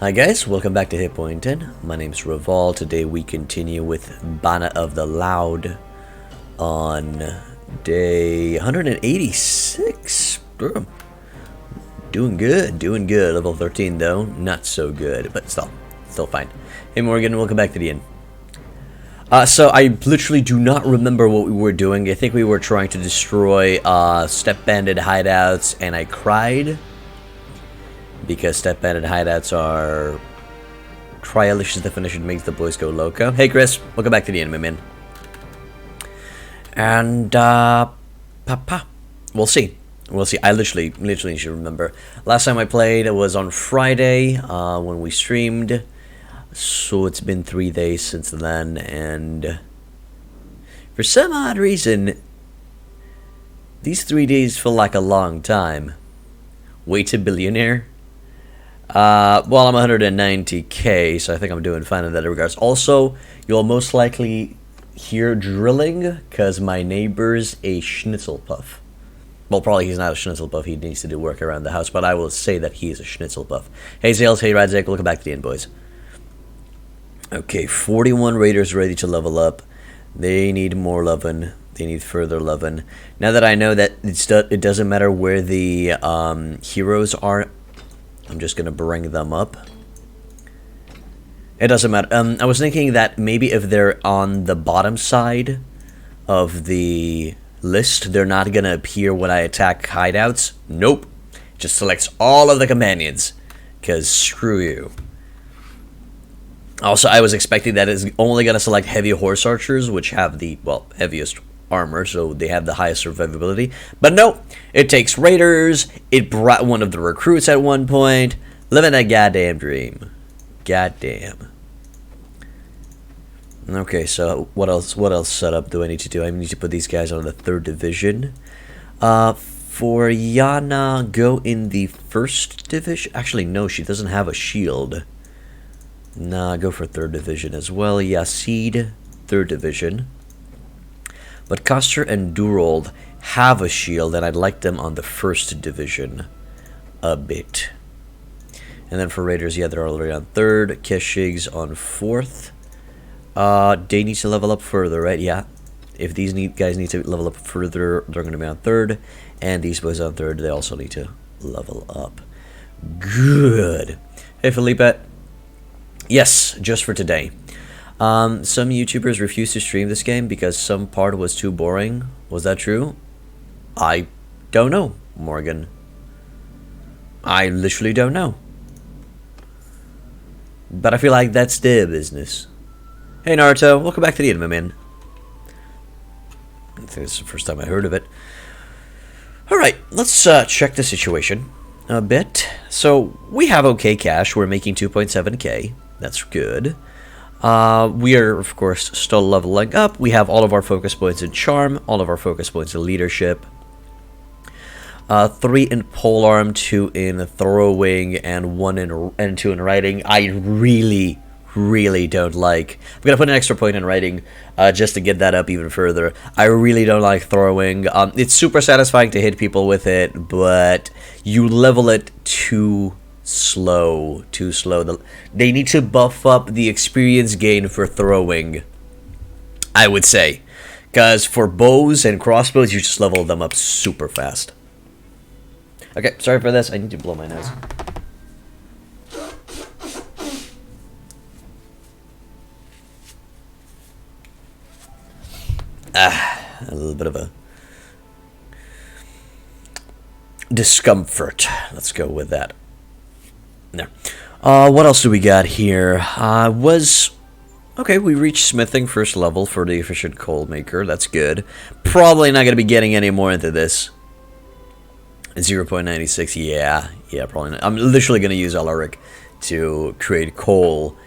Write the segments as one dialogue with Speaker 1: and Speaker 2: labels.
Speaker 1: Hi guys, welcome back to Hit Point 10. My name's Raval. Today we continue with Banner of the Loud on day 186. Doing good. Level 13 though, not so good, but still fine. Hey Morgan, welcome back to the inn. So I literally do not remember what we were doing. I think we were trying to destroy Step Bandit hideouts, and I cried. Because Step Bandit hideouts are trialicious definition makes the boys go loco. Hey Chris, welcome back to the anime man. And we'll see. I literally should remember. Last time I played it was on Friday when we streamed. So it's been 3 days since then, and for some odd reason these 3 days feel like a long time. Way to billionaire. Well, I'm 190k, so I think I'm doing fine in that regards. Also, you'll most likely hear drilling, because my neighbor's a Schnitzelpuff. Well, probably he's not a Schnitzelpuff, he needs to do work around the house, but I will say that he is a Schnitzelpuff. Hey Zales, hey Radzak, welcome back to the inn, boys. Okay, 41 raiders ready to level up. They need more lovin'. They need further lovin'. Now that I know that it doesn't matter where the heroes are, I'm just gonna bring them up. It doesn't matter. I was thinking that maybe if they're on the bottom side of the list, they're not gonna appear when I attack hideouts. Nope. Just selects all of the companions. Cause screw you. Also, I was expecting that it's only gonna select heavy horse archers, which have the, well, heaviest armor, so they have the highest survivability. But no, it takes raiders. It brought one of the recruits at one point. Living that goddamn dream. Goddamn. Okay, so what else setup do I need to do? I need to put these guys on the 3rd division. For Yana, go in the 1st division. Actually, no, she doesn't have a shield. Nah, go for 3rd division as well. Yasid, 3rd division. But Custer and Durold have a shield, and I'd like them on the 1st division a bit. And then for Raiders, yeah, they're already on 3rd. Keshig's on 4th. They need to level up further, right? Yeah. If these guys need to level up further, they're going to be on 3rd. And these boys on 3rd, they also need to level up. Good. Hey, Felipe. Yes, just for today. Some YouTubers refused to stream this game because some part was too boring. Was that true? I don't know, Morgan. I literally don't know. But I feel like that's their business. Hey Naruto, welcome back to the anime man. I think this is the first time I heard of it. Alright, let's check the situation a bit. So, we have okay cash. We're making 2.7k. That's good. We are, of course, still leveling up. We have all of our focus points in Charm, all of our focus points in Leadership. 3 in Polearm, 2 in Throwing, and 2 in Writing. I really don't like. I'm gonna put an extra point in Writing, just to get that up even further. I really don't like Throwing. It's super satisfying to hit people with it, but you level it too slow. They need to buff up the experience gain for Throwing, I would say, because for bows and crossbows you just level them up super fast. Okay, sorry for this, I need to blow my nose. A little bit of a discomfort, let's go with that. No. What else do we got here? Okay, we reached smithing 1st level for the efficient coal maker. That's good. Probably not going to be getting any more into this. 0.96, yeah, probably not. I'm literally going to use Alaric to create coal,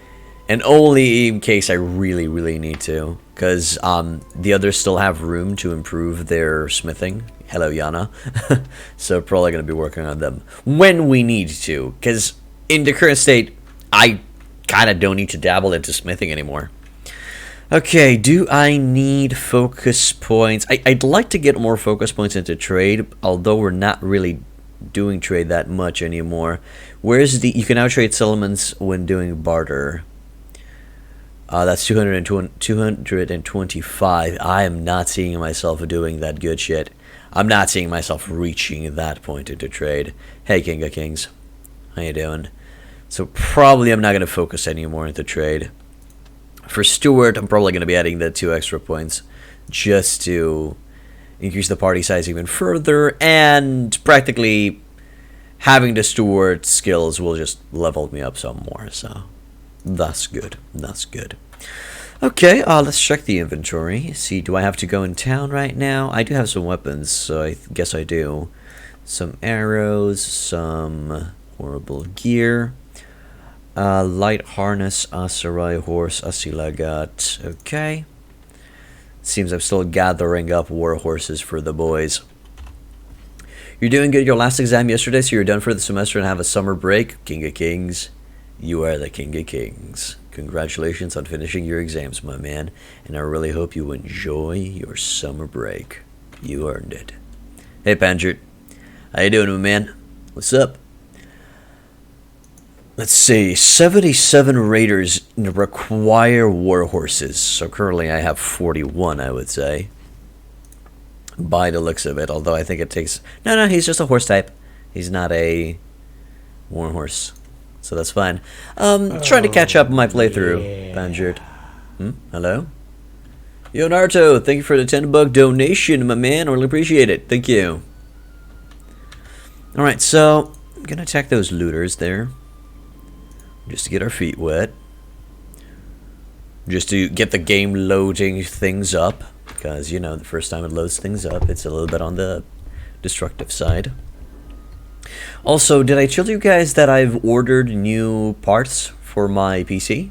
Speaker 1: and only in case I really need to, because the others still have room to improve their smithing. Hello, Yana. So probably going to be working on them when we need to, because in the current state, I kind of don't need to dabble into smithing anymore. Okay, do I need focus points? I'd like to get more focus points into trade, although we're not really doing trade that much anymore. Where's the... You can now trade settlements when doing barter. That's 225. I am not seeing myself doing that good shit. I'm not seeing myself reaching that point into trade. Hey, King of Kings. How you doing? So probably I'm not going to focus anymore into trade. For Stewart, I'm probably going to be adding the 2 extra points just to increase the party size even further, and practically having the Stewart skills will just level me up some more, so that's good. That's good. Okay, let's check the inventory. See, do I have to go in town right now? I do have some weapons, so I guess I do. Some arrows, some horrible gear. Light harness, a sarai horse, a silagat. Okay. Seems I'm still gathering up war horses for the boys. You're doing good. Your last exam yesterday, so you're done for the semester and have a summer break. King of Kings. You are the King of Kings. Congratulations on finishing your exams, my man. And I really hope you enjoy your summer break. You earned it. Hey, Panjert. How you doing, my man? What's up? Let's see, 77 raiders require war horses. So currently I have 41, I would say. By the looks of it, although I think it takes... No, he's just a horse type. He's not a war horse. So that's fine. Trying to catch up on my playthrough, Banjert. Hello? Yo, Naruto, thank you for the $10 donation, my man. I really appreciate it. Thank you. Alright, so I'm going to attack those looters there. Just to get our feet wet. Just to get the game loading things up. Because, you know, the first time it loads things up, it's a little bit on the destructive side. Also, did I tell you guys that I've ordered new parts for my PC?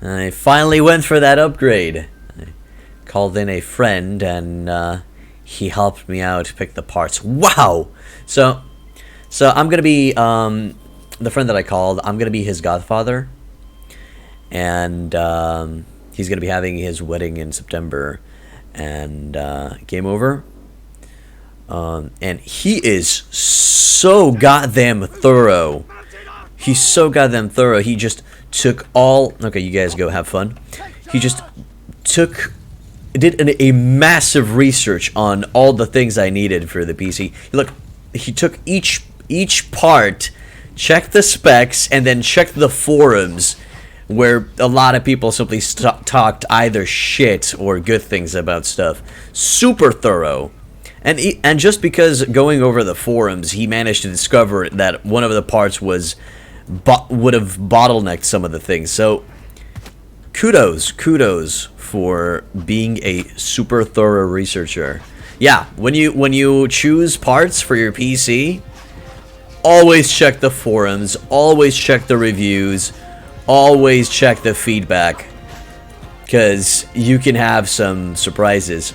Speaker 1: I finally went for that upgrade. I called in a friend and he helped me out pick the parts. Wow! So I'm going to be... the friend that I called, I'm going to be his godfather. And he's going to be having his wedding in September. And came over. And he is so goddamn thorough. He's so goddamn thorough. He just took all... Okay, you guys go have fun. He just did a massive research on all the things I needed for the PC. Look, he took each part... checked the specs, and then checked the forums, where a lot of people simply talked either shit or good things about stuff. Super thorough. And just because going over the forums, he managed to discover that one of the parts would have bottlenecked some of the things. So, kudos for being a super thorough researcher. Yeah, when you choose parts for your PC... always check the forums, always check the reviews, always check the feedback, because you can have some surprises.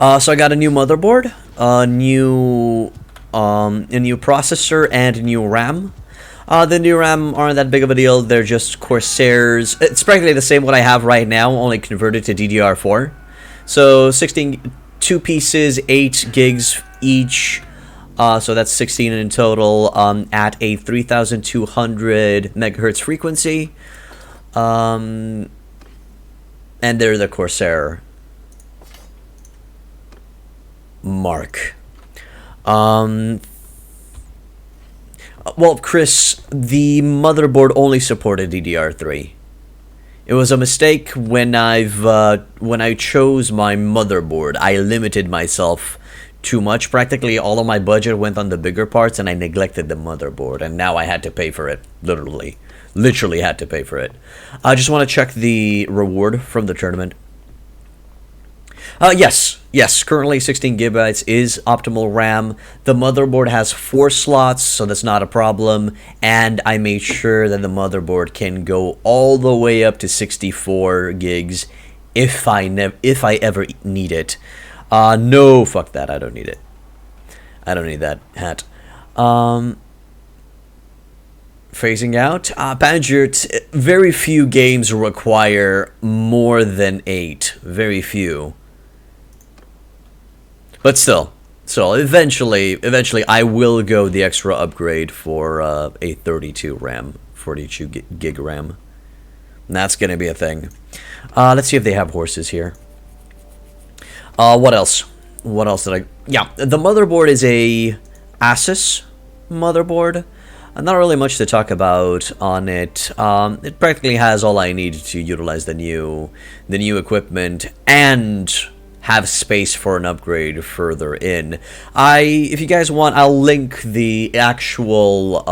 Speaker 1: So I got a new motherboard, a new processor, and a new RAM. The new RAM aren't that big of a deal. They're just Corsairs. It's practically the same what I have right now, only converted to DDR4. So 2 pieces, 8 gigs each. So that's 16 in total, at a 3,200 megahertz frequency. And they're the Corsair Mark. Well, Chris, the motherboard only supported DDR3. It was a mistake when I chose my motherboard. I limited myself too much. Practically all of my budget went on the bigger parts, and I neglected the motherboard, and now I had to pay for it. Literally had to pay for it. I just want to check the reward from the tournament. Yes, currently 16 gigabytes is optimal RAM. The motherboard has 4 slots, so that's not a problem, and I made sure that the motherboard can go all the way up to 64 gigs if I ever need it. No, fuck that. I don't need it. I don't need that hat. Phasing out. Banjert, very few games require more than 8. Very few. But still, So eventually, I will go the extra upgrade for a 32 RAM, 42 gig RAM. And that's gonna be a thing. Let's see if they have horses here. What else? What else did I... Yeah, the motherboard is a Asus motherboard. Not really much to talk about on it. It practically has all I need to utilize the new equipment and have space for an upgrade further in. If you guys want, I'll link the actual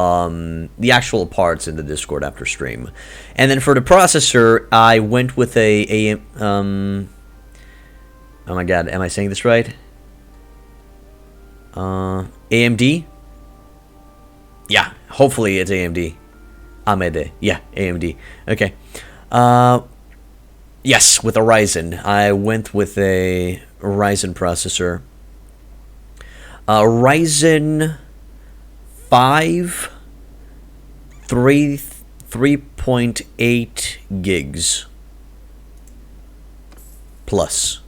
Speaker 1: parts in the Discord after stream. And then for the processor, I went with oh my god, am I saying this right? AMD? Yeah, hopefully it's AMD. AMD. Yeah, AMD. Okay. Yes, with a Ryzen. I went with a Ryzen processor. Ryzen 5 3.8 gigs plus.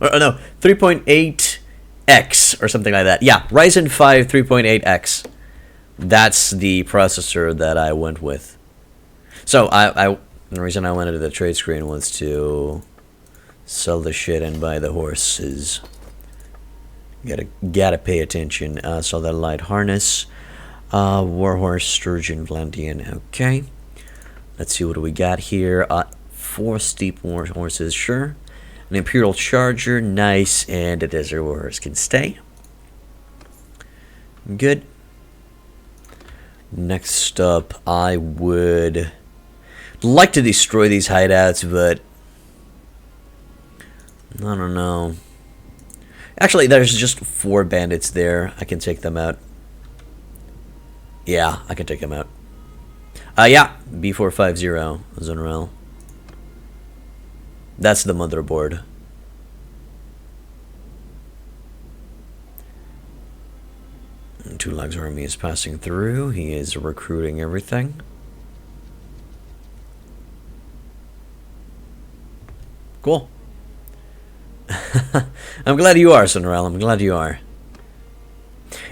Speaker 1: Or no, 3.8X or something like that. Yeah, Ryzen 5 3.8X. That's the processor that I went with. So the reason I went into the trade screen was to sell the shit and buy the horses. Gotta pay attention. So the light harness, warhorse, sturgeon, Vlandian. Okay. Let's see what do we got here. 4 steep horses, sure. An imperial charger, nice, and a desert warhorse can stay. Good. Next up, I would like to destroy these hideouts, but I don't know. Actually, there's just 4 bandits there. I can take them out. Yeah, I can take them out. Yeah, B450 Zonrel. That's the motherboard. Two Legs Army is passing through. He is recruiting everything. Cool. I'm glad you are, Sunrail. I'm glad you are.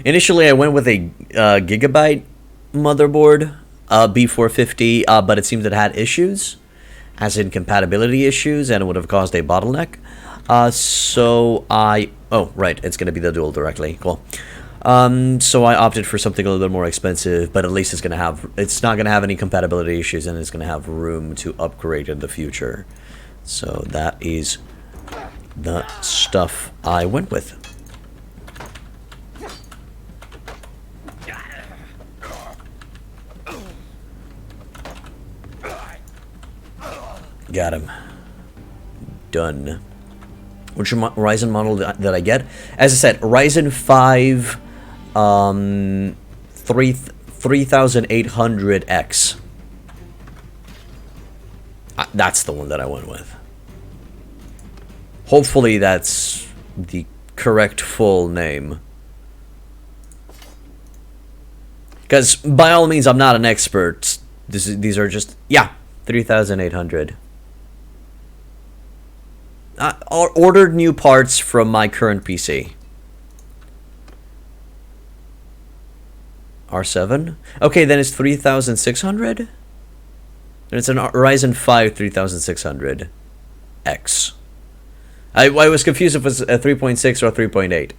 Speaker 1: Initially, I went with a Gigabyte motherboard, B450, but it seems it had issues, as in compatibility issues, and it would have caused a bottleneck. Oh, right, it's going to be the dual directly. Cool. So I opted for something a little bit more expensive, but at least it's not going to have any compatibility issues, and it's going to have room to upgrade in the future. So that is the stuff I went with. Got him. Done. Which Ryzen model that I get? As I said, Ryzen 5 3800X. That's the one that I went with. Hopefully that's the correct full name. Because by all means, I'm not an expert. These are just, yeah, 3800. I ordered new parts from my current PC. R7? Okay, then it's 3600? And it's an Ryzen 5 3600X. I was confused if it was a 3.6 or a 3.8.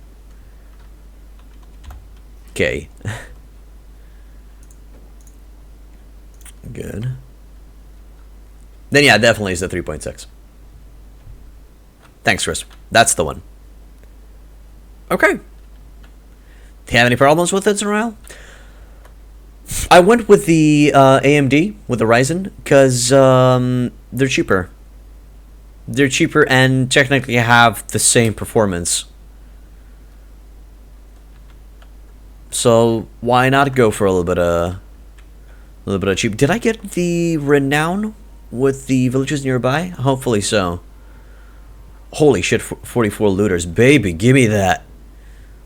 Speaker 1: Okay. Good. Then yeah, definitely is the 3.6. Thanks, Chris. That's the one. Okay. Do you have any problems with it, Zorel? I went with the AMD, with the Ryzen, because they're cheaper. They're cheaper and technically have the same performance. So why not go for a little bit of cheap? Did I get the renown with the villages nearby? Hopefully so. Holy shit, 44 looters. Baby, give me that.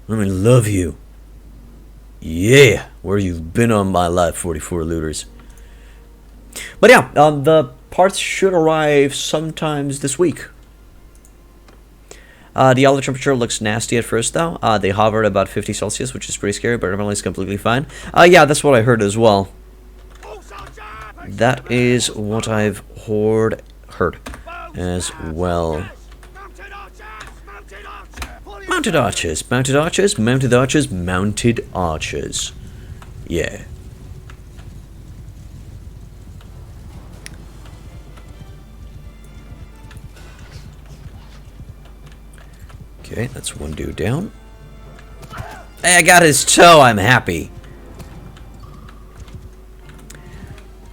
Speaker 1: Let me love you. Yeah, where you've been on my life, 44 looters. But yeah, the parts should arrive sometimes this week. The outer temperature looks nasty at first, though. They hover at about 50 Celsius, which is pretty scary, but apparently it's completely fine. Yeah, that's what I heard as well. That is what I've heard as well. Mounted archers, mounted archers, mounted archers, mounted archers. Yeah. Okay, that's one dude down. Hey, I got his toe, I'm happy.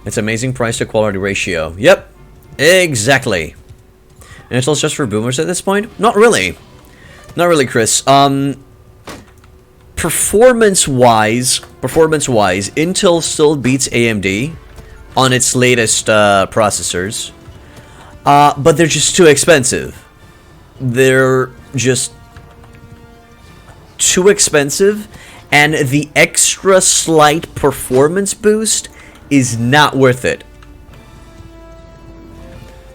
Speaker 1: It's amazing price to quality ratio. Yep, exactly. And it's all just for boomers at this point? Not really. Not really, Chris. Performance-wise, Intel still beats AMD on its latest processors. But they're just too expensive. They're just too expensive, and the extra slight performance boost is not worth it.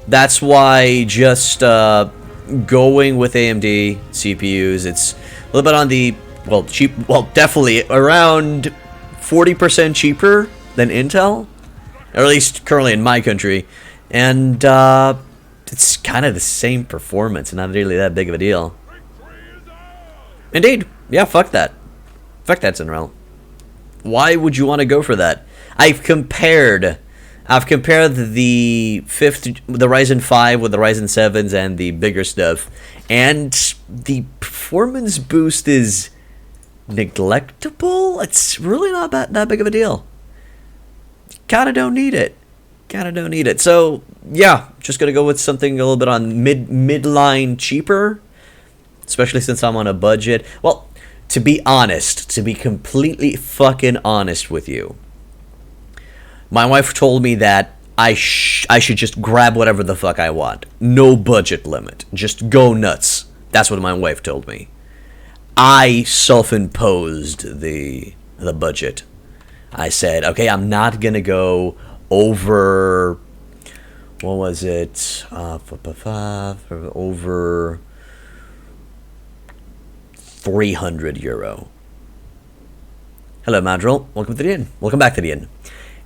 Speaker 1: That's why just going with AMD CPUs, it's a little bit on the, well, cheap, well, definitely around 40% cheaper than Intel, or at least currently in my country, and it's kind of the same performance, not really that big of a deal. Indeed. Yeah, fuck that. Fuck that, Zenrel. Why would you want to go for that? I've compared the Ryzen 5 with the Ryzen 7s and the bigger stuff, and the performance boost is neglectable. It's really not that big of a deal. Kinda don't need it. So yeah, just gonna go with something a little bit on midline cheaper, especially since I'm on a budget. Well, to be honest, to be completely fucking honest with you, my wife told me that I should just grab whatever the fuck I want. No budget limit. Just go nuts. That's what my wife told me. I self-imposed the budget. I said, okay, I'm not gonna go over, what was it? Over 300 euro. Hello, Madril. Welcome to the inn. Welcome back to the inn.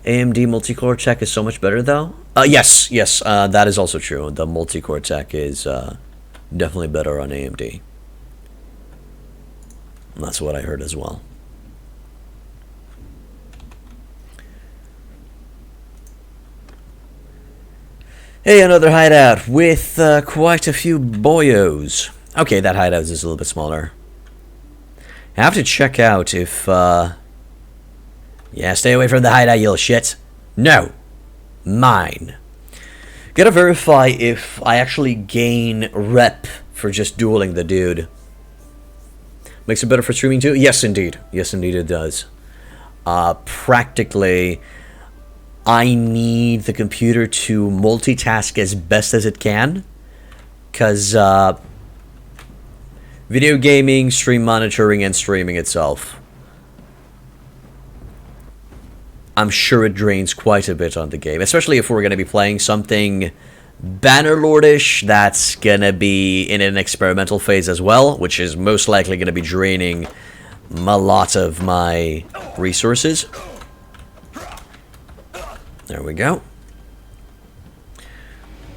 Speaker 1: AMD multi-core tech is so much better, though. Yes, that is also true. The multi-core tech is definitely better on AMD. And that's what I heard as well. Hey, another hideout with quite a few boyos. Okay, that hideout is a little bit smaller. I have to check out if... Yeah, stay away from the hideout, you little shit. No. Mine. Gotta verify if I actually gain rep for just dueling the dude. Makes it better for streaming too? Yes, indeed. Yes, indeed it does. Practically, I need the computer to multitask as best as it can. Because, video gaming, stream monitoring, and streaming itself, I'm sure it drains quite a bit on the game, especially if we're going to be playing something Bannerlord-ish that's going to be in an experimental phase as well, which is most likely going to be draining a lot of my resources. There we go.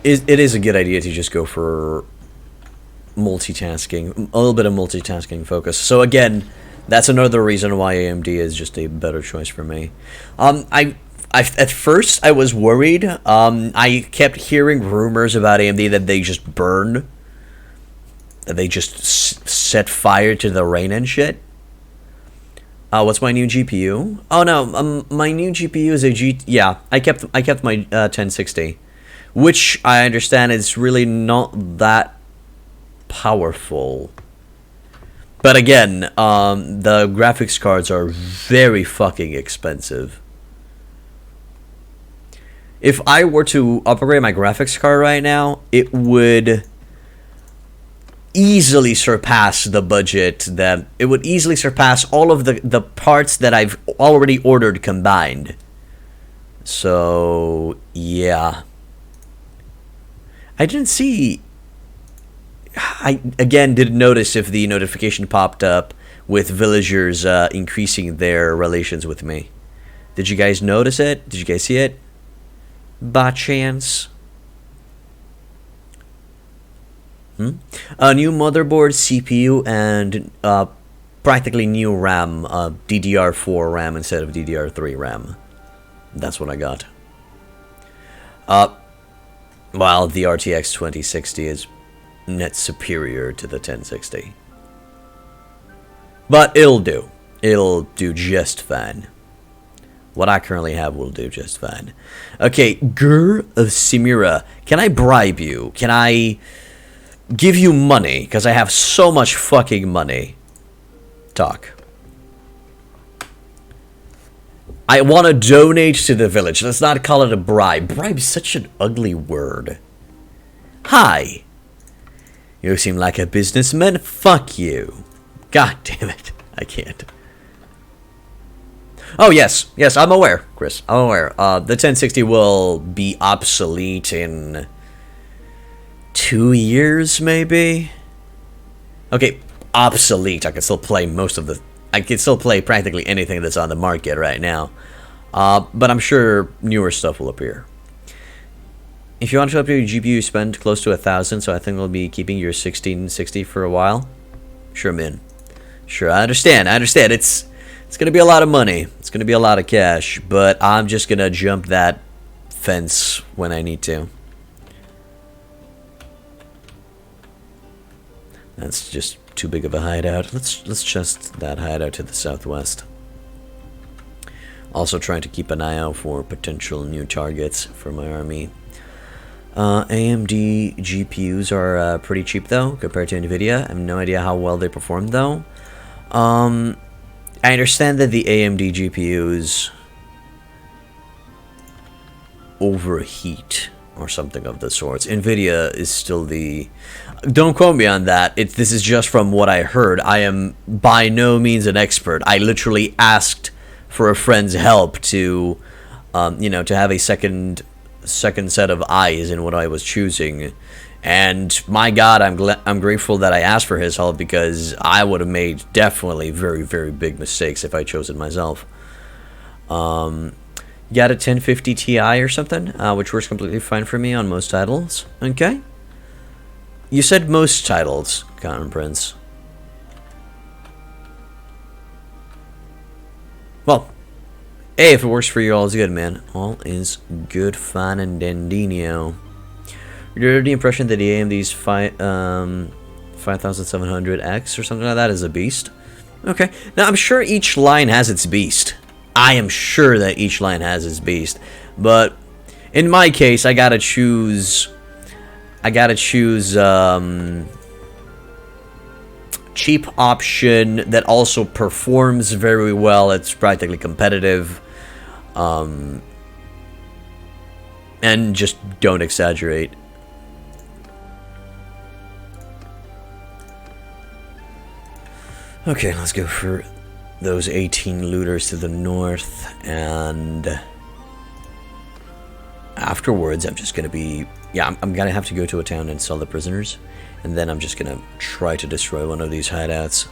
Speaker 1: It is a good idea to just go for multitasking, a little bit of multitasking focus. So again, that's another reason why AMD is just a better choice for me. At first I was worried. I kept hearing rumors about AMD that they just burn, that they just set fire to the rain and shit. What's my new GPU? Oh no, my new GPU is a yeah, I kept my 1060, which I understand is really not that powerful. But again, the graphics cards are very fucking expensive. If I were to upgrade my graphics card right now, it would easily surpass the budget that... It would easily surpass all of the parts that I've already ordered combined. So, yeah. I didn't see... I again didn't notice if the notification popped up with villagers increasing their relations with me. Did you guys notice it? Did you guys see it? By chance? A new motherboard, CPU, and practically new RAM, DDR4 RAM instead of DDR3 RAM. That's what I got. While the RTX 2060 is net superior to the 1060. But it'll do. It'll do just fine. What I currently have will do just fine. Okay, Gur of Simira. Can I bribe you? Can I give you money? Because I have so much fucking money. Talk. I want to donate to the village. Let's not call it a bribe. Bribe is such an ugly word. Hi. You seem like a businessman. Fuck you. God damn it. I can't. Oh, yes. Yes, I'm aware, Chris. I'm aware. The 1060 will be obsolete in 2 years, maybe? Okay, obsolete. I can still play most of the... I can still play practically anything that's on the market right now. But I'm sure newer stuff will appear. If you want to upgrade your GPU, spend close to 1,000, so I think we'll be keeping your 1660 for a while. Sure, man. Sure, I understand. It's going to be a lot of money. It's going to be a lot of cash. But I'm just going to jump that fence when I need to. That's just too big of a hideout. Let's just that hideout to the southwest. Also trying to keep an eye out for potential new targets for my army. AMD GPUs are pretty cheap though compared to Nvidia. I have no idea how well they perform though. I understand that the AMD GPUs overheat or something of the sorts. Nvidia is still the... Don't quote me on that. This is just from what I heard. I am by no means an expert. I literally asked for a friend's help to, you know, to have a second set of eyes in what I was choosing. And my God, I'm grateful that I asked for his help, because I would have made definitely very, very big mistakes if I chose it myself. You got a 1050 Ti or something, which works completely fine for me on most titles. Okay. You said most titles, Cotton Prince. Well, hey, if it works for you, all is good, man. All is good, fine, and dandinio. You're under the impression that the AMD's 5700X or something like that is a beast? Okay. Now, I'm sure each line has its beast. I am sure that each line has its beast. But in my case, I gotta choose... cheap option that also performs very well. It's practically competitive. And just don't exaggerate. Okay, let's go for those 18 looters to the north, and afterwards I'm just gonna be... Yeah, I'm gonna have to go to a town and sell the prisoners, and then I'm just gonna try to destroy one of these hideouts.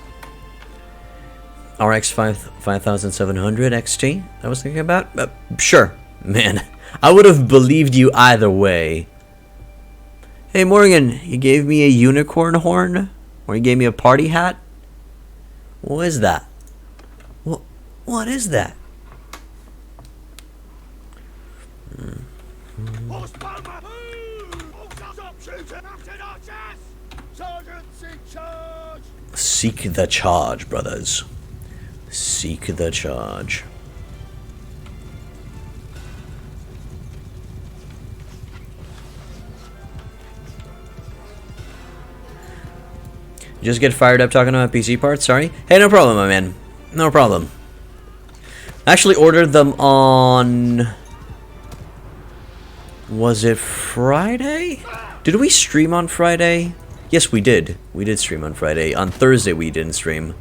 Speaker 1: RX 5700 XT, I was thinking about? Sure, man. I would have believed you either way. Hey Morgan, you gave me a unicorn horn? Or you gave me a party hat? What is that? What is that? Seek the charge, brothers. Seek the charge. Just get fired up talking about PC parts, sorry. Hey, no problem, my man. No problem. I actually ordered them on... Was it Friday? Did we stream on Friday? Yes, we did. We did stream on Friday. On Thursday, we didn't stream.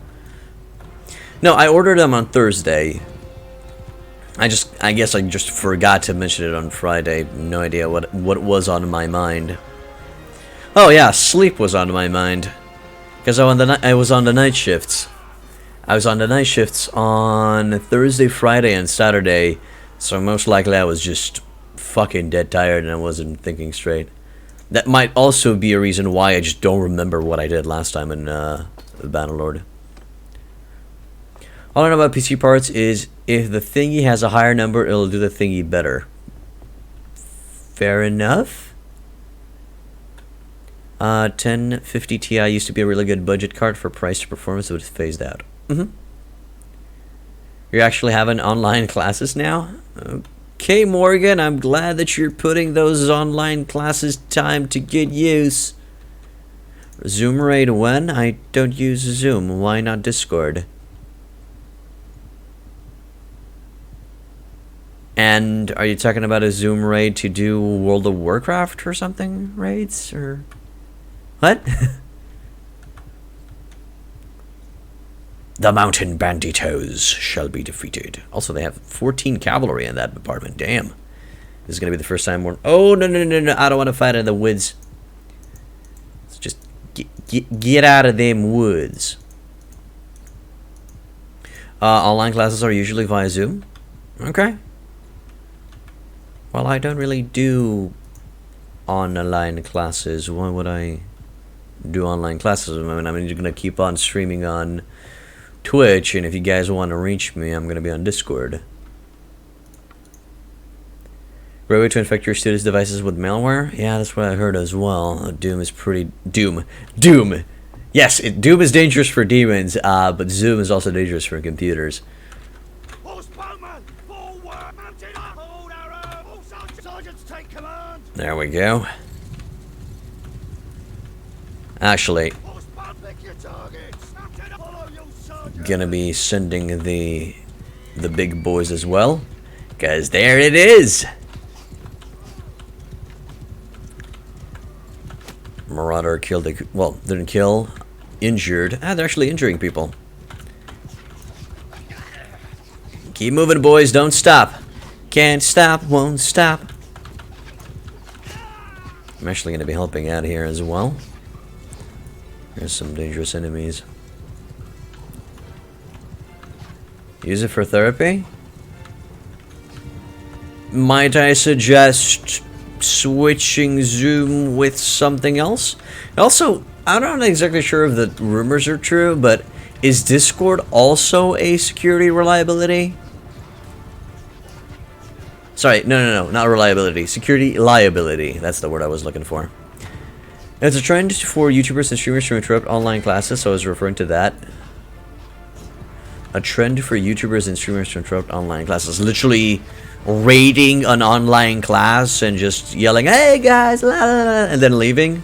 Speaker 1: No, I ordered them on Thursday. I guess I just forgot to mention it on Friday. No idea what was on my mind. Oh yeah, sleep was on my mind. Because I was on the night shifts. I was on the night shifts on Thursday, Friday, and Saturday. So most likely I was just fucking dead tired and I wasn't thinking straight. That might also be a reason why I just don't remember what I did last time in Bannerlord. All I know about PC parts is if the thingy has a higher number, it'll do the thingy better. Fair enough. 1050 Ti used to be a really good budget card for price to performance, but it's phased out. You're actually having online classes now? Okay, Morgan, I'm glad that you're putting those online classes time to good use. Zoom raid when? I don't use Zoom. Why not Discord? And are you talking about a Zoom raid to do World of Warcraft or something? Raids? Or what? The mountain banditos shall be defeated. Also, they have 14 cavalry in that department. Damn. This is going to be the first time we're... Oh, no. I don't want to fight in the woods. Let's just get out of them woods. Online classes are usually via Zoom. Okay. Well, I don't really do online classes. Why would I do online classes? I mean, I'm just going to keep on streaming on Twitch, and if you guys want to reach me, I'm going to be on Discord. Great way to infect your students' devices with malware? Yeah, that's what I heard as well. Doom is pretty... Doom. Yes, Doom is dangerous for demons, but Zoom is also dangerous for computers. There we go. Actually, gonna be sending the big boys as well, because there it is. Marauder killed the... Well, didn't kill. Injured. They're actually injuring people. Keep moving, boys. Don't stop. Can't stop, won't stop. I'm actually going to be helping out here as well. There's some dangerous enemies. Use it for therapy? Might I suggest switching Zoom with something else? Also, I'm not exactly sure if the rumors are true, but is Discord also a security reliability? Sorry, no, not reliability. Security liability. That's the word I was looking for. It's a trend for YouTubers and streamers to interrupt online classes, so I was referring to that. A trend for YouTubers and streamers to interrupt online classes. Literally raiding an online class and just yelling, "Hey guys," la, la, la, and then leaving.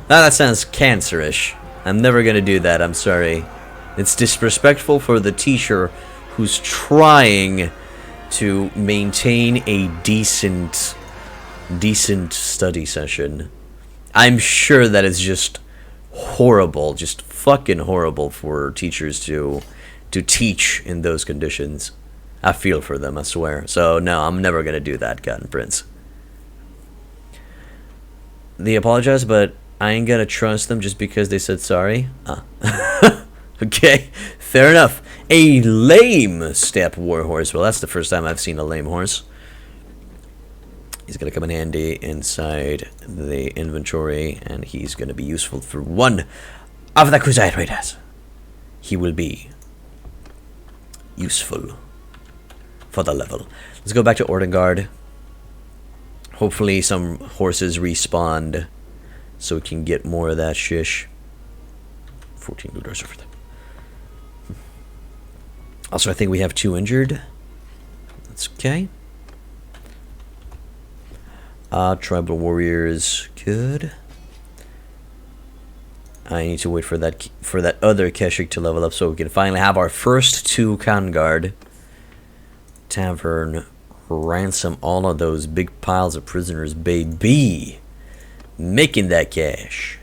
Speaker 1: Now that sounds cancerish. I'm never gonna do that, I'm sorry. It's disrespectful for the teacher who's trying to maintain a decent study session. I'm sure that it's just horrible, just fucking horrible for teachers to teach in those conditions. I feel for them, I swear. So no, I'm never gonna do that, Cotton Prince. They apologize, but I ain't gonna trust them just because they said sorry. Okay, fair enough. A lame step warhorse. Well, that's the first time I've seen a lame horse. He's gonna come in handy inside the inventory, and he's gonna be useful for one of the Crusade Raiders. He will be useful for the level. Let's go back to Ordengard. Hopefully some horses respawn so we can get more of that shish. 14 looters over there. Also, I think we have 2 injured. That's okay. Tribal warriors, good. I need to wait for that other Keshik to level up so we can finally have our first 2 Khanguard. Tavern, ransom all of those big piles of prisoners, baby. Making that cash.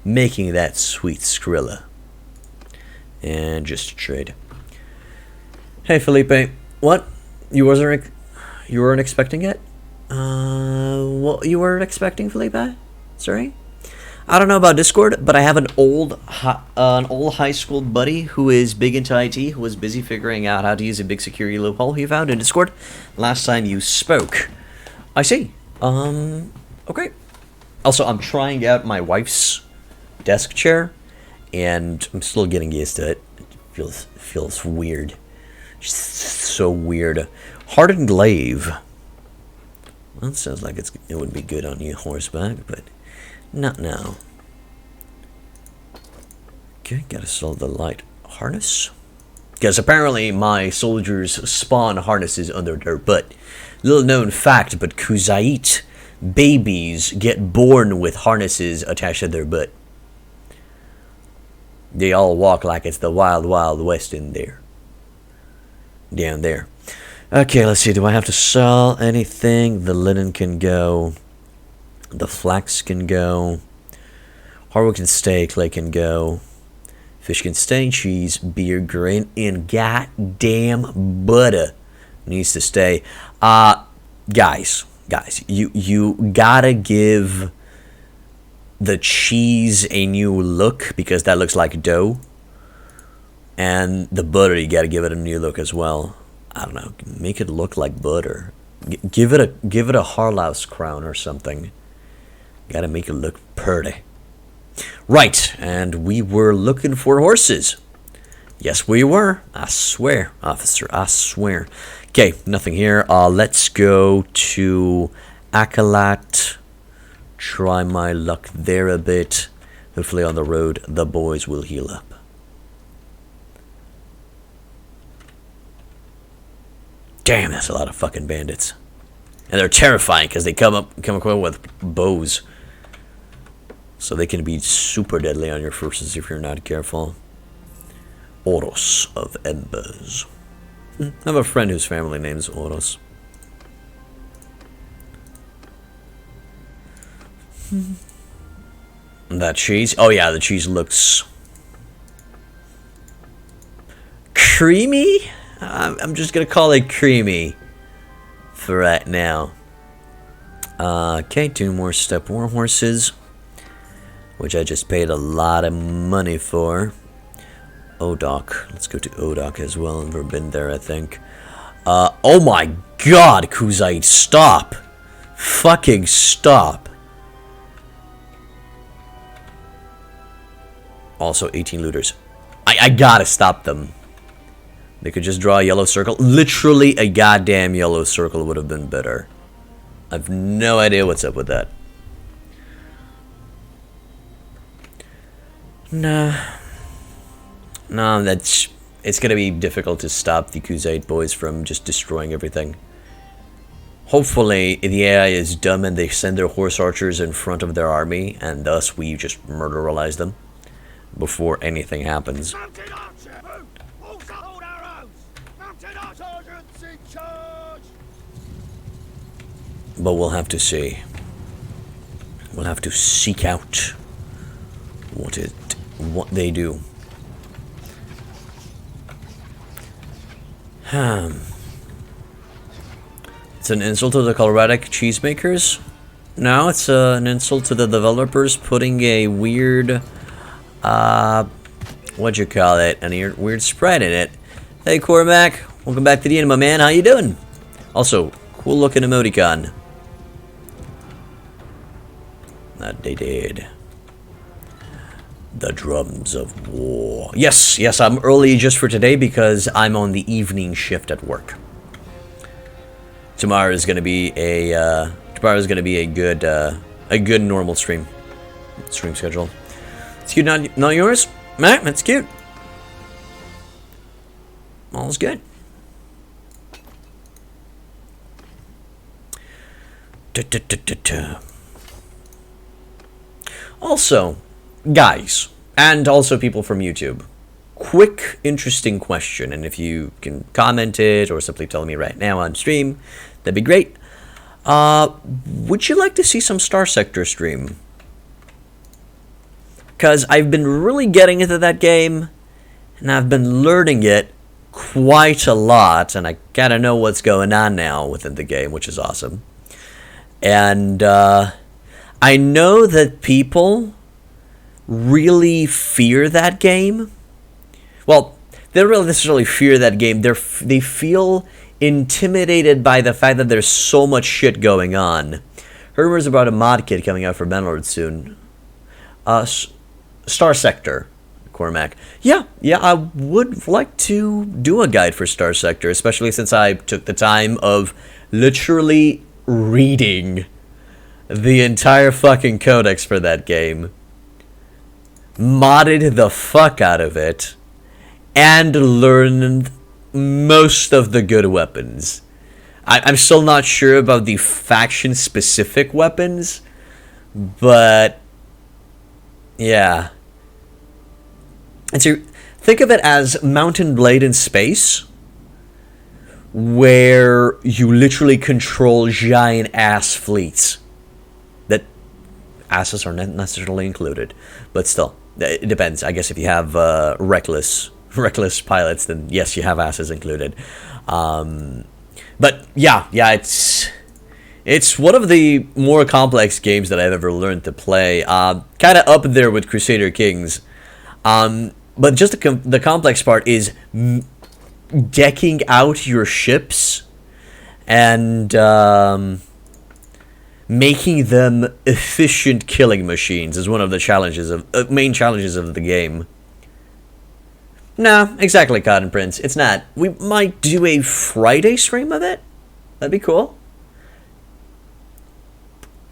Speaker 1: Making that sweet Skrilla. And just trade. Hey Felipe, what? You weren't expecting it? What you weren't expecting, Felipe? Sorry? I don't know about Discord, but I have an old high school buddy who is big into IT, who was busy figuring out how to use a big security loophole he found in Discord last time you spoke. I see. Okay. Also, I'm trying out my wife's desk chair, and I'm still getting used to it. It feels weird. Just so weird. Hardened glaive. Well, that sounds like it would be good on you horseback, but not now. Okay, gotta sell the light harness. Because apparently my soldiers spawn harnesses under their butt. Little known fact, but Kuzait babies get born with harnesses attached to their butt. They all walk like it's the wild, wild west in there. Down there. Okay, let's see. Do I have to sell anything? The linen can go. The flax can go. Hardwood can stay. Clay can go. Fish can stay. Cheese, beer, grain, and goddamn butter needs to stay. Guys, you gotta give the cheese a new look because that looks like dough. And the butter, you gotta give it a new look as well. I don't know, make it look like butter. Give it a Harlouse crown or something. Gotta make it look pretty. Right, and we were looking for horses. Yes, we were. I swear, officer, I swear. Okay, nothing here. Let's go to Akalat. Try my luck there a bit. Hopefully on the road, the boys will heal up. Damn, that's a lot of fucking bandits. And they're terrifying because they come up with bows. So they can be super deadly on your forces if you're not careful. Oros of Embers. I have a friend whose family name is Oros. That cheese? Oh yeah, the cheese looks creamy? I'm just gonna call it creamy for right now. Okay, 2 more step war horses, which I just paid a lot of money for. Odok. Let's go to Odok as well. Never been there, I think. Oh my god, Kuzite, stop! Fucking stop! Also, 18 looters. I gotta stop them. They could just draw a yellow circle. Literally a goddamn yellow circle would have been better. I've no idea what's up with that. Nah, it's gonna be difficult to stop the Kuzite boys from just destroying everything. Hopefully, the AI is dumb and they send their horse archers in front of their army, and thus we just murderalize them before anything happens. But we'll have to see. We'll have to seek out what they do. It's an insult to the Coloradic cheesemakers? No, it's an insult to the developers putting a weird, what'd you call it? A weird spread in it. Hey Cormac, welcome back to the end, my man. How you doing? Also, cool looking emoticon. That they did. The drums of war. Yes, I'm early just for today because I'm on the evening shift at work. Tomorrow is gonna be a good normal stream schedule. It's cute, not yours? Matt, that's cute. All's good. Also, guys, and also people from YouTube, quick, interesting question, and if you can comment it or simply tell me right now on stream, that'd be great. Would you like to see some Star Sector stream? Because I've been really getting into that game, and I've been learning it quite a lot, and I gotta know what's going on now within the game, which is awesome. And I know that people really fear that game. Well, they don't really necessarily fear that game. They feel intimidated by the fact that there's so much shit going on. Heard rumors about a mod kit coming out for Bannerlord soon. Star Sector, Cormac. Yeah, I would like to do a guide for Star Sector, especially since I took the time of literally reading the entire fucking codex for that game. Modded the fuck out of it. And learned most of the good weapons. I'm still not sure about the faction-specific weapons, but yeah. And so think of it as Mountain Blade in space, where you literally control giant-ass fleets. That asses are not necessarily included, but still, it depends. I guess if you have reckless pilots, then yes, you have asses included. But yeah, it's one of the more complex games that I've ever learned to play. Kind of up there with Crusader Kings. But just the complex part is decking out your ships and making them efficient killing machines is one of the main challenges of the game. Nah, exactly, Cotton Prince. It's not. We might do a Friday stream of it. That'd be cool.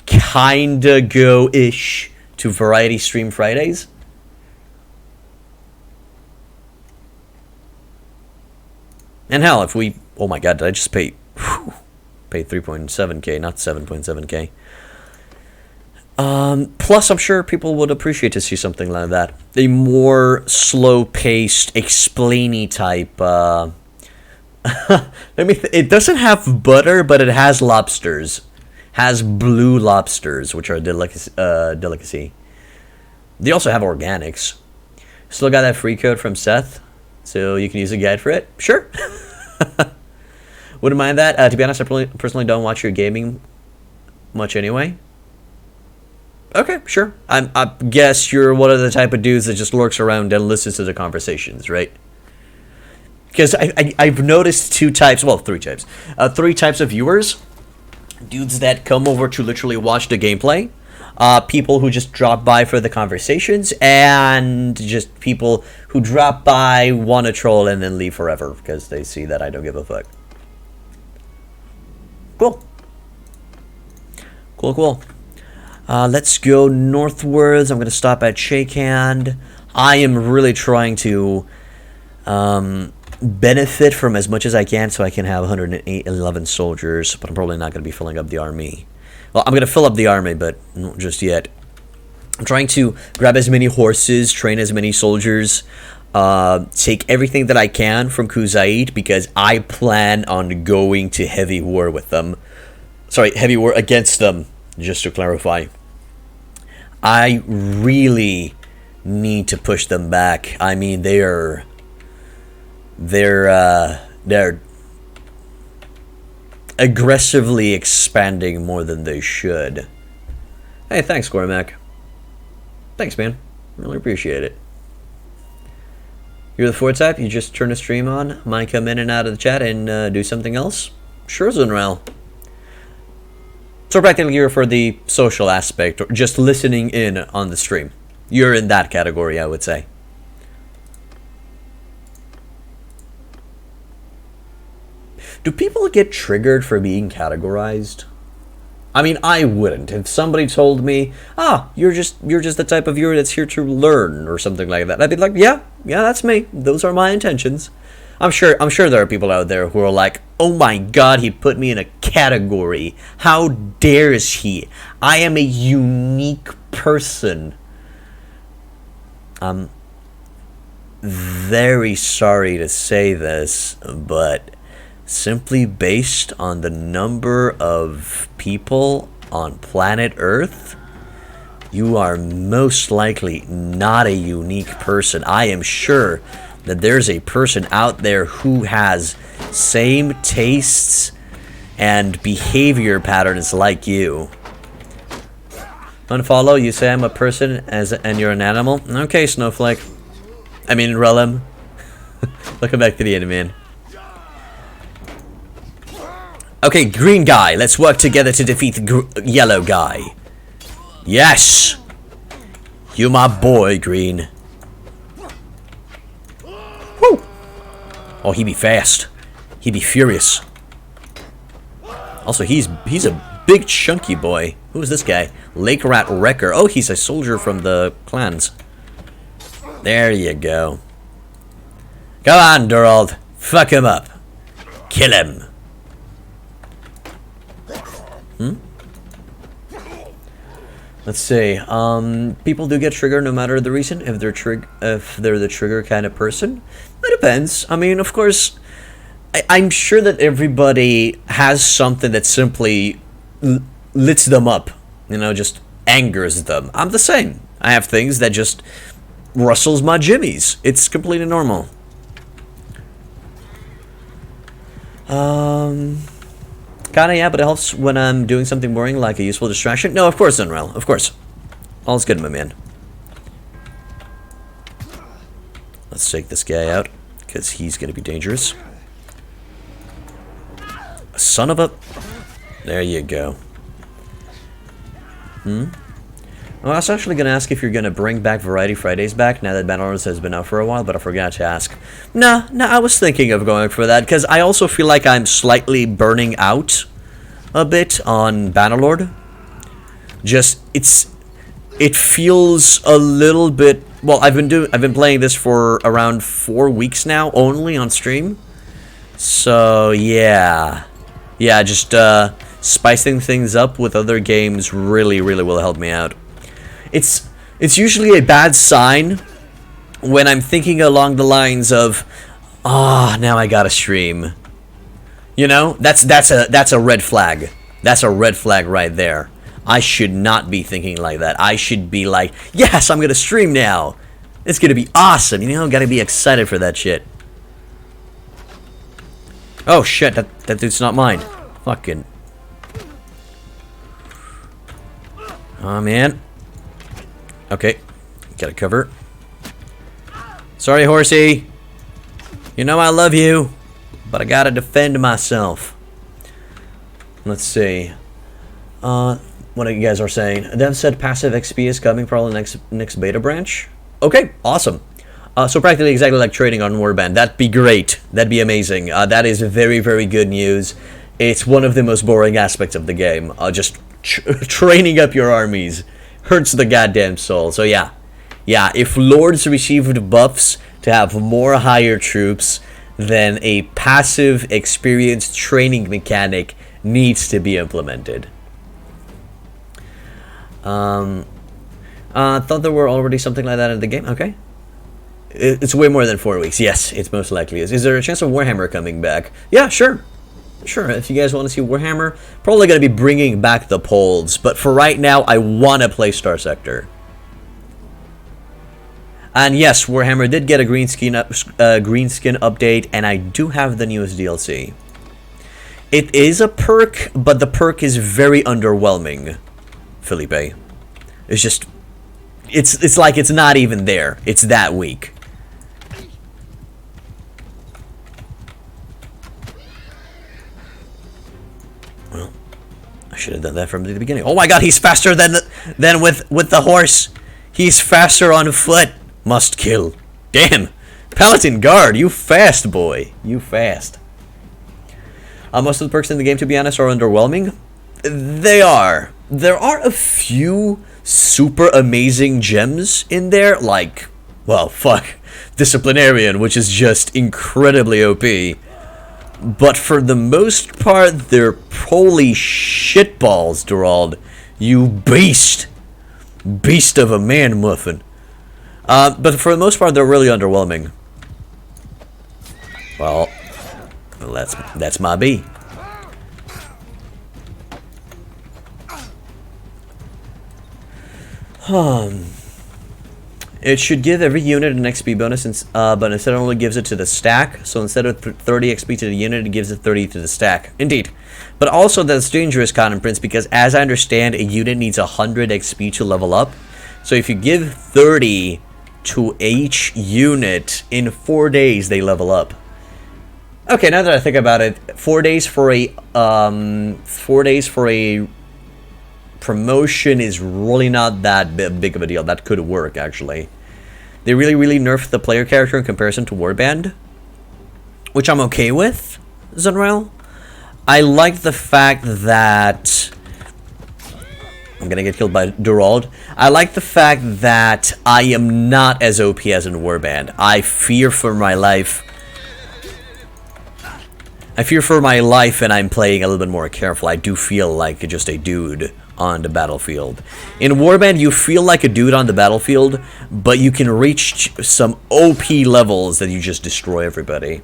Speaker 1: Kinda go-ish to Variety Stream Fridays. And hell, if we... Oh my god, did I just pay... Pay 3.7k, not 7.7k. Plus, I'm sure people would appreciate to see something like that. A more slow-paced, explainy type, it doesn't have butter, but it has lobsters. Has blue lobsters, which are a delicacy. They also have organics. Still got that free code from Seth, so you can use a guide for it? Sure. Wouldn't mind that. To be honest, I personally don't watch your gaming much anyway. Okay, sure. I guess you're one of the type of dudes that just lurks around and listens to the conversations, right? Because I've noticed three types of viewers. Dudes that come over to literally watch the gameplay. People who just drop by for the conversations. And just people who drop by, want to troll, and then leave forever. Because they see that I don't give a fuck. Cool. Cool. Let's go northwards. I'm going to stop at Shake Hand. I am really trying to benefit from as much as I can so I can have 111 soldiers, but I'm probably not going to be filling up the army. Well, I'm going to fill up the army, but not just yet. I'm trying to grab as many horses, train as many soldiers, take everything that I can from Khuzait, because I plan on going to heavy war with them. Sorry, heavy war against them, just to clarify. I really need to push them back. I mean, they're aggressively expanding more than they should. Hey, thanks, Cormac. Thanks, man. Really appreciate it. You're the fourth type. You just turn the stream on. Might come in and out of the chat and do something else. Sure, Zunrael. So practically you're for the social aspect, or just listening in on the stream. You're in that category, I would say. Do people get triggered for being categorized? I mean, I wouldn't. If somebody told me, you're just the type of viewer that's here to learn or something like that, I'd be like, yeah, that's me. Those are my intentions. I'm sure there are people out there who are like, oh my god, he put me in a category. How dares he? I am a unique person. I'm very sorry to say this, but simply based on the number of people on planet Earth, you are most likely not a unique person. I am sure that there's a person out there who has same tastes and behavior patterns like you. Unfollow, you say I'm a person and you're an animal? Okay, Snowflake. I mean, Relum. Welcome back to the end, man. Okay, green guy. Let's work together to defeat the yellow guy. Yes! You my boy, green. Woo! Oh, he be fast. He be furious. Also, he's a big chunky boy. Who is this guy? Lake Rat Wrecker. Oh, he's a soldier from the clans. There you go. Come on, Durald. Fuck him up. Kill him. Let's see. People do get triggered no matter the reason. If they're the trigger kind of person, it depends. I mean, of course, I'm sure that everybody has something that simply lits them up. You know, just angers them. I'm the same. I have things that just rustles my jimmies. It's completely normal. Kinda, yeah, but it helps when I'm doing something boring, like a useful distraction. No, of course, Unreal. Of course. All's good, my man. Let's take this guy out, because he's gonna be dangerous. Son of a... There you go. Well, I was actually going to ask if you're going to bring back Variety Fridays back now that Bannerlord has been out for a while, but I forgot to ask. No, I was thinking of going for that, because I also feel like I'm slightly burning out a bit on Bannerlord. Just, it feels a little bit... Well, I've been playing this for around 4 weeks now, only on stream. So, yeah. Yeah, just, spicing things up with other games really will help me out. It's usually a bad sign when I'm thinking along the lines of, now I gotta stream. You know, that's a red flag. That's a red flag right there. I should not be thinking like that. I should be like, yes, I'm gonna stream now. It's gonna be awesome. You know, gotta be excited for that shit. Oh shit, that dude's not mine. Fucking. Oh man. Okay. Gotta cover. Sorry, horsey. You know I love you, but I gotta defend myself. Let's see. What you guys are saying. Dev said passive XP is coming probably next beta branch. Okay, awesome. So practically exactly like trading on Warband. That'd be great. That'd be amazing. That is very good news. It's one of the most boring aspects of the game. Just training up your armies hurts the goddamn soul. So yeah, if lords received buffs to have more higher troops, then a passive experienced training mechanic needs to be implemented. Thought there were already something like that in the game. Okay. It's way more than 4 weeks. Yes, it's most likely is. Is there a chance of Warhammer coming back? Yeah, sure. Sure, if you guys want to see Warhammer, probably going to be bringing back the polls. But for right now, I want to play Star Sector. And yes, Warhammer did get a green skin update, and I do have the newest DLC. It is a perk, but the perk is very underwhelming, Felipe. It's just... It's like it's not even there. It's that weak. Well, I should have done that from the beginning. Oh my god, he's faster than with the horse. He's faster on foot. Must kill. Damn. Paladin Guard, you fast, boy. You fast. Most of the perks in the game, to be honest, are underwhelming. They are. There are a few super amazing gems in there, like, well, fuck, Disciplinarian, which is just incredibly OP. But for the most part, they're holy shitballs, Durald. You beast. Beast of a man, muffin. But for the most part, they're really underwhelming. Well, that's my B. It should give every unit an XP bonus, but instead it only gives it to the stack. So instead of 30 XP to the unit, it gives it 30 to the stack. Indeed. But also that's dangerous, Cotton Prince, because as I understand, a unit needs 100 XP to level up. So if you give 30 to each unit, in 4 days they level up. Okay, now that I think about it, 4 days for a 4 days for a promotion is really not that big of a deal. That could work, actually. They really nerfed the player character in comparison to Warband, which I'm okay with, Zunrael. I like the fact that I'm gonna get killed by Durald. I like the fact that I am not as OP as in Warband. I fear for my life. I fear for my life, and I'm playing a little bit more careful. I do feel like just a dude on the battlefield. In Warband, you feel like a dude on the battlefield, but you can reach some OP levels that you just destroy everybody.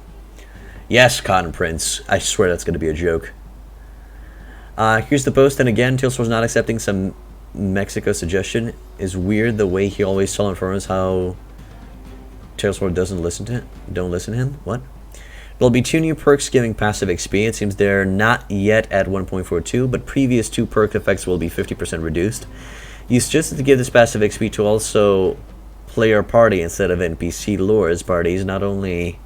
Speaker 1: Yes, Cotton Prince. I swear that's going to be a joke. Here's the post, and again, Tailsword's not accepting some Mexico suggestion. Is weird the way he always informs how Tailsword don't listen to him. What? There'll be 2 new perks giving passive XP. It seems they're not yet at 1.42, but previous 2 perk effects will be 50% reduced. You suggested to give this passive XP to also player party instead of NPC lords parties, not only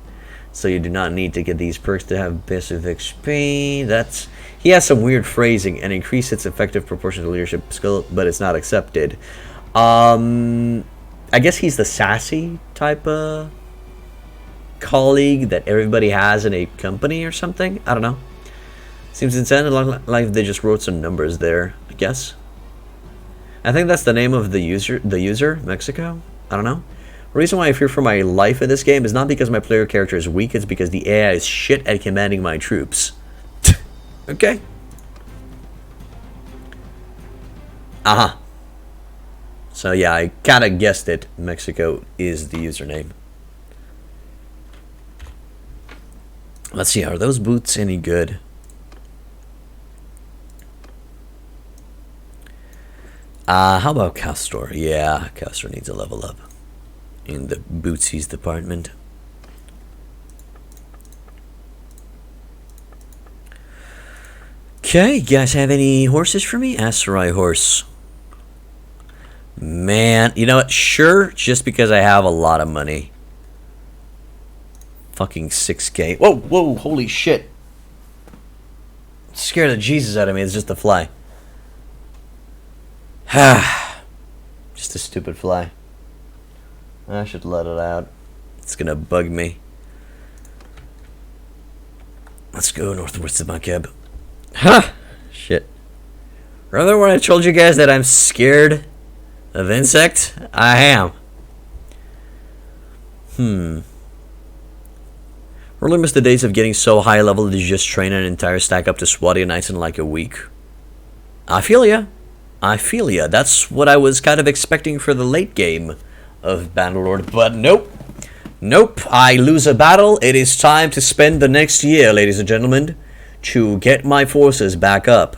Speaker 1: so you do not need to get these perks to have passive XP. He has some weird phrasing, and increase its effective proportion to leadership skill, but it's not accepted. I guess he's the sassy type of colleague that everybody has in a company or something. I don't know. Seems insane. Like they just wrote some numbers there, I guess. I think that's the name of the user, Mexico. I don't know. The reason why I fear for my life in this game is not because my player character is weak, it's because the AI is shit at commanding my troops. Okay. So yeah, I kinda guessed it. Mexico is the username. Let's see, are those boots any good? How about Castor? Yeah, Castor needs a level up in the bootsies department. Okay, you guys have any horses for me? Asteroid horse. Man, you know what? Sure, just because I have a lot of money. Fucking 6K. Whoa, holy shit. Scared the Jesus out of me. It's just a fly. Just a stupid fly. I should let it out. It's gonna bug me. Let's go northwards of my cab. Shit. Remember when I told you guys that I'm scared of insect? I am. Really miss the days of getting so high level that you just train an entire stack up to Swati Knights in like a week. I feel ya. That's what I was kind of expecting for the late game of Bannerlord, but nope. I lose a battle. It is time to spend the next year, ladies and gentlemen, to get my forces back up.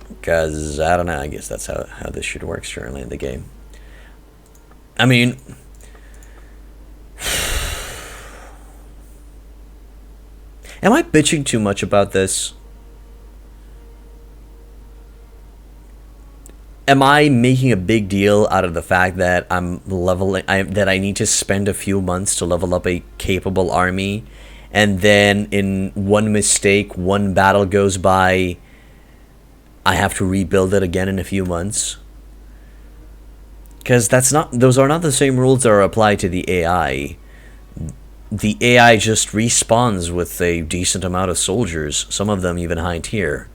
Speaker 1: Because, I don't know, I guess that's how this should work currently in the game. I mean, am I bitching too much about this? Am I making a big deal out of the fact that that I need to spend a few months to level up a capable army, and then in one mistake, one battle goes by, I have to rebuild it again in a few months? Because those are not the same rules that are applied to the AI. The AI just respawns with a decent amount of soldiers, some of them even high tier.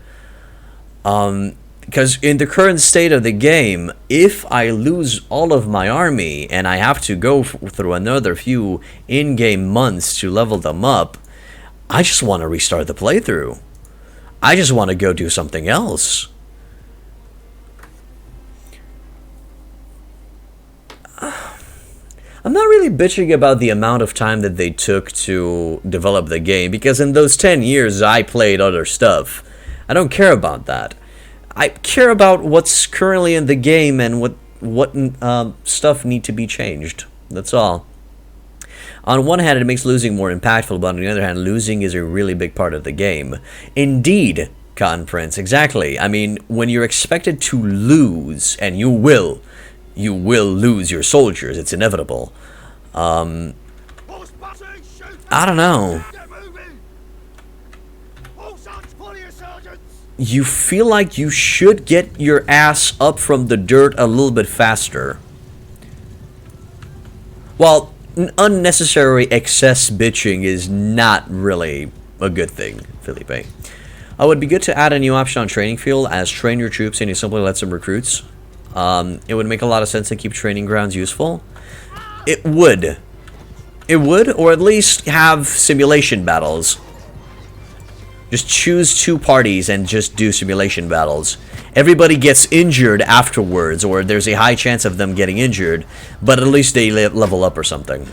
Speaker 1: Because in the current state of the game, if I lose all of my army and I have to go through another few in-game months to level them up, I just want to restart the playthrough. I just want to go do something else. I'm not really bitching about the amount of time that they took to develop the game, because in those 10 years I played other stuff. I don't care about that. I care about what's currently in the game and what stuff need to be changed. That's all. On one hand, it makes losing more impactful, but on the other hand, losing is a really big part of the game. Indeed, Cotton Prince, exactly. I mean, when you're expected to lose, and you will lose your soldiers, it's inevitable. I don't know. You feel like you should get your ass up from the dirt a little bit faster. Well, unnecessary excess bitching is not really a good thing, Felipe. It would be good to add a new option on training field, as train your troops and you simply let some recruits. It would make a lot of sense to keep training grounds useful. It would. It would, or at least have simulation battles. Just choose two parties and just do simulation battles. Everybody gets injured afterwards, or there's a high chance of them getting injured, but at least they level up or something.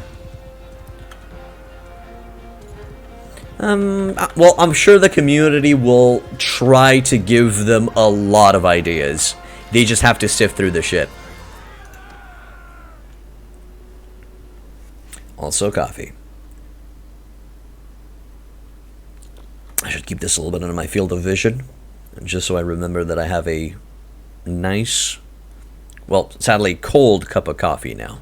Speaker 1: Well, I'm sure the community will try to give them a lot of ideas. They just have to sift through the shit. Also coffee. I should keep this a little bit under my field of vision, just so I remember that I have a nice, well, sadly cold cup of coffee now.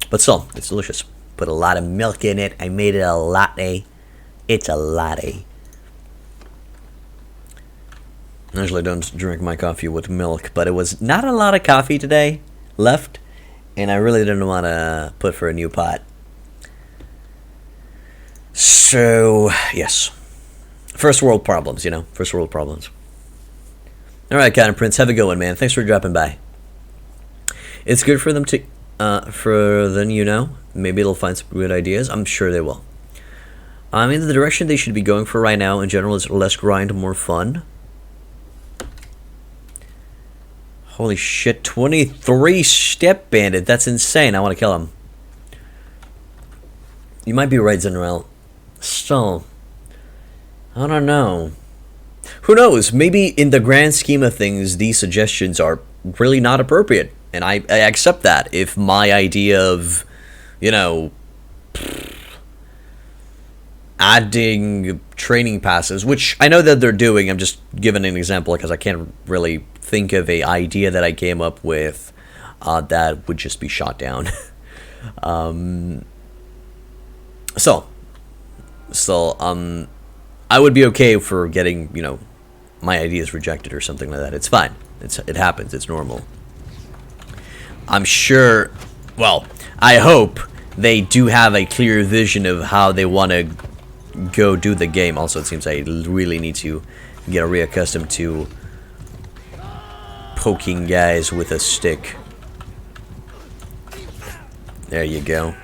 Speaker 1: But still, it's delicious. Put a lot of milk in it. I made it a latte. It's a latte. I usually don't drink my coffee with milk, but it was not a lot of coffee today left, and I really didn't want to put for a new pot. So, yes. First world problems, you know. First world problems. Alright, Cotton Prince, have a good one, man. Thanks for dropping by. It's good for them to, for them, you know. Maybe they'll find some good ideas. I'm sure they will. I mean, the direction they should be going for right now, in general, is less grind, more fun. Holy shit, 23 Step Bandit. That's insane. I want to kill him. You might be right, Zenrel. Still, I don't know. Who knows? Maybe in the grand scheme of things, these suggestions are really not appropriate. And I accept that. If my idea of, you know, adding training passes, which I know that they're doing, I'm just giving an example because I can't really think of a idea that I came up with that would just be shot down. So, I would be okay for getting, you know, my ideas rejected or something like that. It's fine. It happens. It's normal. I'm sure, well, I hope they do have a clear vision of how they want to go do the game. Also, it seems I really need to get reaccustomed to poking guys with a stick. There you go.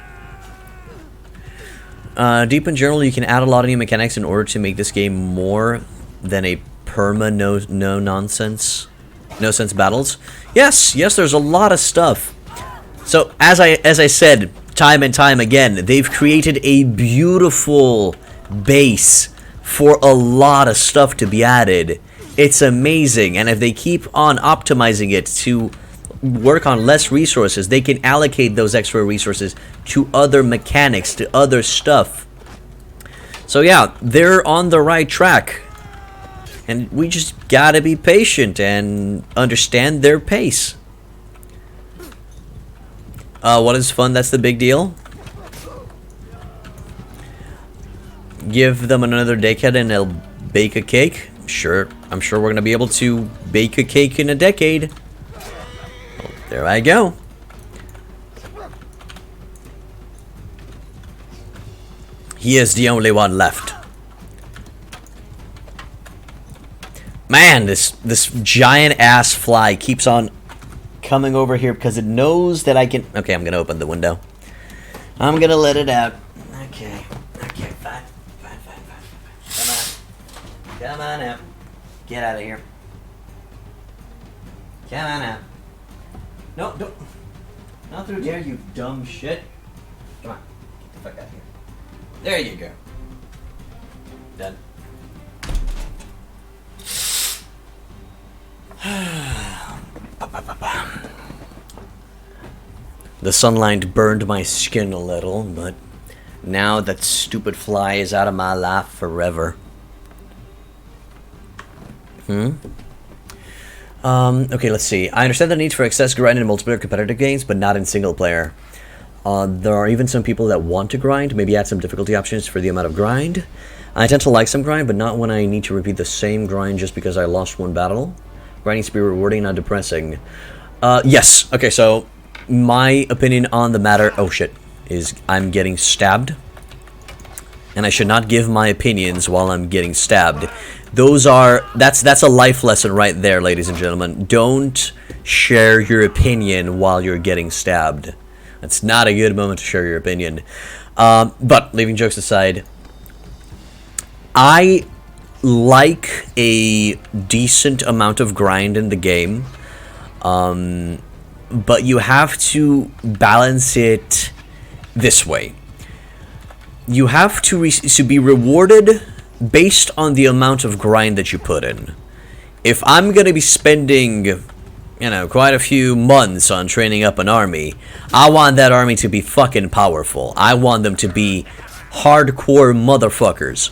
Speaker 1: Deep in general, you can add a lot of new mechanics in order to make this game more than a perma no sense battles. Yes, there's a lot of stuff. So as I said time and time again, they've created a beautiful base for a lot of stuff to be added. It's amazing, and if they keep on optimizing it to work on less resources, they can allocate those extra resources to other mechanics, to other stuff. So yeah, they're on the right track, and we just gotta be patient and understand their pace. What is fun? That's the big deal. Give them another decade and they'll bake a cake. Sure, I'm sure we're gonna be able to bake a cake in a decade. There I go. He is the only one left. Man, this giant ass fly keeps on coming over here because it knows that I can. Okay, I'm gonna open the window. I'm gonna let it out. Okay, fine. Come on out. Get out of here. Come on out. No, don't. Not through there, you dumb shit. Come on. Get the fuck out of here. There you go. Done. The sunlight burned my skin a little, but now that stupid fly is out of my life forever. Okay, let's see. I understand the need for excess grind in multiplayer competitive games, but not in single player. There are even some people that want to grind, maybe add some difficulty options for the amount of grind. I tend to like some grind, but not when I need to repeat the same grind just because I lost one battle. Grind needs to be rewarding, not depressing. Yes. Okay, so my opinion on the matter, oh shit, is I'm getting stabbed. And I should not give my opinions while I'm getting stabbed. That's a life lesson right there, ladies and gentlemen. Don't share your opinion while you're getting stabbed. It's not a good moment to share your opinion. But leaving jokes aside, I like a decent amount of grind in the game. But you have to balance it this way. You have to be rewarded based on the amount of grind that you put in. If I'm going to be spending, quite a few months on training up an army, I want that army to be fucking powerful. I want them to be hardcore motherfuckers.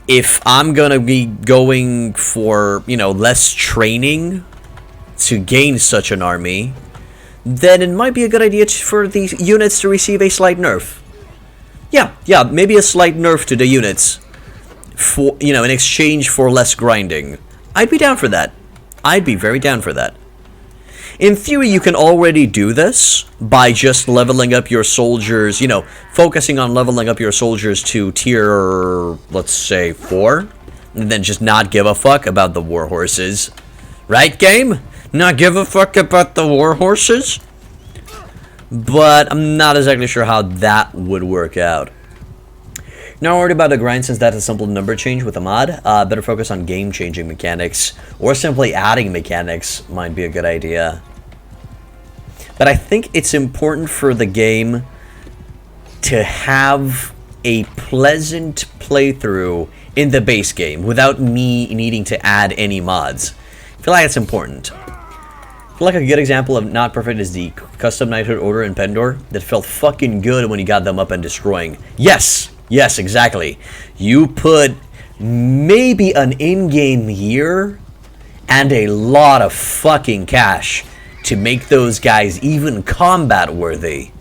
Speaker 1: If I'm going to be going for, less training to gain such an army, then it might be a good idea for these units to receive a slight nerf. Yeah, maybe a slight nerf to the units for, in exchange for less grinding. I'd be down for that. I'd be very down for that. In theory, you can already do this by just leveling up your soldiers, focusing on leveling up your soldiers to tier, let's say, 4, and then just not give a fuck about the war horses. Right, game? Not give a fuck about the war horses? But I'm not exactly sure how that would work out. Not worried about the grind since that's a simple number change with a mod. Better focus on game-changing mechanics, or simply adding mechanics might be a good idea. But I think it's important for the game to have a pleasant playthrough in the base game without me needing to add any mods. I feel like it's important. I feel like a good example of not perfect is the custom knighthood order in Pendor that felt fucking good when you got them up and destroying. Yes, exactly. You put maybe an in-game year and a lot of fucking cash to make those guys even combat worthy.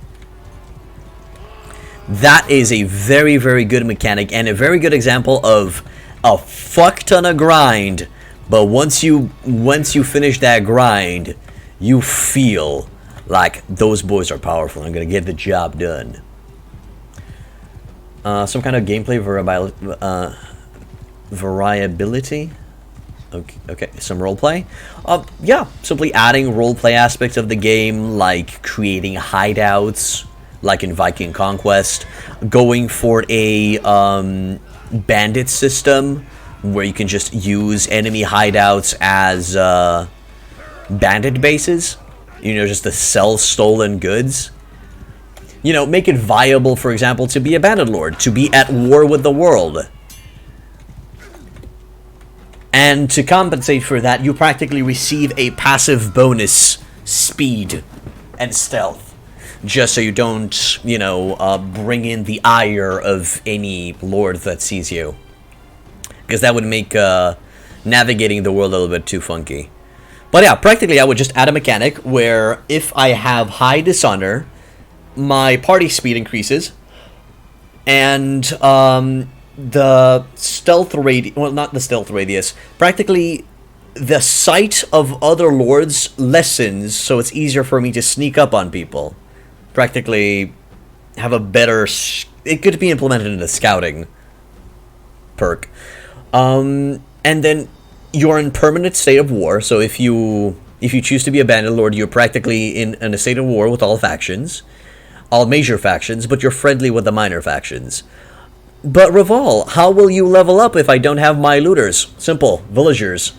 Speaker 1: That is a very, very good mechanic and a very good example of a fuck ton of grind, but once you finish that grind, you feel like those boys are powerful. I'm gonna get the job done. Some kind of gameplay variability. Okay, some roleplay. Yeah, simply adding roleplay aspects of the game, like creating hideouts, like in Viking Conquest, going for a bandit system where you can just use enemy hideouts as bandit bases, just to sell stolen goods. Make it viable, for example, to be a Bannerlord, to be at war with the world. And to compensate for that, you practically receive a passive bonus, speed and stealth, just so you don't, bring in the ire of any lord that sees you. Because that would make navigating the world a little bit too funky. But yeah, practically I would just add a mechanic where if I have high dishonor, my party speed increases, and the stealth radius, well, not the stealth radius, practically the sight of other lords lessens, so it's easier for me to sneak up on people. Practically have a better, it could be implemented in a scouting perk. And then you're in permanent state of war, so if you choose to be a Bannerlord, you're practically in a state of war with all factions, all major factions, but you're friendly with the minor factions. But Reval, how will you level up if I don't have my looters? Simple, villagers.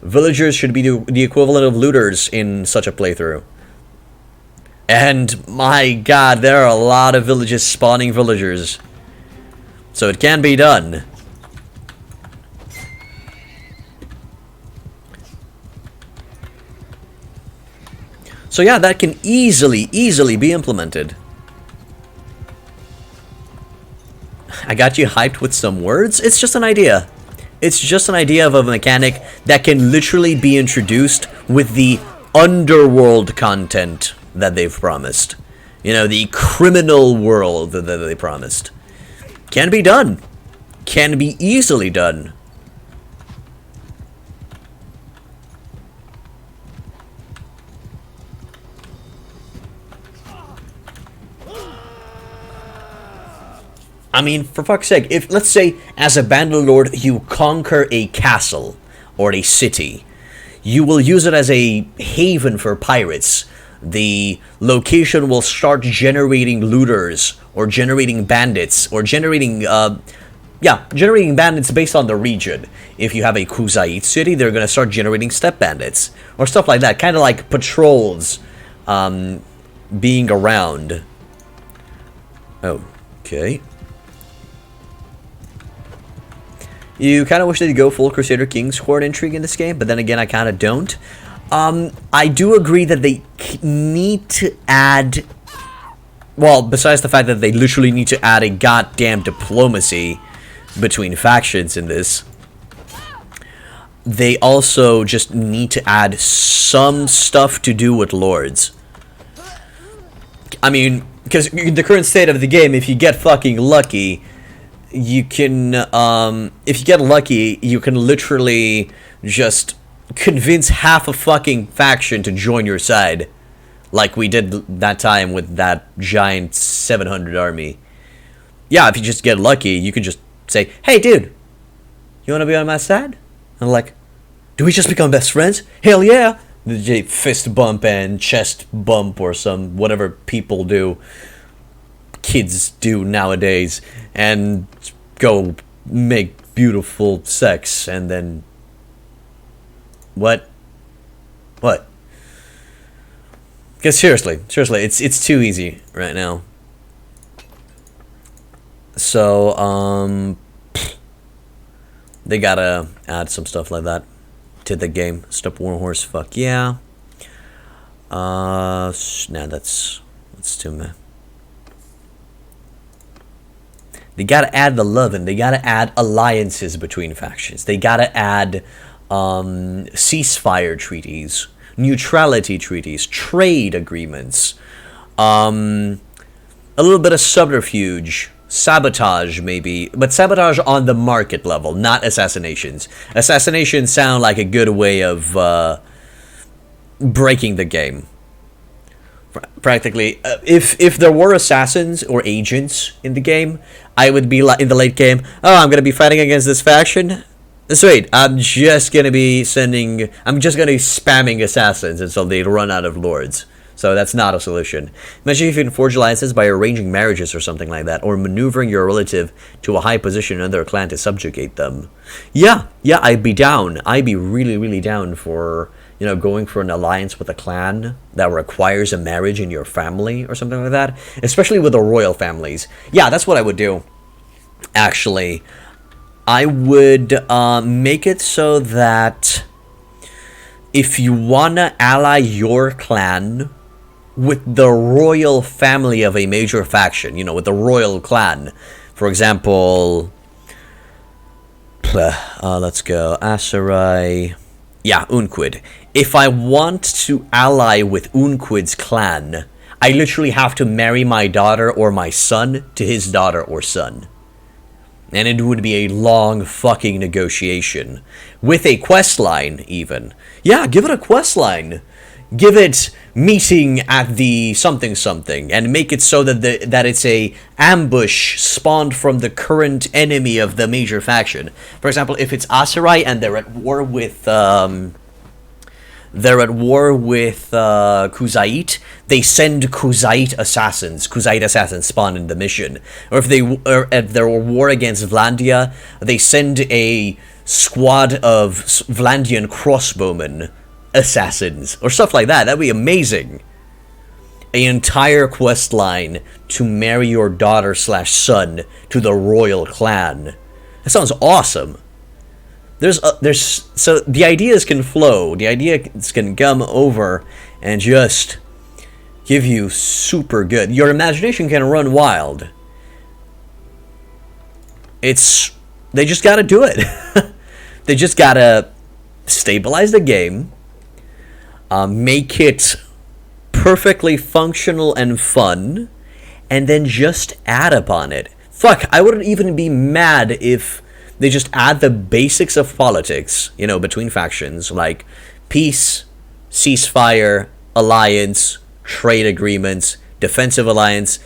Speaker 1: Villagers should be the equivalent of looters in such a playthrough. And my god, there are a lot of villages spawning villagers. So it can be done. So yeah, that can easily be implemented. I got you hyped with some words? It's just an idea. It's just an idea of a mechanic that can literally be introduced with the underworld content that they've promised. You know, the criminal world that they promised. Can be done. Can be easily done. I mean, for fuck's sake, if, let's say, as a Bannerlord, you conquer a castle or a city, you will use it as a haven for pirates. The location will start generating looters, or generating bandits, or generating, generating bandits based on the region. If you have a Kuzait city, they're gonna start generating step bandits, or stuff like that, kind of like patrols, being around. Okay. You kind of wish they'd go full Crusader King's Court intrigue in this game, but then again, I kind of don't. I do agree that they need to add... Well, besides the fact that they literally need to add a goddamn diplomacy between factions in this, they also just need to add some stuff to do with lords. I mean, because in the current state of the game, if you get fucking lucky... You can, if you get lucky, you can literally just convince half a fucking faction to join your side. Like we did that time with that giant 700 army. Yeah, if you just get lucky, you can just say, hey dude, you wanna be on my side? And I'm like, do we just become best friends? Hell yeah! The fist bump and chest bump or some, whatever people do. Kids do nowadays, and go make beautiful sex, and then what? Because seriously, it's too easy right now. So they gotta add some stuff like that to the game. Stop Warhorse, fuck yeah. Nah, that's too meh. They gotta add the loving. They gotta add alliances between factions. They gotta add ceasefire treaties, neutrality treaties, trade agreements, a little bit of subterfuge, sabotage maybe, but sabotage on the market level, not assassinations. Assassinations sound like a good way of breaking the game. Practically, if there were assassins or agents in the game, I would be like in the late game, oh, I'm gonna be fighting against this faction. Sweet, I'm just gonna be spamming assassins until they run out of lords. So that's not a solution. Imagine if you can forge alliances by arranging marriages or something like that, or maneuvering your relative to a high position in their clan to subjugate them. Yeah, I'd be down. I'd be really down for, you know, going for an alliance with a clan that requires a marriage in your family or something like that. Especially with the royal families. Yeah, that's what I would do. Actually, I would make it so that if you wanna ally your clan with the royal family of a major faction, you know, with the royal clan, for example, let's go, Aserai, yeah, Unquid. If I want to ally with Unquid's clan, I literally have to marry my daughter or my son to his daughter or son. And it would be a long fucking negotiation. With a quest line, even. Yeah, give it a quest line. Give it meeting at the something something, and make it so that that it's a ambush spawned from the current enemy of the major faction. For example, if it's Aserai and they're at war with Kuzait, they send Kuzait assassins spawn in the mission. Or if they're at war against Vlandia, they send a squad of Vlandian crossbowmen assassins, or stuff like that. That'd be amazing. An entire quest line to marry your daughter/son to the royal clan. That sounds awesome. So the ideas can flow, the ideas can come over and just give you super good. Your imagination can run wild. They just gotta do it. They just gotta stabilize the game, make it perfectly functional and fun, and then just add upon it. Fuck, I wouldn't even be mad if they just add the basics of politics, you know, between factions, like peace, ceasefire, alliance, trade agreements, defensive alliance,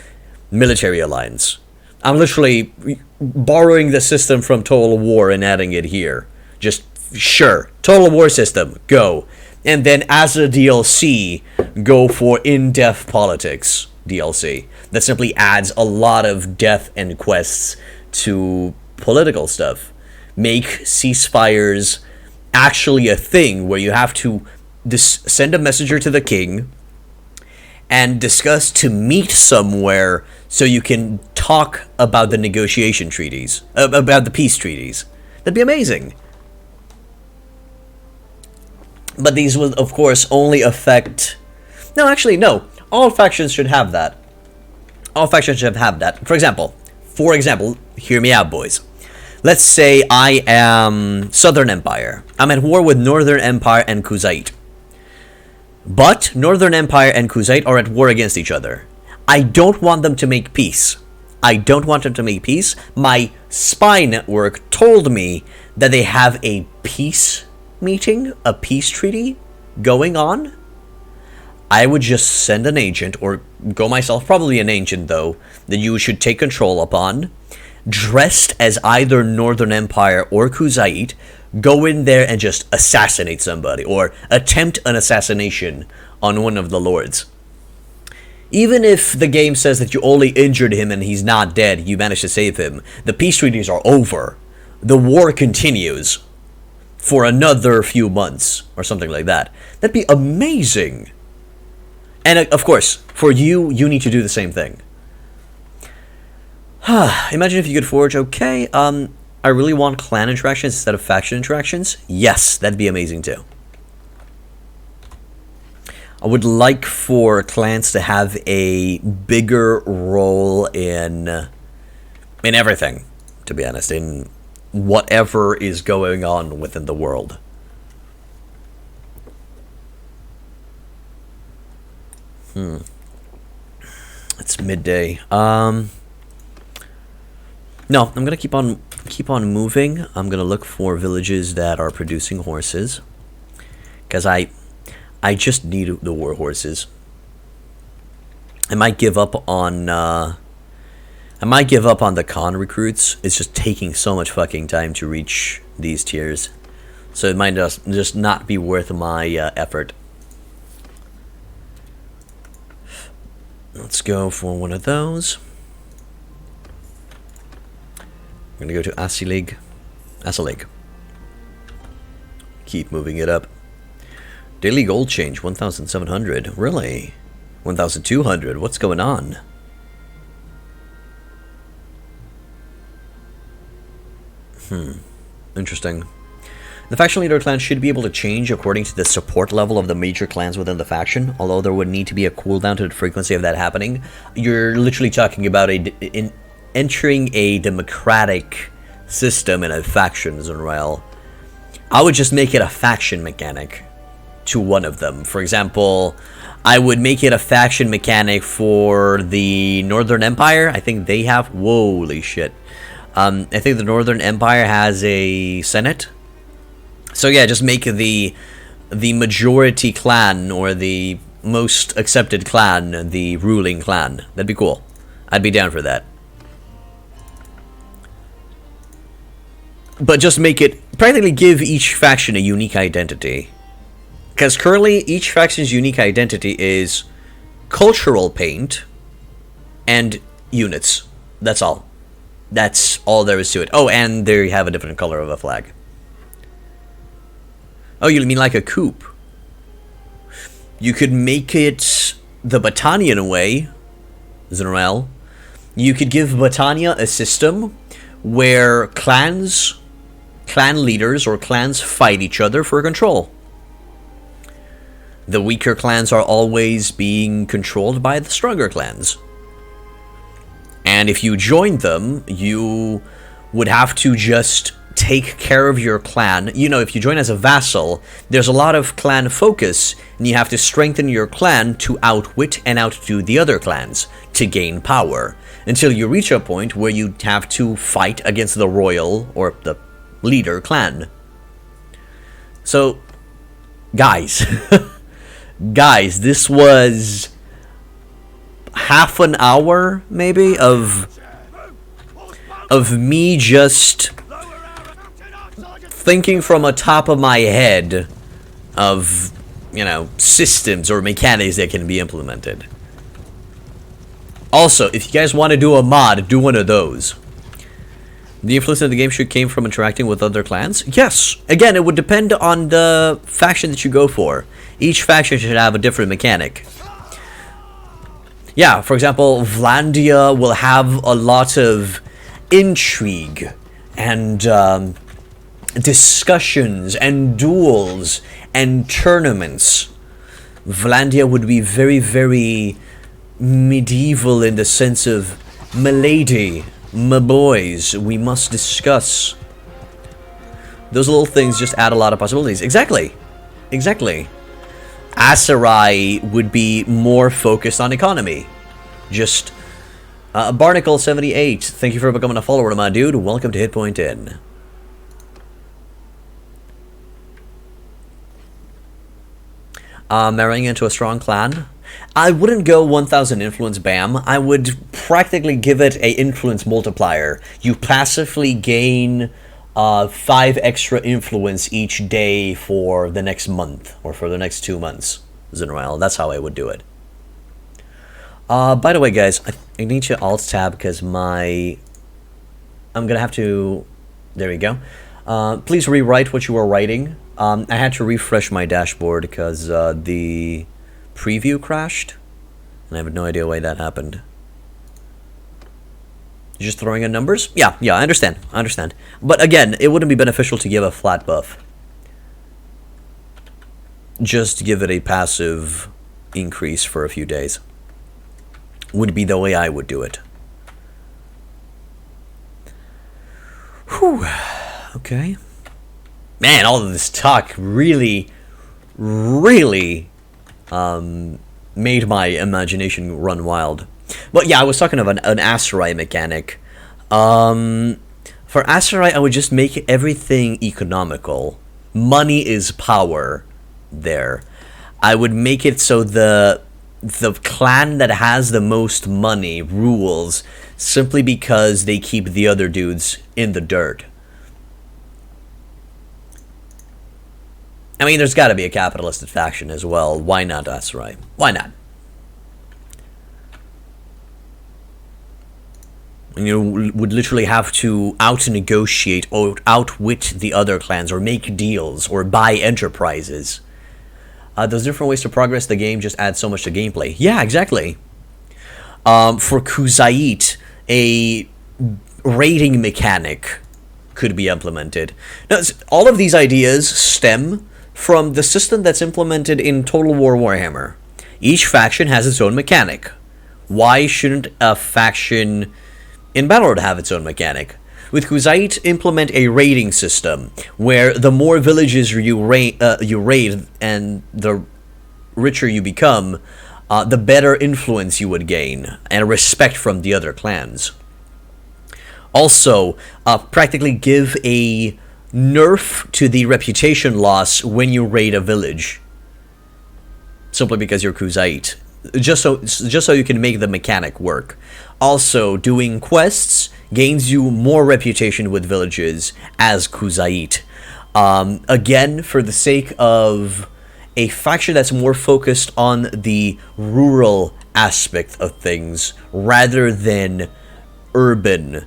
Speaker 1: military alliance. I'm literally borrowing the system from Total War and adding it here. Just, sure, Total War system, go. And then as a DLC, go for in-depth politics DLC. That simply adds a lot of depth and quests to political stuff. Make ceasefires actually a thing where you have to send a messenger to the king and discuss to meet somewhere so you can talk about the negotiation treaties, about the peace treaties. That'd be amazing. But these will, of course, only affect... No, actually, no. All factions should have that. All factions should have that. For example, hear me out, boys. Let's say I am Southern Empire. I'm at war with Northern Empire and Khuzait. But Northern Empire and Khuzait are at war against each other. I don't want them to make peace. My spy network told me that they have a peace meeting, a peace treaty going on. I would just send an agent, or go myself, probably an agent though, that you should take control upon, dressed as either Northern Empire or Khuzait, go in there and just assassinate somebody, or attempt an assassination on one of the lords. Even if the game says that you only injured him and he's not dead, you managed to save him, the peace treaties are over. The war continues for another few months, or something like that. That'd be amazing. And of course, for you need to do the same thing. Imagine if you could forge, okay, I really want clan interactions instead of faction interactions. Yes, that'd be amazing too. I would like for clans to have a bigger role in everything, to be honest, in whatever is going on within the world. It's midday. No, I'm gonna keep on moving. I'm gonna look for villages that are producing horses, because I just need the war horses. I might give up on the con recruits. It's just taking so much fucking time to reach these tiers, so it might just not be worth my effort. Let's go for one of those. I'm gonna go to Asilig. Keep moving it up. Daily gold change 1,700. Really? 1,200. What's going on? Interesting. The faction leader clan should be able to change according to the support level of the major clans within the faction, although there would need to be a cooldown to the frequency of that happening. You're literally talking about entering a democratic system in a faction, Zunrael. I would just make it a faction mechanic to one of them. For example, I would make it a faction mechanic for the Northern Empire. I think they have... Holy shit. I think the Northern Empire has a senate. So yeah, just make the majority clan, or the most accepted clan, the ruling clan. That'd be cool. I'd be down for that. But just make it... practically give each faction a unique identity. Because currently, each faction's unique identity is cultural paint and units. That's all. That's all there is to it. Oh, and they have a different color of a flag. Oh, you mean like a coupe? You could make it the Battanian way, Zunrael. You could give Battania a system where clan leaders or clans fight each other for control. The weaker clans are always being controlled by the stronger clans. And if you join them, you would have to just take care of your clan. You know, if you join as a vassal, there's a lot of clan focus, and you have to strengthen your clan to outwit and outdo the other clans to gain power, until you reach a point where you have to fight against the royal or the leader clan. So, guys, guys, this was half an hour, maybe, of me just thinking from the top of my head of, you know, systems or mechanics that can be implemented. Also, if you guys want to do a mod, do one of those. The influence of the game should came from interacting with other clans? Yes! Again, it would depend on the faction that you go for. Each faction should have a different mechanic. Yeah, for example, Vlandia will have a lot of intrigue and discussions and duels and tournaments. Vlandia would be very, very medieval in the sense of, "Milady, my boys, we must discuss." Those little things just add a lot of possibilities. Exactly. Exactly. Aserai would be more focused on economy. Just, Barnacle78, thank you for becoming a follower, my dude. Welcome to Hitpoint Inn. Marrying into a strong clan? I wouldn't go 1000 influence bam. I would practically give it a influence multiplier. You passively gain 5 extra influence each day for the next month, or for the next 2 months. Zinrael, that's how I would do it. By the way, guys, I need to alt-tab because I'm gonna have to... There we go. Please rewrite what you were writing. I had to refresh my dashboard because the preview crashed, and I have no idea why that happened. You're just throwing in numbers? Yeah, I understand. But again, it wouldn't be beneficial to give a flat buff. Just give it a passive increase for a few days. Would be the way I would do it. Whew. Okay. Man, all of this talk really made my imagination run wild. But yeah, I was talking of an Aserai mechanic. For Aserai, I would just make everything economical. Money is power there. I would make it so the clan that has the most money rules simply because they keep the other dudes in the dirt. I mean, there's got to be a capitalist faction as well. Why not Aserai? Why not? You would literally have to out-negotiate or outwit the other clans or make deals or buy enterprises. Those different ways to progress the game just add so much to gameplay. Yeah, exactly. For Kuzait, a raiding mechanic could be implemented. Now, all of these ideas stem from the system that's implemented in Total War Warhammer. Each faction has its own mechanic. Why shouldn't a faction in Bannerlord have its own mechanic? With Kuzait, implement a raiding system, where the more villages you raid and the richer you become, the better influence you would gain, and respect from the other clans. Also, practically give a nerf to the reputation loss when you raid a village. Simply because you're Kuzait. Just so you can make the mechanic work. Also, doing quests gains you more reputation with villages as Kuzait. Again, for the sake of a faction that's more focused on the rural aspect of things rather than urban.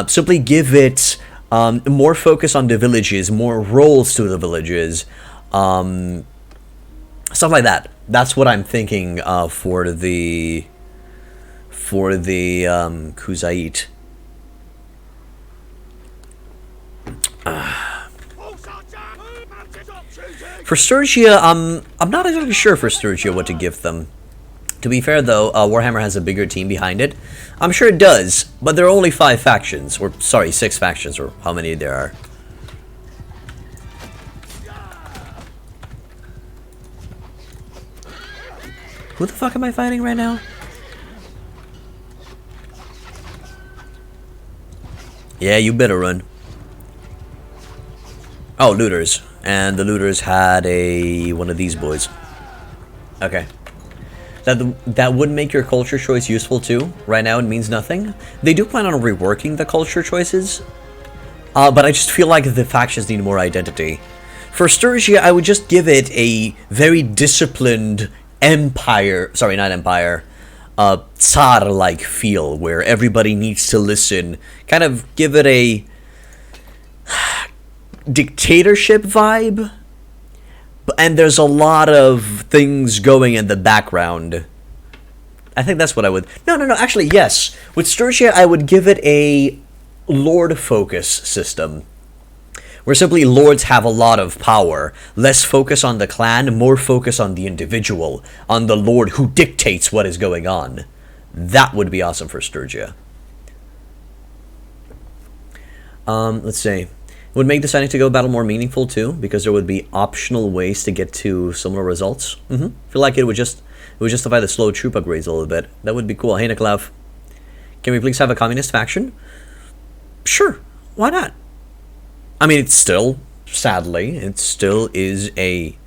Speaker 1: Simply give it more focus on the villages, more roles to the villages, stuff like that. That's what I'm thinking for the Kuzait. For Sturgia, I'm not exactly sure for Sturgia what to give them. To be fair, though, Warhammer has a bigger team behind it. I'm sure it does, but there are only 5 factions, or sorry, 6 factions, or how many there are. Who the fuck am I fighting right now? Yeah, you better run. Oh, looters. And the looters had one of these boys. Okay. That would make your culture choice useful too. Right now it means nothing. They do plan on reworking the culture choices. But I just feel like the factions need more identity. For Sturgia, I would just give it a very disciplined empire, sorry, not empire, Tsar-like feel, where everybody needs to listen. Kind of give it a dictatorship vibe. And there's a lot of things going in the background. I think that's what I would... No, actually, yes. With Sturgia, I would give it a lord focus system, where simply lords have a lot of power. Less focus on the clan, more focus on the individual, on the lord who dictates what is going on. That would be awesome for Sturgia. Let's see. It would make deciding to go battle more meaningful too, because there would be optional ways to get to similar results. Feel like it would justify the slow troop upgrades a little bit. That would be cool. Hey, Niklav, can we please have a communist faction? Sure, why not? I mean, it's still, sadly, it still is a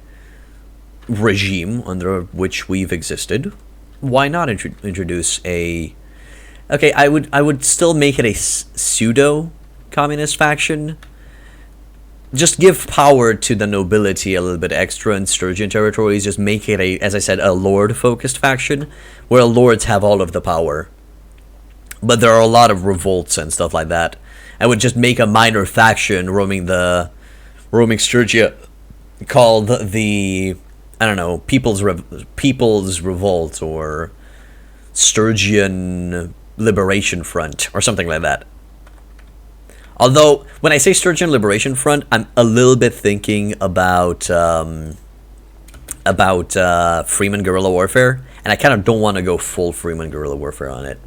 Speaker 1: regime under which we've existed. Why not introduce a... Okay, I would still make it a pseudo-communist faction. Just give power to the nobility a little bit extra in Sturgian territories. Just make it a, as I said, a lord-focused faction, where lords have all of the power. But there are a lot of revolts and stuff like that. I would just make a minor faction roaming Sturgia, called the, I don't know, People's Revolt, or Sturgian Liberation Front, or something like that. Although, when I say Sturgian Liberation Front, I'm a little bit thinking about Freeman Guerrilla Warfare, and I kind of don't want to go full Freeman Guerrilla Warfare on it.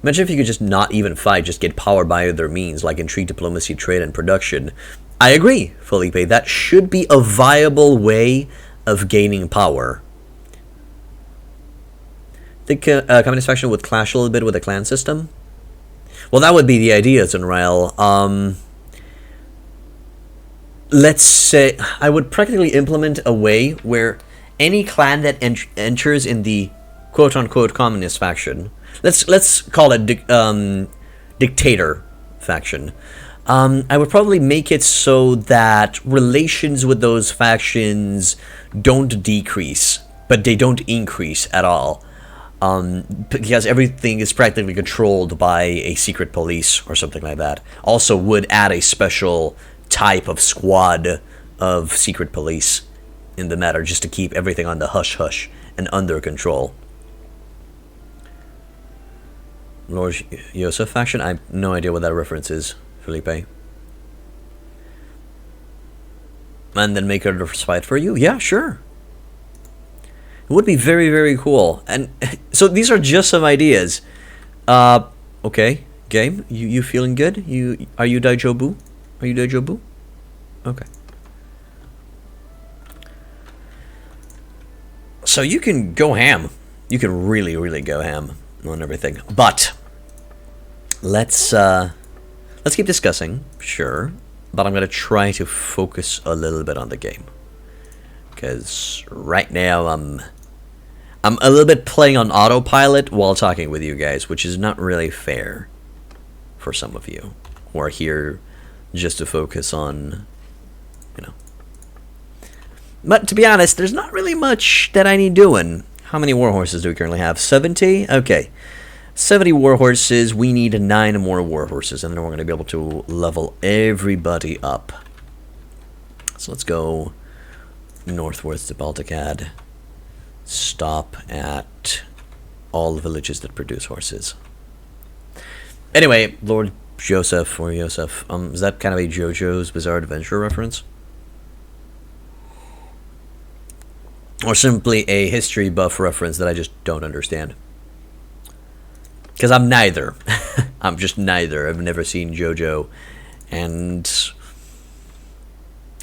Speaker 1: Imagine if you could just not even fight, just get power by other means, like intrigue, diplomacy, trade, and production. I agree, Felipe, that should be a viable way of gaining power. Think Communist faction would clash a little bit with the clan system? Well, that would be the idea, Zunrael. Let's say I would practically implement a way where any clan that enters in the quote-unquote communist faction, let's call it dictator faction. I would probably make it so that relations with those factions don't decrease, but they don't increase at all. Because everything is practically controlled by a secret police or something like that. Also would add a special type of squad of secret police in the matter, just to keep everything on the hush-hush and under control. Lord Yosef faction? I have no idea what that reference is, Felipe. And then make others fight for you? Yeah, sure. It would be very, very cool. And so these are just some ideas. Okay, game. You feeling good? Are you Daijobu? Are you Daijobu? Okay. So you can go ham. You can really, really go ham on everything. But let's keep discussing, sure. But I'm gonna try to focus a little bit on the game, because right now I'm a little bit playing on autopilot while talking with you guys, which is not really fair for some of you who are here just to focus on, you know. But to be honest, there's not really much that I need doing. How many warhorses do we currently have? 70? Okay. 70 warhorses. We need 9 more warhorses, and then we're going to be able to level everybody up. So let's go northwards to Balticad. Stop at all villages that produce horses. Anyway, Lord Joseph, or Yosef, is that kind of a JoJo's Bizarre Adventure reference? Or simply a history buff reference that I just don't understand. Because I'm neither. I'm just neither. I've never seen JoJo. And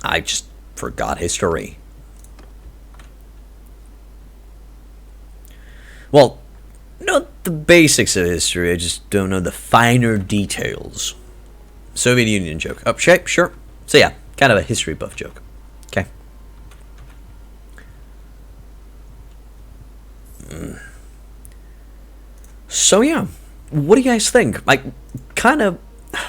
Speaker 1: I just forgot history. Well, know the basics of history. I just don't know the finer details. Soviet Union joke. Oh, sure. So yeah, kind of a history buff joke. Okay. So yeah, what do you guys think?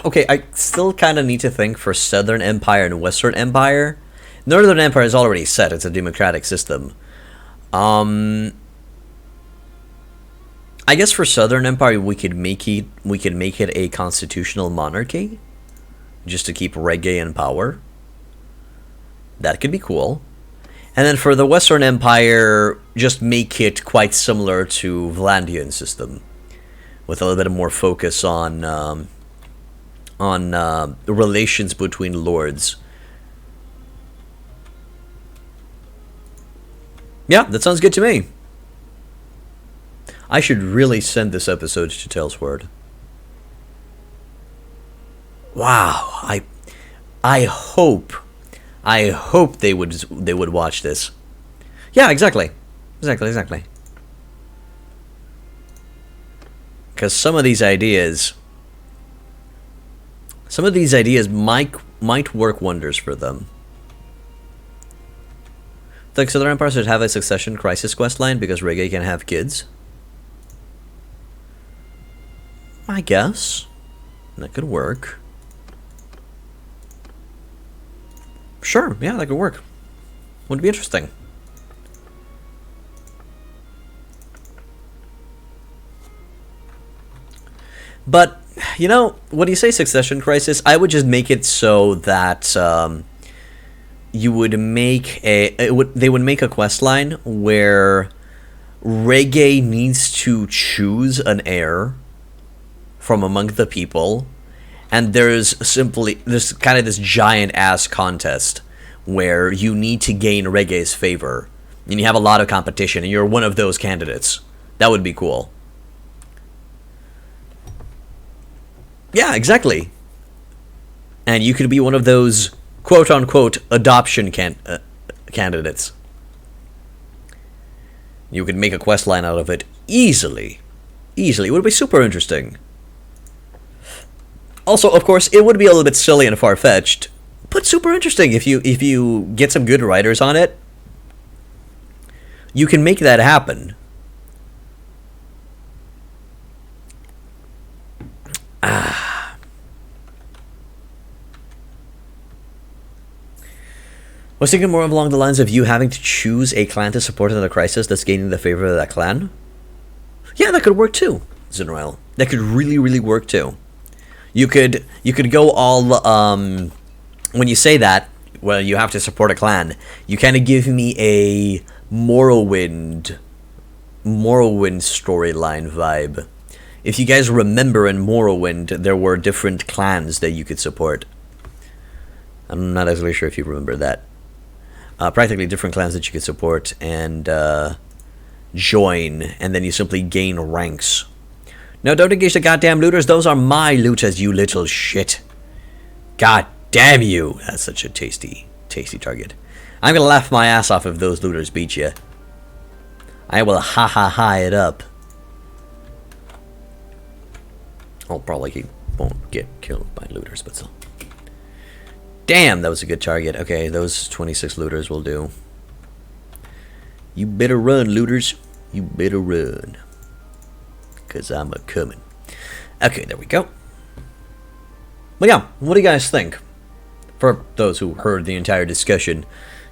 Speaker 1: Okay, I still kind of need to think for Southern Empire and Western Empire. Northern Empire is already set; it's a democratic system. I guess for Southern Empire we could make it a constitutional monarchy, just to keep reggae in power. That could be cool. And then for the Western Empire, just make it quite similar to Vlandian system, with a little bit more focus on the relations between lords. Yeah, that sounds good to me. I should really send this episode to Talesword. Wow, I hope they would watch this. Yeah, exactly. Because some of these ideas might work wonders for them. The Southern Empire should have a succession crisis questline because reggae can have kids. I guess that could work. Sure, yeah, that could work. Would be interesting. But, you know, when you say succession crisis, I would just make it so that you would make they would make a quest line where reggae needs to choose an heir from among the people, and there's kind of this giant ass contest where you need to gain reggae's favor, and you have a lot of competition, and you're one of those candidates. That would be cool. Yeah, exactly. And you could be one of those quote-unquote adoption candidates. You could make a quest line out of it easily. It would be super interesting. Also, of course, it would be a little bit silly and far-fetched, but super interesting. If you get some good writers on it, you can make that happen. I was thinking more along the lines of you having to choose a clan to support in a crisis that's gaining the favor of that clan. Yeah, that could work too, Zinrael. That could really, really work too. You could go all when you say that, well, you have to support a clan. You kind of give me a Morrowind storyline vibe. If you guys remember in Morrowind, there were different clans that you could support. I'm not actually sure if you remember that. Practically different clans that you could support and join, and then you simply gain ranks. No, don't engage the goddamn looters. Those are my looters, you little shit. God damn you. That's such a tasty target. I'm gonna laugh my ass off if those looters beat you. I will ha it up. I'll probably won't get killed by looters, but still. Damn, that was a good target. Okay, those 26 looters will do. You better run, looters. You better run. Because I'm a-coming. Okay, there we go. But yeah, what do you guys think? For those who heard the entire discussion,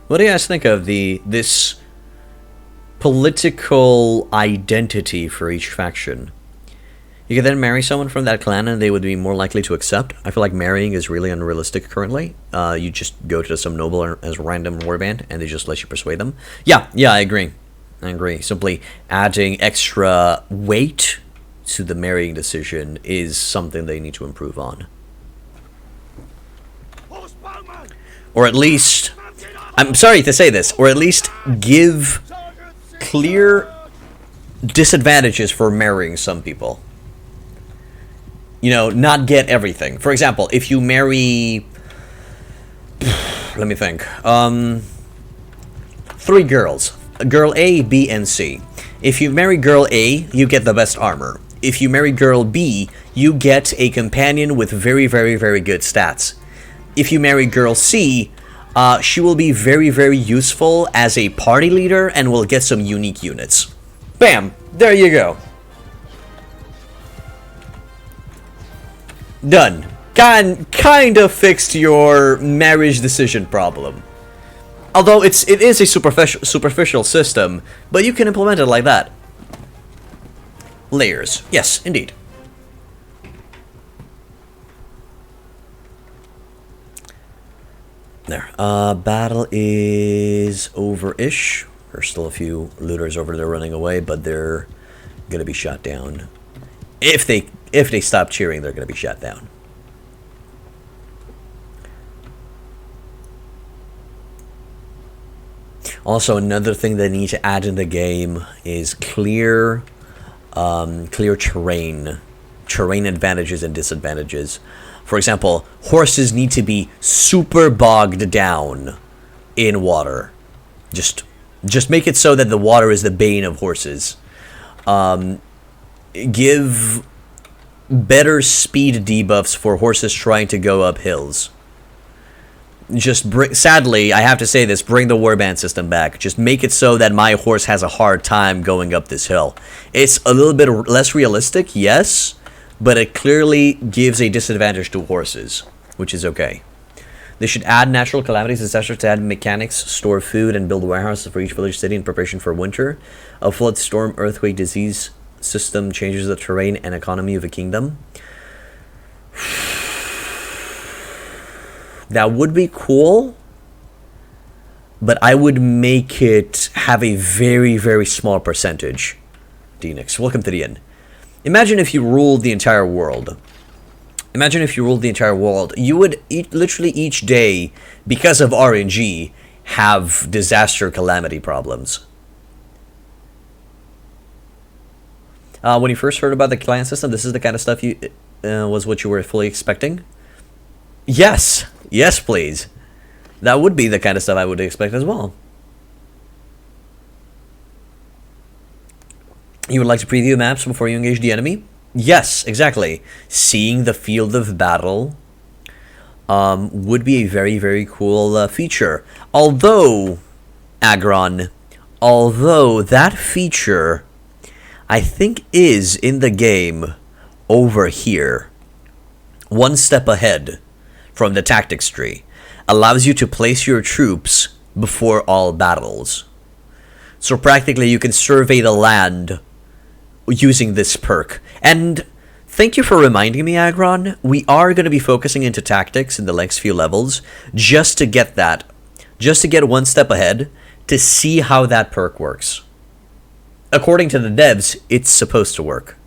Speaker 1: what do you guys think of this political identity for each faction? You could then marry someone from that clan and they would be more likely to accept. I feel like marrying is really unrealistic currently. You just go to some noble as random warband and they just let you persuade them. Yeah, I agree. Simply adding extra weight to the marrying decision is something they need to improve on. Or at least, I'm sorry to say this, or at least give clear disadvantages for marrying some people. You know, not get everything. For example, if you marry... Let me think. 3 girls. Girl A, B, and C. If you marry girl A, you get the best armor. If you marry girl B, you get a companion with very, very, very good stats. If you marry girl C, she will be very, very useful as a party leader and will get some unique units. Bam! There you go. Done. Kind of fixed your marriage decision problem. Although it is a superficial system, but you can implement it like that. Layers. Yes, indeed. There. Battle is over-ish. There's still a few looters over there running away, but they're gonna be shot down. If they stop cheering, they're gonna be shot down. Also, another thing they need to add in the game is clear terrain advantages and disadvantages. For example, horses need to be super bogged down in water. Just make it so that the water is the bane of horses. Give better speed debuffs for horses trying to go up hills. Sadly, I have to say this, bring the warband system back. Just make it so that my horse has a hard time going up this hill. It's a little bit less realistic, yes, but it clearly gives a disadvantage to horses, which is okay. They should add natural calamities, disasters to add mechanics, store food, and build warehouses for each village city in preparation for winter. A flood, storm, earthquake, disease system changes the terrain and economy of a kingdom. That would be cool, but I would make it have a very, very small percentage. Dnix, welcome to the end. Imagine if you ruled the entire world. Imagine if you ruled the entire world. You would literally each day, because of RNG, have disaster calamity problems. When you first heard about the client system, this is the kind of stuff was what you were fully expecting? Yes. Yes, please. That would be the kind of stuff I would expect as well. You would like to preview maps before you engage the enemy? Yes, exactly. Seeing the field of battle would be a very, very cool feature. Although, Agron, that feature, I think, is in the game over here. One step ahead from the tactics tree. Allows you to place your troops before all battles. So practically you can survey the land using this perk. And thank you for reminding me, Agron. We are going to be focusing into tactics in the next few levels just to get that. Just to get one step ahead to see how that perk works. According to the devs, it's supposed to work.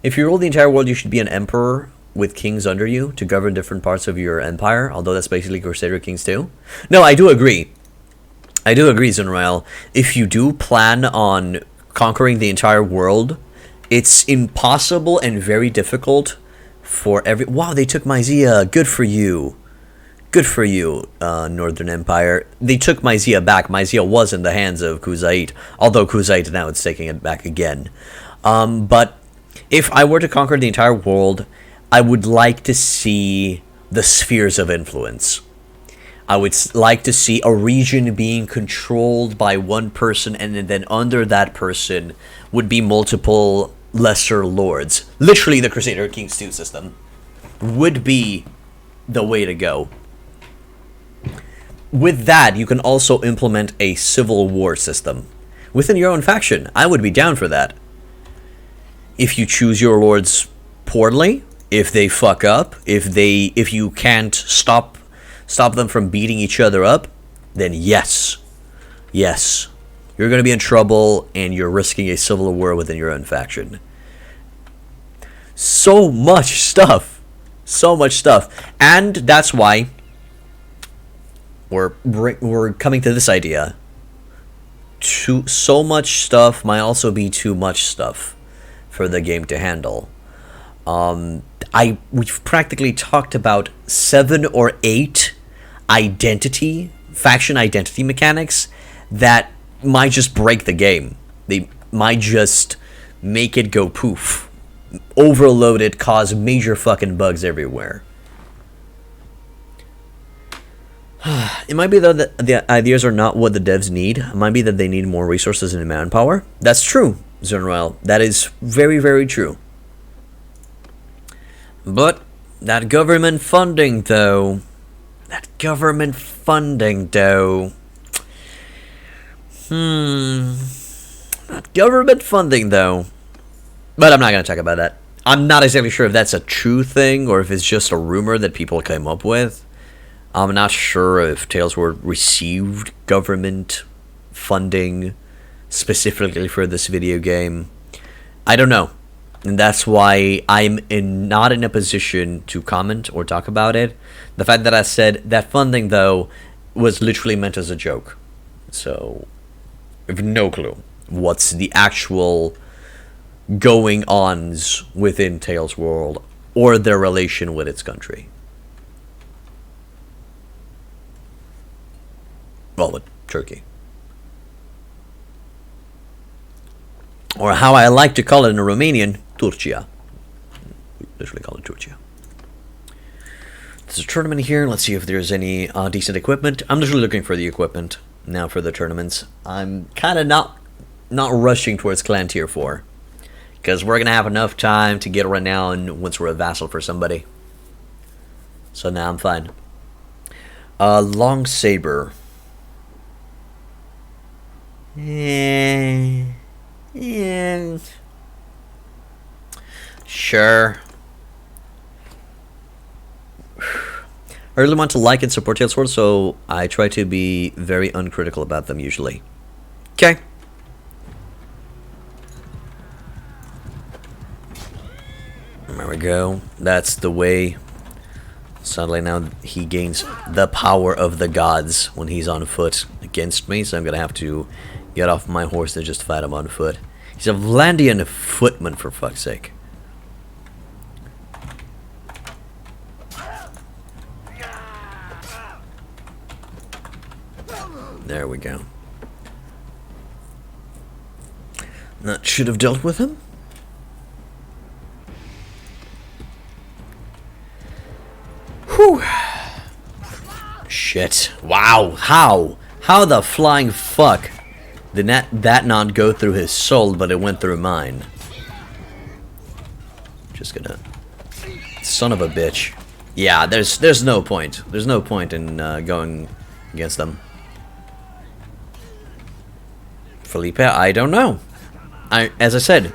Speaker 1: If you rule the entire world, you should be an emperor with kings under you to govern different parts of your empire, although that's basically Crusader Kings too. No, I do agree. I do agree, Zunrael. If you do plan on conquering the entire world, it's impossible and very difficult for every... Wow, they took Myzia. Good for you. Good for you, Northern Empire. They took Myzia back. Myzia was in the hands of Khuzait, although Khuzait now is taking it back again. But if I were to conquer the entire world, I would like to see the spheres of influence. I would like to see a region being controlled by one person, and then under that person would be multiple lesser lords. Literally the Crusader Kings 2 system would be the way to go. With that, you can also implement a civil war system within your own faction. I would be down for that. If you choose your lords poorly, if they fuck up, if you can't stop them from beating each other up, then yes, you're going to be in trouble and you're risking a civil war within your own faction. So much stuff, and that's why we're coming to this idea so much stuff might also be too much stuff for the game to handle. We've practically talked about 7 or 8 faction identity mechanics that might just break the game. They might just make it go poof. Overload it, cause major fucking bugs everywhere. It might be though that the ideas are not what the devs need. It might be that they need more resources and manpower. That's true, Zernroyal. That is very, very true. But that government funding though. That government funding though. But I'm not going to talk about that. I'm not exactly sure if that's a true thing or if it's just a rumor that people came up with. I'm not sure if Tales World received government funding specifically for this video game. I don't know. And that's why I'm not in a position to comment or talk about it. The fact that I said that funding, though, was literally meant as a joke. So, I have no clue what's the actual going-ons within Tales World or their relation with its country. Well, with Turkey. Or how I like to call it in Romanian, Turcia. We literally call it Turcia. There's a tournament here. Let's see if there's any decent equipment. I'm literally looking for the equipment now for the tournaments. I'm kind of not rushing towards Clan Tier 4. Because we're going to have enough time to get renown once we're a vassal for somebody. So now I'm fine. Long Saber. Yeah. Sure. I really want to like and support Tales World, so I try to be very uncritical about them usually. Okay. There we go. That's the way. Sadly, now he gains the power of the gods when he's on foot against me, so I'm going to have to get off my horse and just fight him on foot. He's a Vlandian footman, for fuck's sake. There we go. That should have dealt with him. Whew. Shit. Wow. How the flying fuck did that not go through his soul, but it went through mine? Just gonna... Son of a bitch. Yeah, there's no point. There's no point in going against them. Felipe, I don't know. As I said,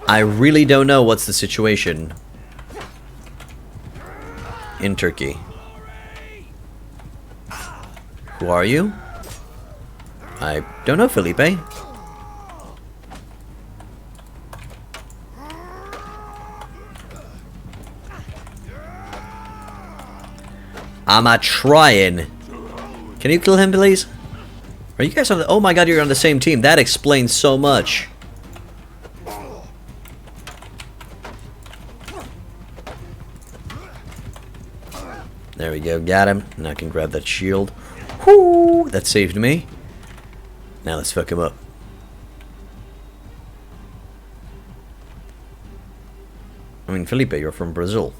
Speaker 1: I really don't know what's the situation in Turkey. Who are you? I don't know, Felipe. I'm a trying. Can you kill him, please? Are you guys on the... Oh my god, you're on the same team. That explains so much. There we go, got him. Now I can grab that shield. Whoo! That saved me. Now let's fuck him up. I mean, Felipe, you're from Brazil,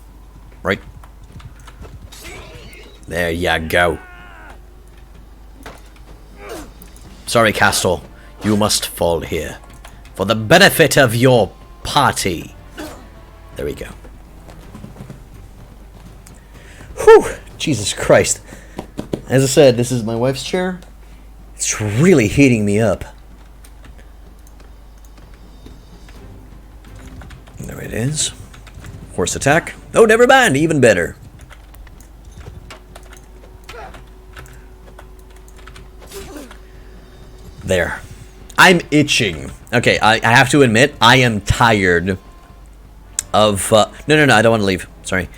Speaker 1: right? There ya go. Sorry, Castle. You must fall here. For the benefit of your party. There we go. Whew! Jesus Christ. As I said, this is my wife's chair. It's really heating me up. There it is. Horse attack. Oh, never mind. Even better. There. I'm itching. Okay, I have to admit, I am tired of... No, I don't want to leave. Sorry.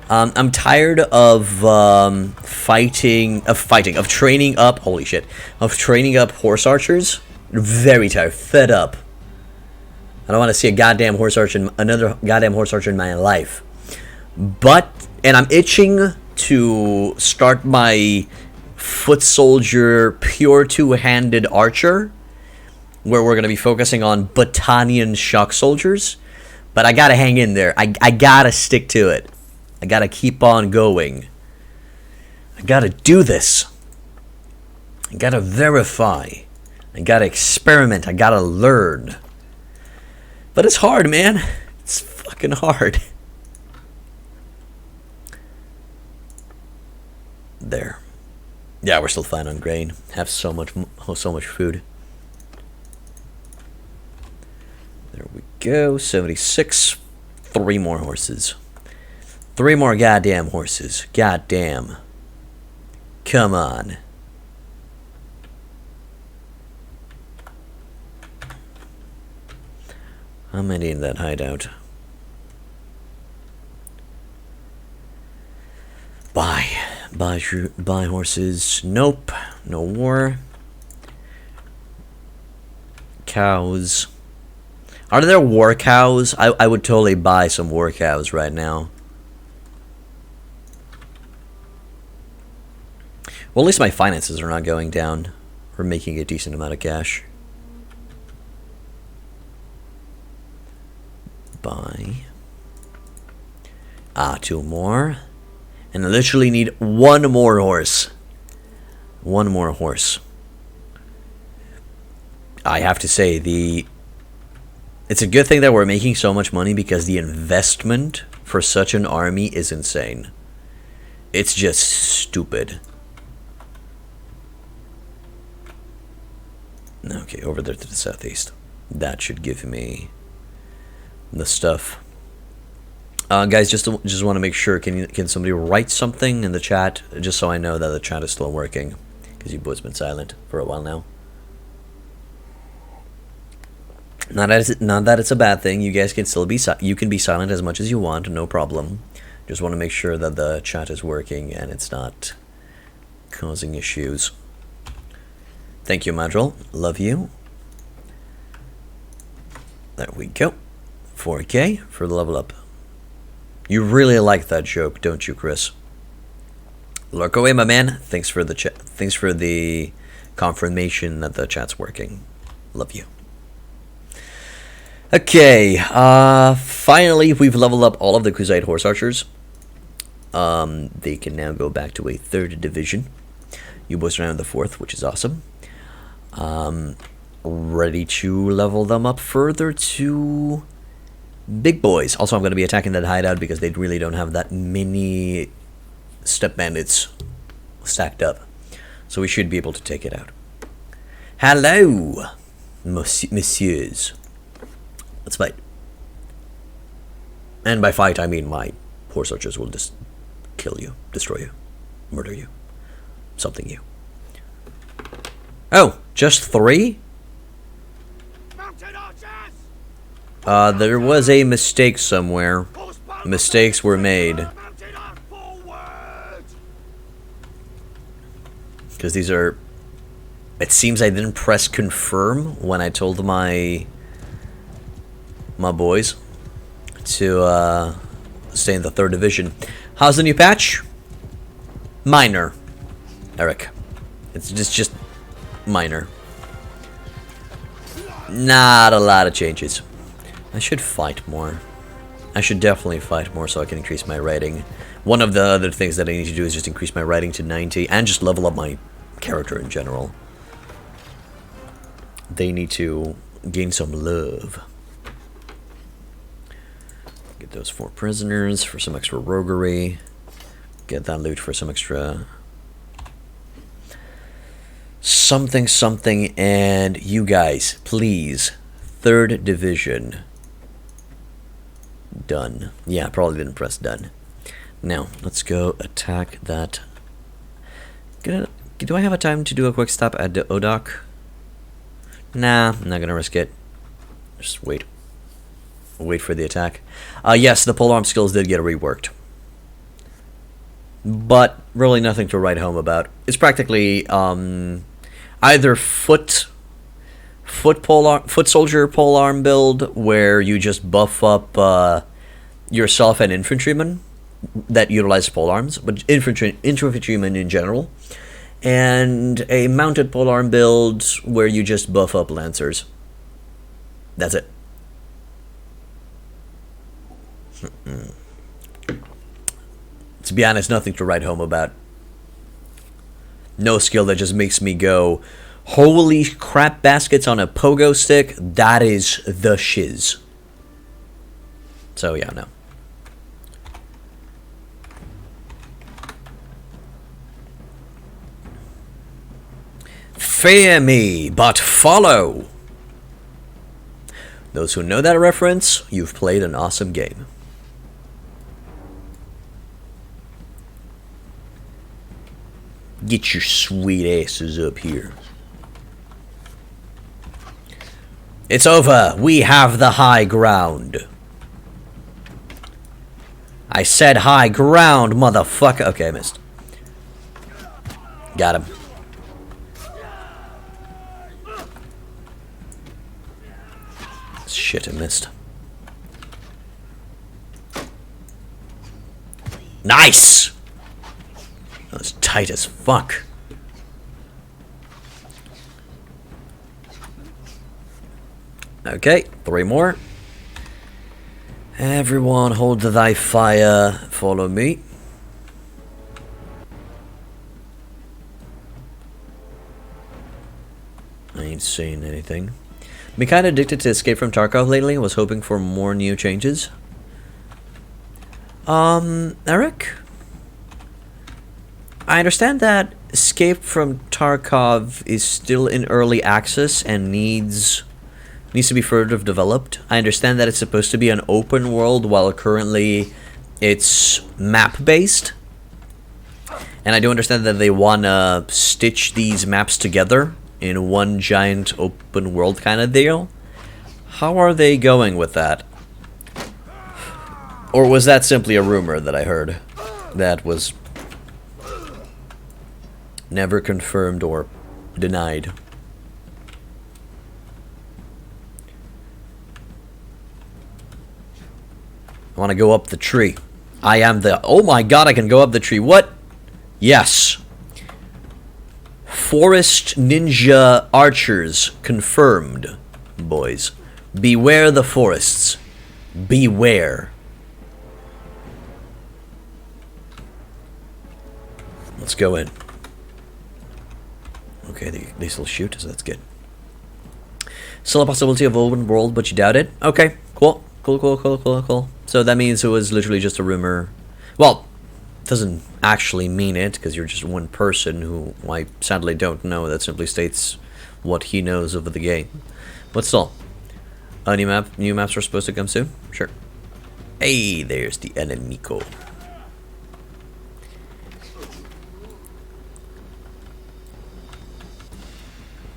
Speaker 1: I'm tired of of training up. Holy shit! Of training up horse archers. Very tired, fed up. I don't want to see a goddamn horse archer, another goddamn horse archer in my life. And I'm itching to start my foot soldier pure two-handed archer, where we're gonna be focusing on battalion shock soldiers. But I gotta hang in there. I gotta stick to it. I gotta keep on going. I gotta do this. I gotta verify. I gotta experiment. I gotta learn. But it's hard, man. It's fucking hard. There. Yeah, we're still fine on grain. Have so much food. There we go. 76. 3 more horses. 3 more goddamn horses. Goddamn. Come on. How many in that hideout? Buy horses. Nope. No war. Cows. Are there war cows? I would totally buy some war cows right now. Well, at least my finances are not going down. We're making a decent amount of cash. Buy. 2 more. And I literally need 1 more horse. 1 more horse. I have to say, it's a good thing that we're making so much money, because the investment for such an army is insane. It's just stupid. Okay, over there to the southeast. That should give me the stuff. Guys, just want to make sure. Can somebody write something in the chat, just so I know that the chat is still working? Because you boys been silent for a while now. Not that it's a bad thing. You guys can still be you can be silent as much as you want, no problem. Just want to make sure that the chat is working and it's not causing issues. Thank you, Madril. Love you. There we go. 4K for the level up. You really like that joke, don't you, Chris? Lurk away, my man. Thanks for the chat. Thanks for the confirmation that the chat's working. Love you. Okay, finally we've leveled up all of the Crusade Horse Archers. They can now go back to a 3rd division. You boys are now in the 4th, which is awesome. Ready to level them up further to big boys. Also, I'm going to be attacking that hideout because they really don't have that many step bandits stacked up. So we should be able to take it out. Hello, messieurs. Let's fight. And by fight, I mean my horse archers will just kill you, destroy you, murder you, something you. Oh, just 3? There was a mistake somewhere. Mistakes were made. Because these are... It seems I didn't press confirm when I told my boys to stay in the 3rd division. How's the new patch? Minor, Eric. It's just minor. Not a lot of changes. I should fight more. I should definitely fight more so I can increase my rating. One of the other things that I need to do is just increase my rating to 90 and just level up my character in general. They need to gain some love. Get those 4 prisoners for some extra roguery. Get that loot for some extra something, and you guys, please, 3rd division. Done. Yeah, probably didn't press done. Now, let's go attack that. Do I have a time to do a quick stop at the Odok? Nah, I'm not gonna risk it. Just wait. Wait for the attack. Yes, the polearm skills did get reworked. but really nothing to write home about. It's practically either foot soldier polearm build, where you just buff up yourself and infantrymen that utilize polearms, but infantrymen in general, and a mounted polearm build where you just buff up lancers. That's it. To be honest, nothing to write home about. No skill that just makes me go, holy crap, baskets on a pogo stick, that is the shiz. So yeah, no. Fear me, but follow. Those who know that reference, you've played an awesome game. Get your sweet asses up here. It's over. We have the high ground. I said high ground, motherfucker. Okay, I missed. Got him. Shit, I missed. Nice! That was tight as fuck. Okay, 3 more. Everyone hold thy fire. Follow me. I ain't saying anything. Been kinda addicted to Escape from Tarkov lately. Was hoping for more new changes. Eric? I understand that Escape from Tarkov is still in early access and needs to be further developed. I understand that it's supposed to be an open world while currently it's map-based. And I do understand that they want to stitch these maps together in one giant open world kind of deal. How are they going with that? Or was that simply a rumor that I heard that was never confirmed or denied? I want to go up the tree. I am the... Oh my god, I can go up the tree. What? Yes. Forest ninja archers confirmed, boys. Beware the forests. Beware. Let's go in. Okay, they still shoot, so that's good. Still a possibility of open world, but you doubt it? Okay, cool. Cool. So that means it was literally just a rumor. Well, doesn't actually mean it, because you're just one person who I sadly don't know. That simply states what he knows of the game. But still, a new maps are supposed to come soon? Sure. Hey, there's the enemigo.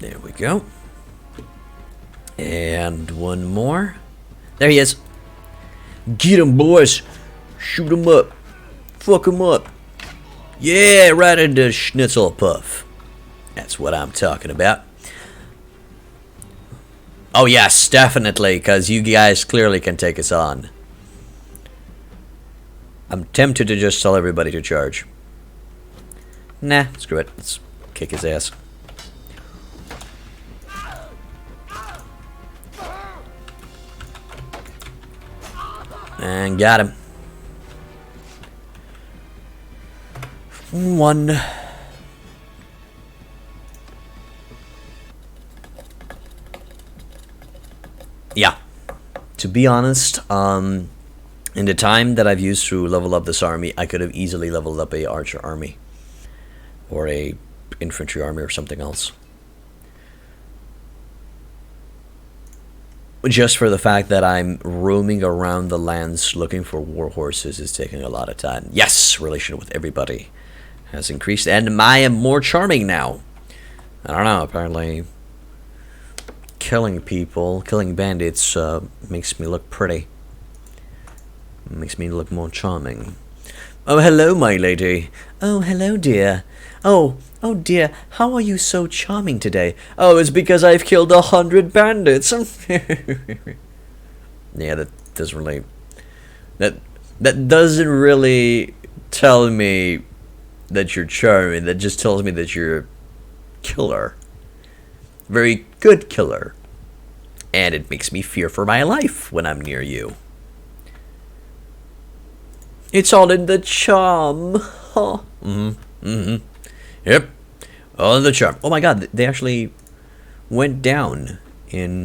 Speaker 1: There we go. And one more. There he is. Get him, boys. Shoot him up. Fuck him up. Yeah, right into schnitzel puff. That's what I'm talking about. Oh yes, definitely, because you guys clearly can take us on. I'm tempted to just tell everybody to charge. Nah, screw it. Let's kick his ass. And got him. One. Yeah. To be honest, in the time that I've used to level up this army, I could have easily leveled up a archer army. Or a infantry army or something else. Just for the fact that I'm roaming around the lands looking for war horses is taking a lot of time. Yes, relation with everybody has increased, and I am more charming now. I don't know, apparently killing people, killing bandits makes me look pretty. Makes me look more charming. Oh, hello, my lady. Oh, hello, dear. Oh dear, how are you so charming today? Oh, it's because I've killed 100 bandits. Yeah, that doesn't really... That doesn't really tell me that you're charming. That just tells me that you're a killer. Very good killer. And it makes me fear for my life when I'm near you. It's all in the charm. Huh. Yep. All in the charm. Oh my god, they actually went down in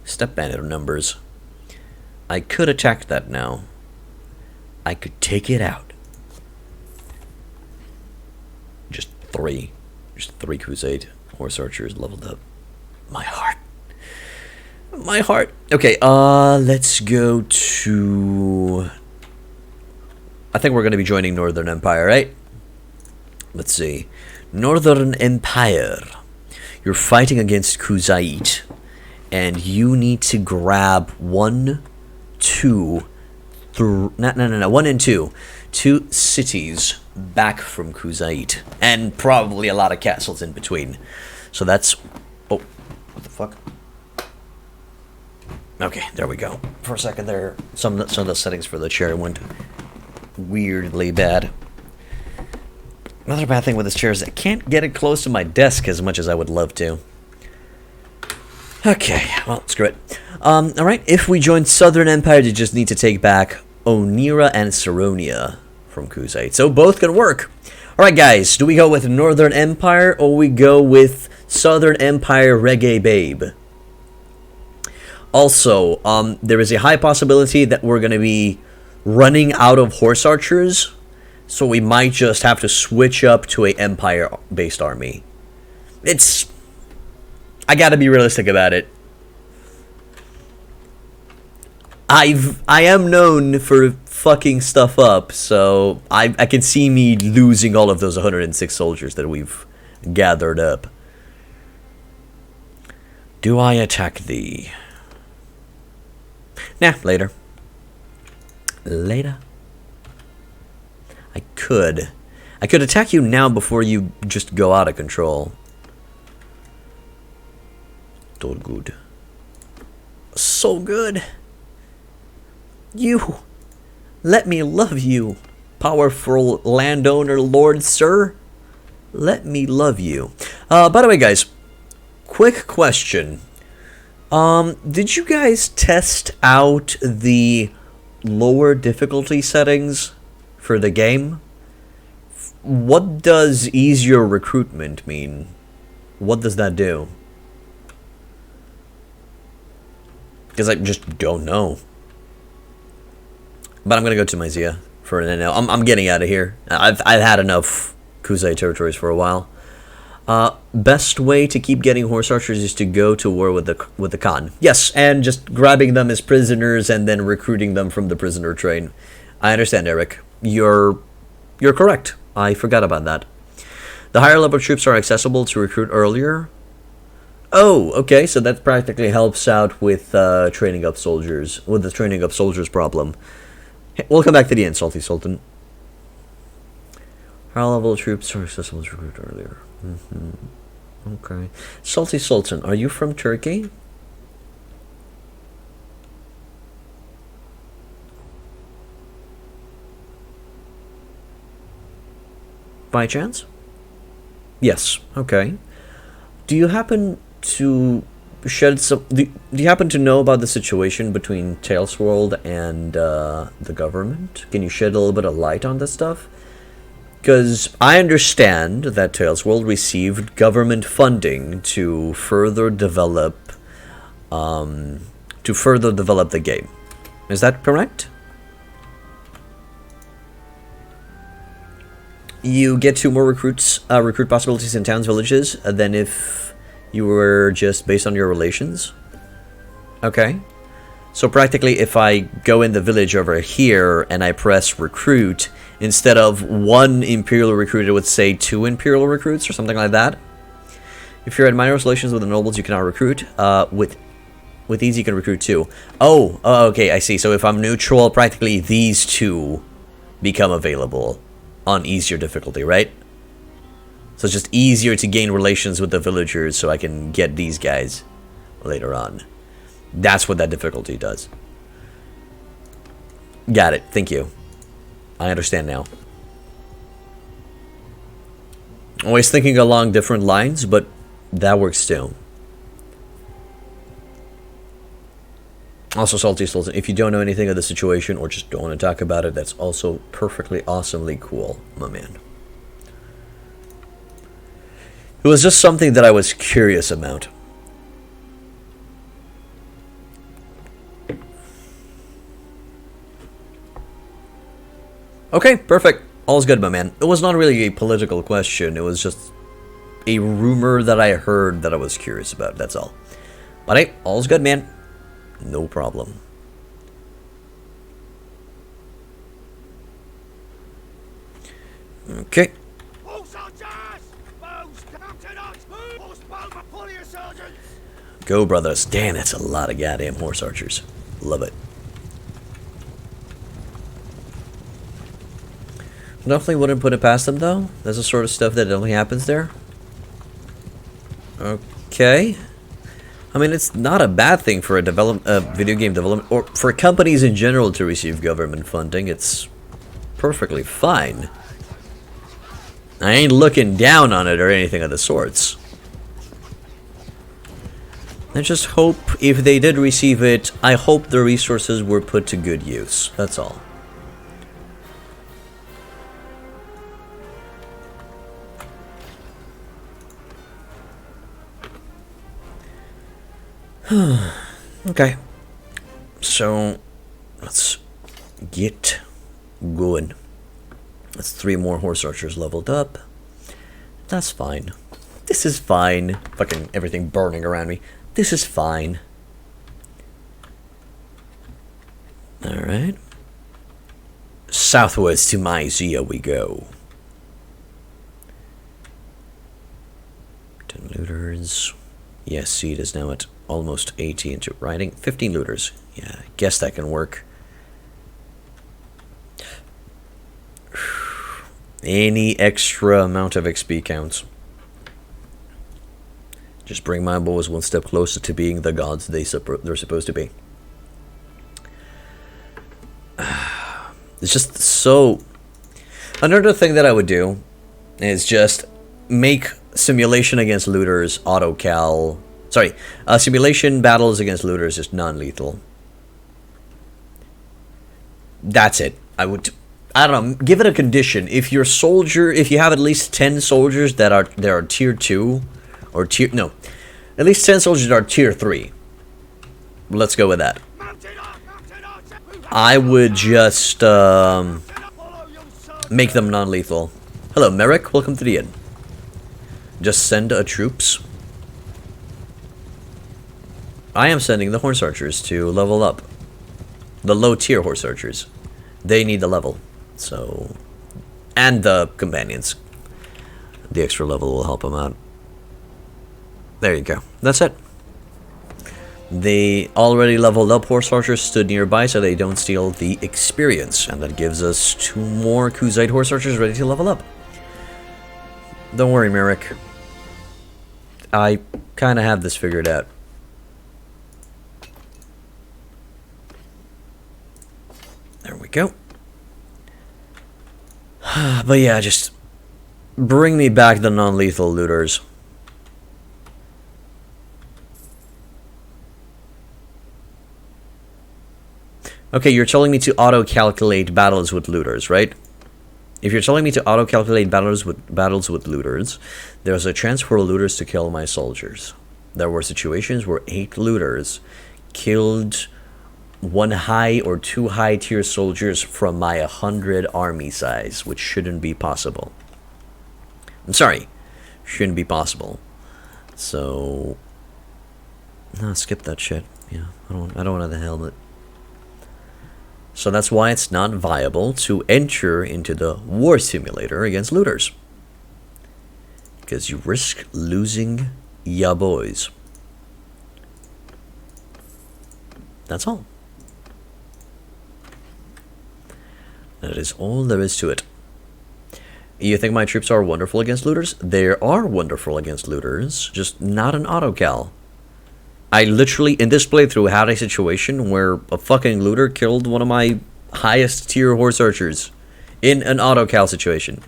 Speaker 1: step bandit numbers. I could attack that now. I could take it out. Just three crusade horse archers leveled up. My heart. My heart. Okay, let's go to... I think we're going to be joining Northern Empire, right? Let's see. Northern Empire. You're fighting against Khuzait. And you need to grab 1, 2, 3... No. 1 and 2. 2 cities back from Khuzait. And probably a lot of castles in between. So that's... Oh, what the fuck? Okay, there we go. For a second there, some of the settings for the chair went weirdly bad. Another bad thing with this chair is I can't get it close to my desk as much as I would love to. Okay, well, screw it. Alright, if we join Southern Empire, you just need to take back Onira and Saronia from Khuzait. So both can work. Alright, guys, do we go with Northern Empire or we go with Southern Empire Reggae Babe? Also, there is a high possibility that we're going to be running out of horse archers, so we might just have to switch up to a Empire-based army. I gotta be realistic about it. I am known for fucking stuff up, so I can see me losing all of those 106 soldiers that we've gathered up. Do I attack thee? Nah, later. Later. I could attack you now before you just go out of control. So good. So good. You. Let me love you, powerful landowner lord sir. Let me love you. By the way, guys, quick question. Did you guys test out the lower difficulty settings for the game? What does easier recruitment mean? What does that do? Because I just don't know. But I'm gonna go to Myzia for an NL. I'm getting out of here. I've had enough Khuzai territories for a while. Best way to keep getting horse archers is to go to war with the Khan. Yes, and just grabbing them as prisoners and then recruiting them from the prisoner train. I understand, Eric. You're correct. I forgot about that. The higher level troops are accessible to recruit earlier. Oh, okay, so that practically helps out with training up soldiers, with the training up soldiers problem. Hey, we'll come back to the end, Salty Sultan. Higher level troops are accessible to recruit earlier. Okay. Salty Sultan, are you from Turkey? By chance? Yes. Okay. Do you happen to shed some... Do you happen to know about the situation between Talesworld and the government? Can you shed a little bit of light on this stuff? Because I understand that Talesworld received government funding to further develop the game. Is that correct? You get 2 more recruit possibilities in towns, villages than if you were just based on your relations. Okay. So practically, if I go in the village over here and I press recruit, instead of 1 imperial recruit, it would say 2 imperial recruits or something like that. If you're in minor relations with the nobles, you cannot recruit. With these, you can recruit 2. Oh, okay, I see. So if I'm neutral, practically these 2 become available on easier difficulty, right? So it's just easier to gain relations with the villagers so I can get these guys later on. That's what that difficulty does. Got it. Thank you. I understand now. Always thinking along different lines, but that works too. Also, Salty Sultan, if you don't know anything of the situation or just don't want to talk about it, that's also perfectly awesomely cool, my man. It was just something that I was curious about. Okay, perfect. All's good, my man. It was not really a political question. It was just a rumor that I heard that I was curious about. That's all. But hey, all's good, man. No problem. Okay. Go, brothers. Damn, that's a lot of goddamn horse archers. Love it. Definitely wouldn't put it past them, though. That's the sort of stuff that only happens there. Okay. I mean, it's not a bad thing for a video game development, or for companies in general to receive government funding. It's perfectly fine. I ain't looking down on it or anything of the sorts. I just hope if they did receive it, I hope the resources were put to good use. That's all. Okay, so let's get going. That's 3 more horse archers leveled up. That's fine. This is fine. Fucking everything burning around me. This is fine. Alright. Southwards to Mysia we go. 10 looters. Yes, Seed is now at almost 80 into riding. 15 looters. Yeah, I guess that can work. Any extra amount of XP counts. Just bring my boys one step closer to being the gods they're supposed to be. It's just so... Another thing that I would do is just make simulation against looters auto-cal... Sorry, simulation battles against looters is non-lethal. That's it. I don't know, give it a condition. If your soldier, if you have at least 10 soldiers that are tier 2, or tier, no, at least 10 soldiers that are tier 3. Let's go with that. I would just make them non-lethal. Hello, Merrick. Welcome to the inn. Just send troops. I am sending the horse archers to level up. The low tier horse archers. They need the level. So, and the companions. The extra level will help them out. There you go. That's it. The already leveled up horse archers stood nearby so they don't steal the experience. And that gives us 2 more Kuzite horse archers ready to level up. Don't worry, Merrick. I kind of have this figured out. There we go. But yeah, just bring me back the non-lethal looters. Okay, you're telling me to auto-calculate battles with looters, right? If you're telling me to auto-calculate battles with looters, there's a chance for looters to kill my soldiers. There were situations where 8 looters killed 1 high or 2 high tier soldiers from my 100 army size, which shouldn't be possible. I'm sorry, shouldn't be possible. So, no, skip that shit. Yeah, I don't want the helmet. So that's why it's not viable to enter into the war simulator against looters, because you risk losing ya boys. That's all. That is all there is to it. You think my troops are wonderful against looters? They are wonderful against looters, just not an autocal. I literally, in this playthrough, had a situation where a fucking looter killed one of my highest tier horse archers in an autocal situation.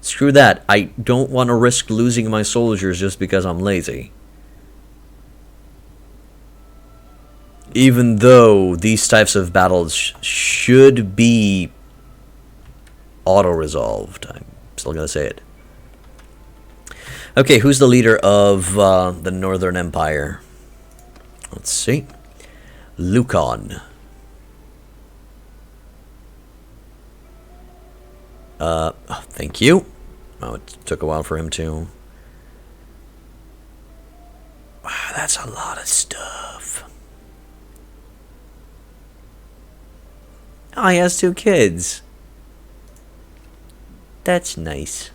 Speaker 1: Screw that. I don't want to risk losing my soldiers just because I'm lazy. Even though these types of battles should be auto-resolved. I'm still going to say it. Okay, who's the leader of the Northern Empire? Let's see. Lukon. Oh, thank you. Oh, it took a while for him to... Wow, that's a lot of stuff. Oh, he has 2 kids. That's nice.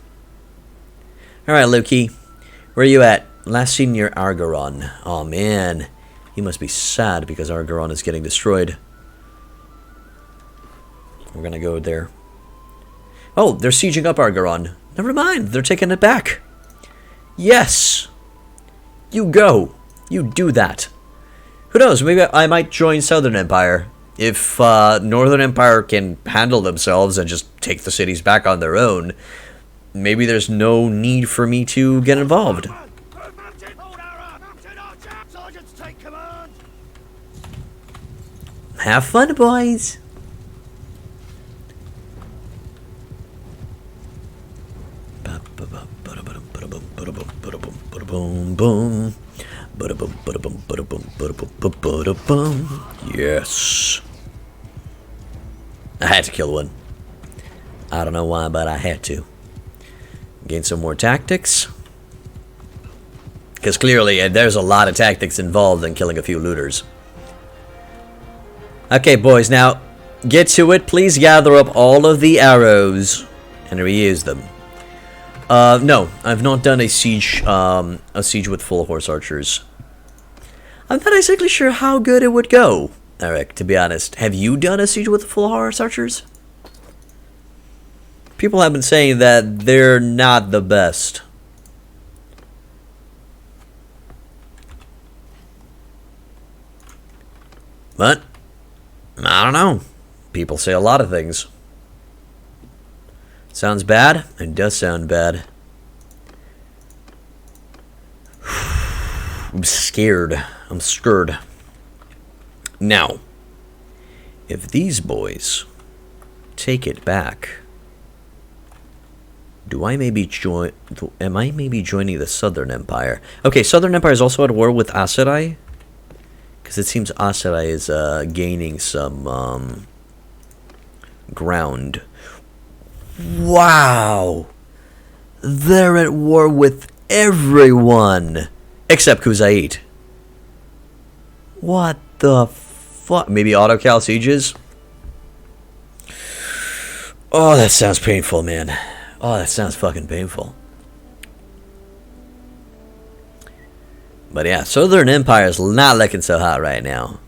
Speaker 1: Alright, Lukey. Where are you at? Last seen near Argaron. Oh, man. He must be sad because Argaron is getting destroyed. We're gonna go there. Oh, they're sieging up Argaron. Never mind, they're taking it back. Yes! You go. You do that. Who knows, maybe I might join Southern Empire. If Northern Empire can handle themselves and just take the cities back on their own, maybe there's no need for me to get involved. Have fun, boys. Yes. I had to kill one. I don't know why, but I had to. Gain some more tactics. Because clearly there's a lot of tactics involved in killing a few looters. Okay, boys, now get to it. Please gather up all of the arrows and reuse them. No, I've not done a siege with full horse archers. I'm not exactly sure how good it would go, Eric, to be honest. Have you done a siege with full horse archers? People have been saying that they're not the best. But I don't know. People say a lot of things. Sounds bad? It does sound bad. I'm scared. I'm scared. Now, if these boys take it back, am I maybe joining the Southern Empire? Okay, Southern Empire is also at war with Aserai. Because it seems Aserai is gaining some ground. Wow! They're at war with everyone! Except Kuzait. What the fuck? Maybe autocal sieges? Oh, that sounds painful, man. Oh, that sounds fucking painful. But yeah, Southern Empire's not looking so hot right now.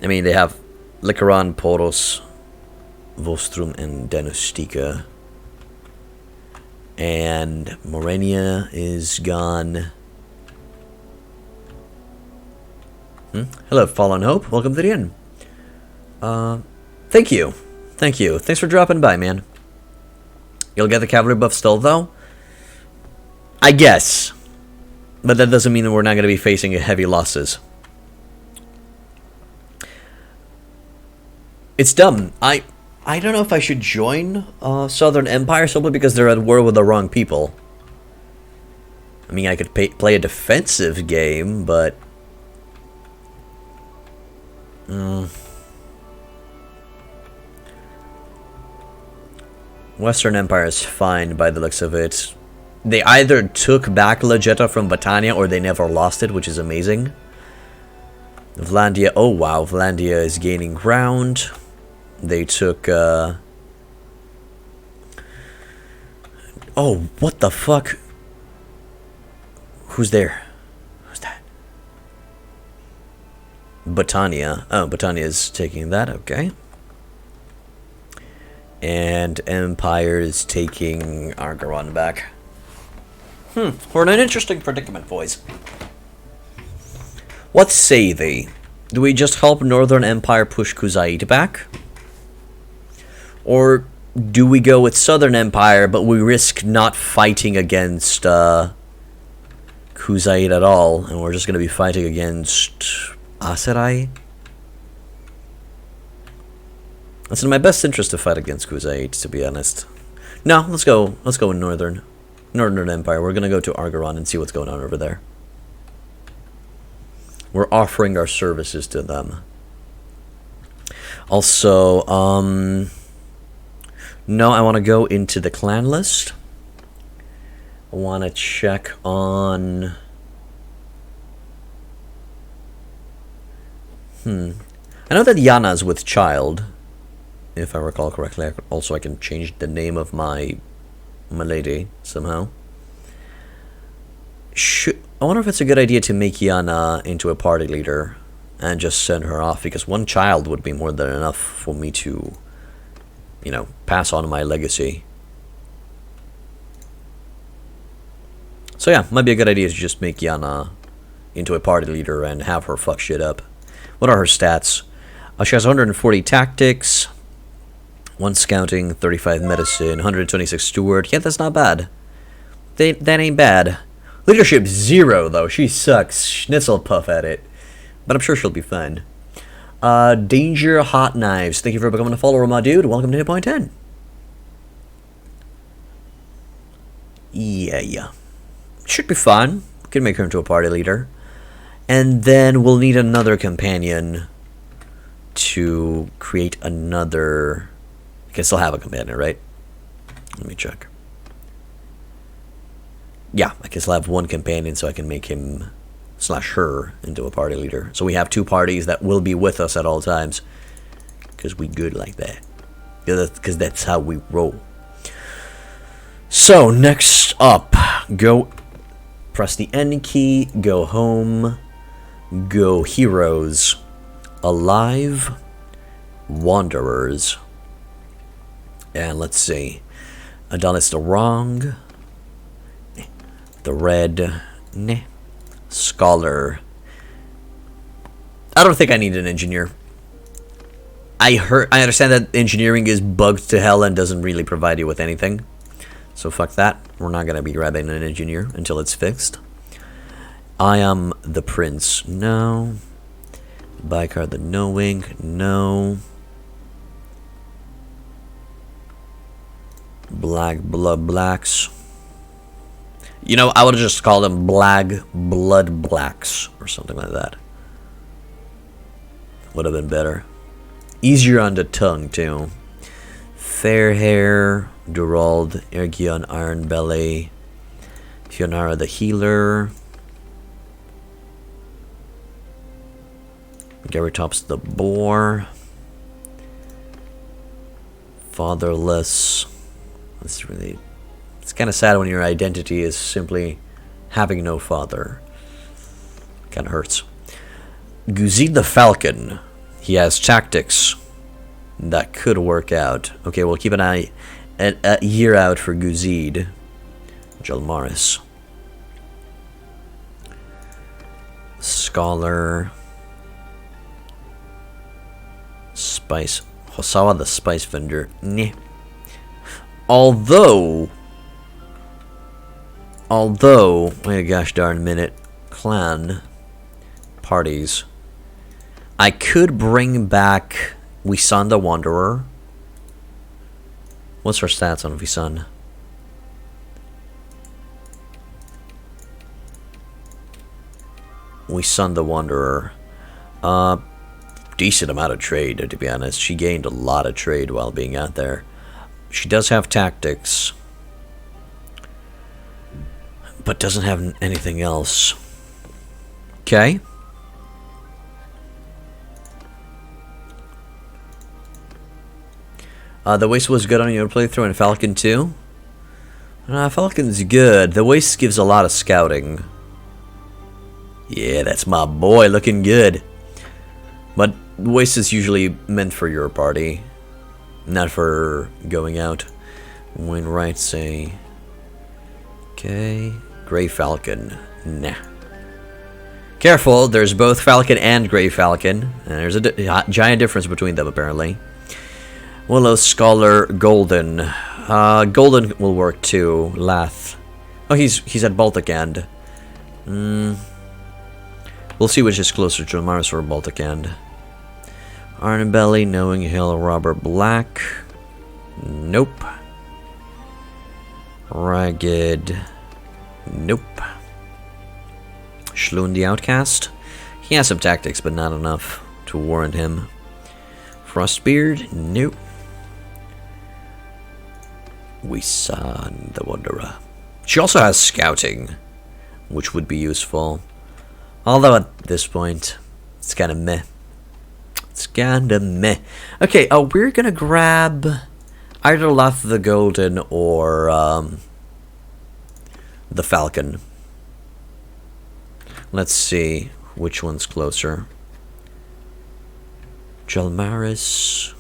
Speaker 1: I mean, they have Lycaron, Poros, Vostrum, and Denustica. And Morenia is gone. Hello, Fallen Hope. Welcome to the inn. Thank you. Thank you. Thanks for dropping by, man. You'll get the cavalry buff still, though? I guess. But that doesn't mean that we're not going to be facing heavy losses. It's dumb. I don't know if I should join Southern Empire simply because they're at war with the wrong people. I mean, I could play a defensive game, but... Western Empire is fine by the looks of it. They either took back Lagetta from Battania or they never lost it, which is amazing. Vlandia, oh wow, Vlandia is gaining ground. They took, oh, what the fuck? Who's there? Who's that? Battania. Oh, Battania is taking that, okay. And Empire is taking Argaron back. We're in an interesting predicament, boys. What say they? Do we just help Northern Empire push Kuzaid back? Or do we go with Southern Empire, but we risk not fighting against Kuzaid at all, and we're just going to be fighting against Aserai? It's in my best interest to fight against Kuzaid, to be honest. No, let's go with Northern Empire. We're gonna go to Argaron and see what's going on over there. We're offering our services to them. Also, no, I want to go into the clan list. I want to check on... I know that Yana's with child, if I recall correctly. I can change the name of my lady somehow. I wonder if it's a good idea to make Yana into a party leader and just send her off, because one child would be more than enough for me to, you know, pass on my legacy. So yeah, might be a good idea to just make Yana into a party leader and have her fuck shit up. What are her stats? She has 140 tactics, 1 scouting, 35 medicine, 126 steward. Yeah, that's not bad. That ain't bad. Leadership 0, though. She sucks. Schnitzelpuff at it. But I'm sure she'll be fine. Danger Hot Knives. Thank you for becoming a follower, my dude. Welcome to 8.10. Yeah. Should be fun. Can make her into a party leader. And then we'll need another companion to create another... I can still have a companion, right? Let me check. Yeah, I can still have one companion, so I can make him / her into a party leader. So we have 2 parties that will be with us at all times. Because we good like that. Because that's how we roll. So, next up. Go... Press the N key. Go home. Go heroes. Alive. Wanderers. And let's see. Adonis the wrong. The red. Nah. Scholar. I don't think I need an engineer. I understand that engineering is bugged to hell and doesn't really provide you with anything. So fuck that. We're not gonna be grabbing an engineer until it's fixed. I am the prince. No. Bykar the knowing. No. Black blood blacks. You know, I would have just called them black blood blacks or something like that. Would have been better. Easier on the tongue too. Fair hair, Durald, Ergion, Iron Belly, Fionara the healer, Garitops the boar, fatherless. It's kind of sad when your identity is simply having no father. Kind of hurts. Guzid the Falcon. He has tactics that could work out. Okay, we'll keep an eye, a year out for Guzid. Jalmaris. Scholar. Spice. Hosawa the Spice Vendor. Nah. Although, wait a gosh darn minute, clan parties. I could bring back Wisan the Wanderer. What's her stats on Wisan? Wisan the Wanderer. Decent amount of trade, to be honest. She gained a lot of trade while being out there. She does have tactics, but doesn't have anything else. Okay. The Waste was good on your playthrough in Falcon 2. Falcon's good. The Waste gives a lot of scouting. Yeah, that's my boy looking good. But the Waste is usually meant for your party. Not for going out. Wainwright say... Okay. Grey Falcon. Nah. Careful, there's both Falcon and Grey Falcon. And there's a giant difference between them, apparently. Willow Scholar Golden. Golden will work too. Lath. Oh, he's at Baltic End. We'll see which is closer to Mars or Baltic End. Arnabelly, Knowing Hill, Robert Black. Nope. Ragged. Nope. Shloon the Outcast. He has some tactics, but not enough to warrant him. Frostbeard. Nope. Wisan the Wanderer. She also has scouting, which would be useful. Although at this point, it's kind of meh. It's kind of meh. Okay, we're gonna grab either Lath the Golden or the Falcon. Let's see which one's closer. Jalmaris.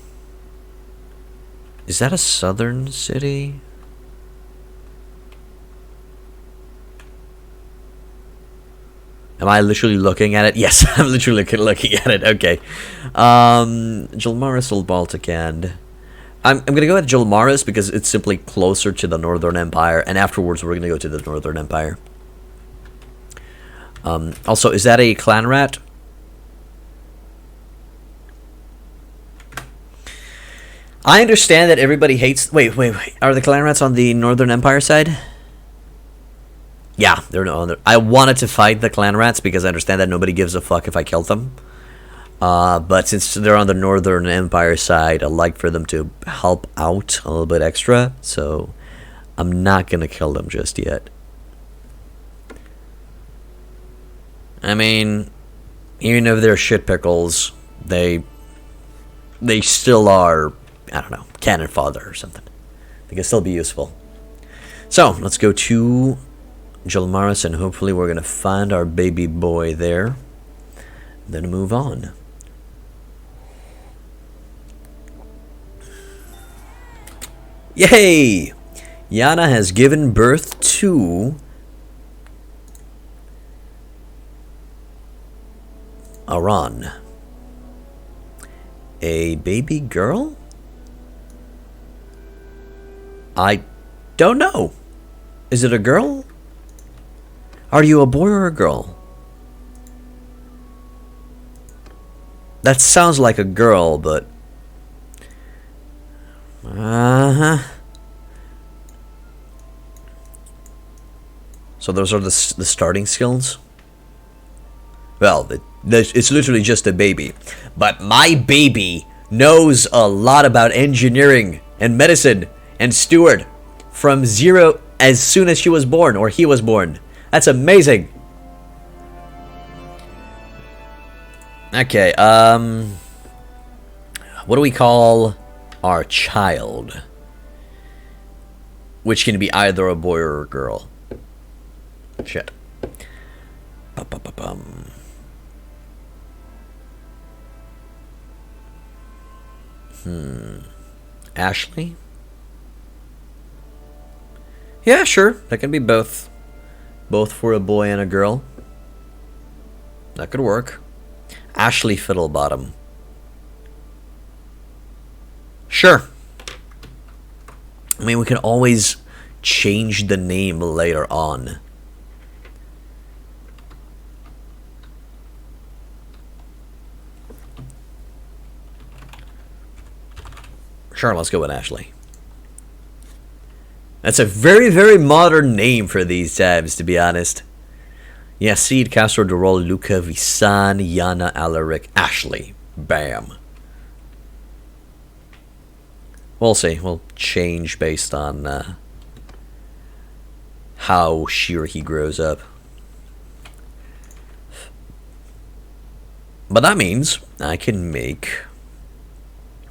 Speaker 1: Is that a southern city? Am I literally looking at it? Yes, I'm literally looking at it. Okay. Jalmaris, Old Baltic End. I'm going to go with Jalmaris because it's simply closer to the Northern Empire. And afterwards, we're going to go to the Northern Empire. Also, is that a clan rat? I understand that everybody hates... Wait. Are the clan rats on the Northern Empire side? Yeah, they're on there. I wanted to fight the clan rats because I understand that nobody gives a fuck if I kill them. But since they're on the Northern Empire side, I'd like for them to help out a little bit extra. So I'm not going to kill them just yet. I mean, even if they're shit pickles, they still are, I don't know, cannon fodder or something. They can still be useful. So, let's go to Jalmaris, and hopefully we're going to find our baby boy there. Then move on. Yay! Yana has given birth to Aran. A baby girl? I don't know. Is it a girl? Are you a boy or a girl? That sounds like a girl, but... So those are the starting skills? Well, it's literally just a baby. But my baby knows a lot about engineering and medicine and steward from zero as soon as she was born, or he was born. That's amazing. Okay, what do we call our child? Which can be either a boy or a girl. Shit. Ashley? Yeah, sure. That can be both. Both for a boy and a girl. That could work. Ashley Fiddlebottom. Sure. I mean, we can always change the name later on. Sure, let's go with Ashley. That's a very, very modern name for these tabs, to be honest. Yeah, Seed, Castro, Dorol, Luca, Visan, Yana, Alaric, Ashley. Bam. We'll see. We'll change based on how she or he grows up. But that means I can make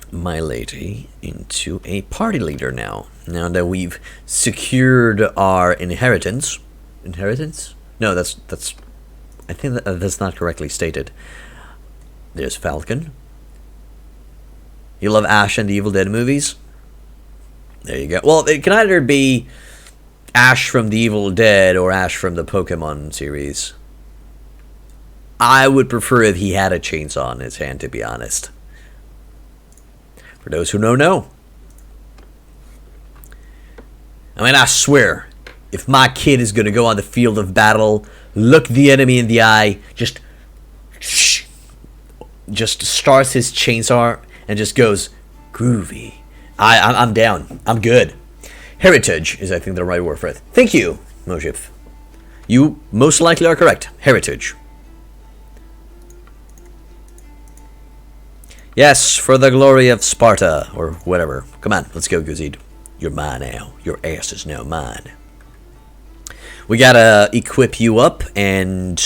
Speaker 1: my lady into a party leader now. Now that we've secured our inheritance. Inheritance? No, that's I think that's not correctly stated. There's Falcon. You love Ash and the Evil Dead movies? There you go. Well, it can either be Ash from the Evil Dead or Ash from the Pokemon series. I would prefer if he had a chainsaw in his hand, to be honest. For those who know. I mean, I swear, if my kid is going to go on the field of battle, look the enemy in the eye, just starts his chainsaw and just goes, groovy. I'm down. I'm good. Heritage is, I think, the right word for it. Thank you, Mojif. You most likely are correct. Heritage. Yes, for the glory of Sparta, or whatever. Come on, let's go, Guzid. You're mine now. Your ass is now mine. We gotta equip you up, and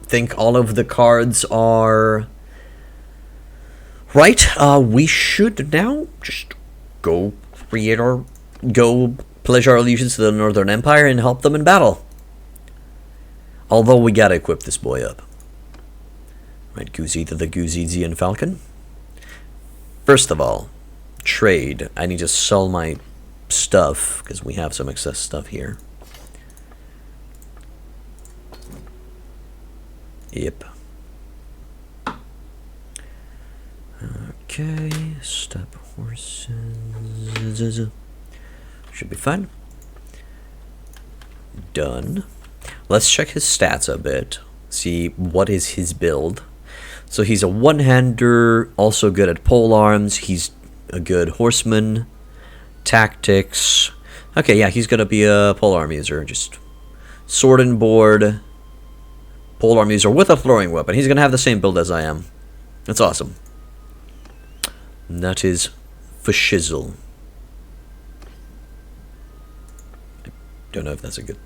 Speaker 1: think all of the cards are right. We should now just go pledge our allegiance to the Northern Empire and help them in battle. Although we gotta equip this boy up. Right, Guzid the Guzidzian Falcon. First of all, trade. I need to sell my stuff, because we have some excess stuff here. Yep. Okay, step horses. Should be fine. Done. Let's check his stats a bit. See what is his build. So he's a one-hander, also good at pole arms. He's a good horseman. Tactics. Okay, yeah, he's gonna be a polearm user. Just sword and board. Polearm user with a throwing weapon. He's gonna have the same build as I am. That's awesome. And that is for shizzle. I don't know if that's if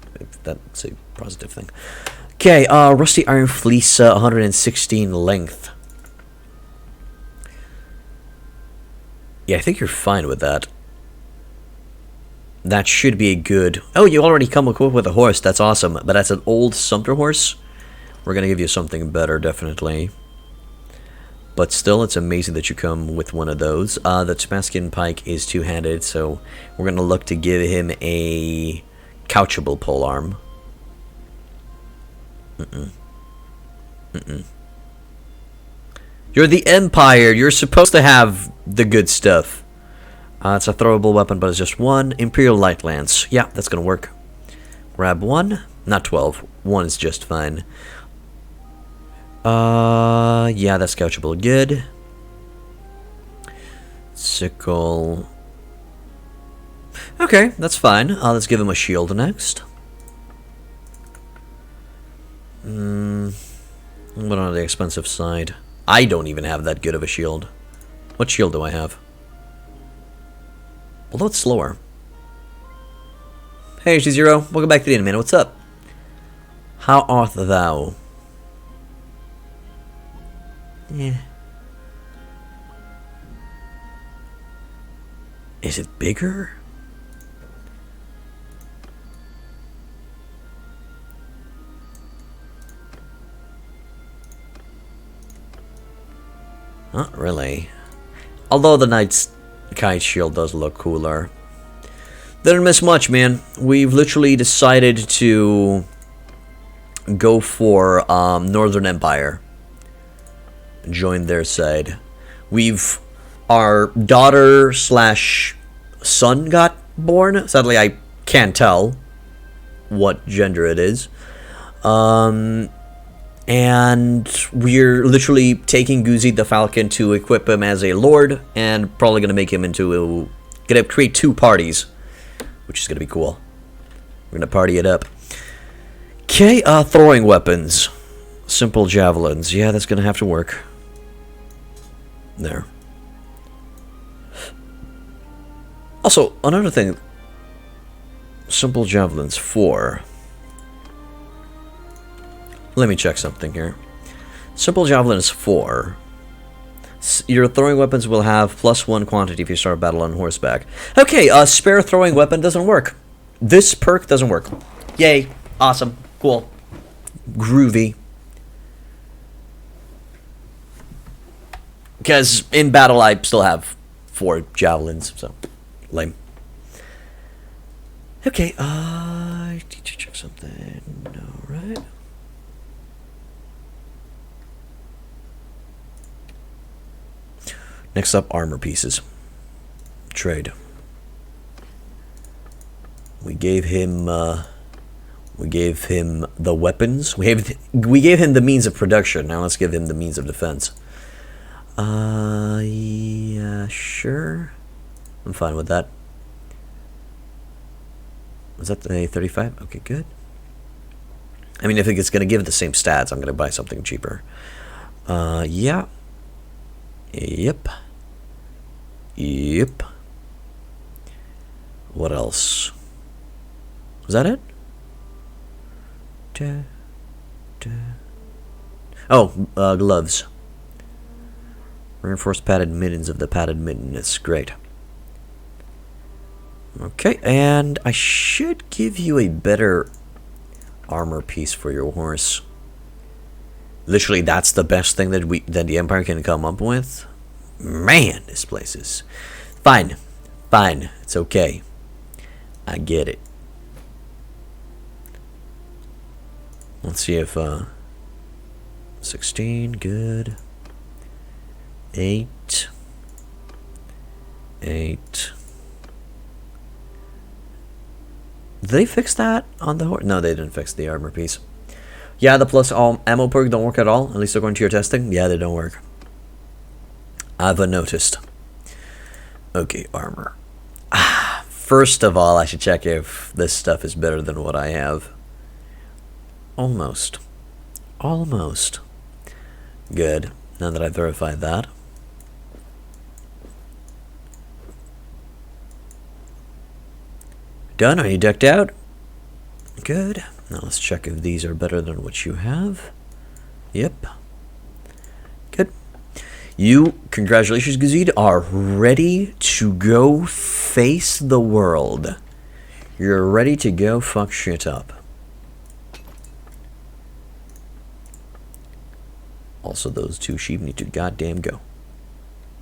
Speaker 1: that's a positive thing. Okay, Rusty Iron Fleece, 116 length. Yeah, I think you're fine with that. That should be a good... Oh, you already come equipped with a horse. That's awesome. But that's an old Sumter horse. We're going to give you something better, definitely. But still, it's amazing that you come with one of those. The Damascus Pike is two-handed, so we're going to look to give him a couchable polearm. You're the Empire. You're supposed to have the good stuff. It's a throwable weapon, but it's just one. Imperial Light Lance. Yeah, that's going to work. Grab one. Not 12. One is just fine. Yeah, that's couchable. Good. Sickle. Okay, that's fine. Let's give him a shield next. But on the expensive side. I don't even have that good of a shield. What shield do I have? Although it's slower. Hey, H0, welcome back to the man. What's up? How art thou? Yeah. Is it bigger? Not really. Although the Knight's Kite Shield does look cooler. Didn't miss much, man. We've literally decided to go for Northern Empire. Join their side. Our daughter slash son got born. Sadly, I can't tell what gender it is. And we're literally taking Guzid the Falcon to equip him as a lord, and probably going to make him into gonna create two parties, which is going to be cool. We're going to party it up. Okay, throwing weapons. Simple javelins. Yeah, that's going to have to work. There. Also, another thing. Simple javelins 4. Let me check something here. Simple javelin is 4. Your throwing weapons will have +1 quantity if you start a battle on horseback. Okay, spare throwing weapon doesn't work. This perk doesn't work. Yay. Awesome. Cool. Groovy. Because in battle I still have 4 javelins, so lame. Okay, I need to check something. Alright. Next up, armor pieces. Trade. We gave him the weapons. We gave him the means of production. Now let's give him the means of defense. Yeah, sure. I'm fine with that. Was that a 35? Okay, good. I mean, if it's going to give it the same stats, I'm going to buy something cheaper. Yeah. Yep. Yep. What else? Was that it? Oh, gloves. Reinforced padded mittens of the padded mittenness. Great. Okay, and I should give you a better armor piece for your horse. Literally, that's the best thing that the Empire can come up with. Man, this place is fine. Fine, it's okay. I get it. Let's see if 16, good. 8. Did they fix that on the horse? No, they didn't fix the armor piece. Yeah, the plus all ammo perk don't work at all, at least according to your testing. Yeah, they don't work. I've noticed. Okay, armor. First of all, I should check if this stuff is better than what I have. Almost. Almost. Good. Now that I've verified that. Done? Are you decked out? Good. Now let's check if these are better than what you have. Yep. Good. You, congratulations, Gazid, are ready to go face the world. You're ready to go fuck shit up. Also, those 2 sheep need to goddamn go.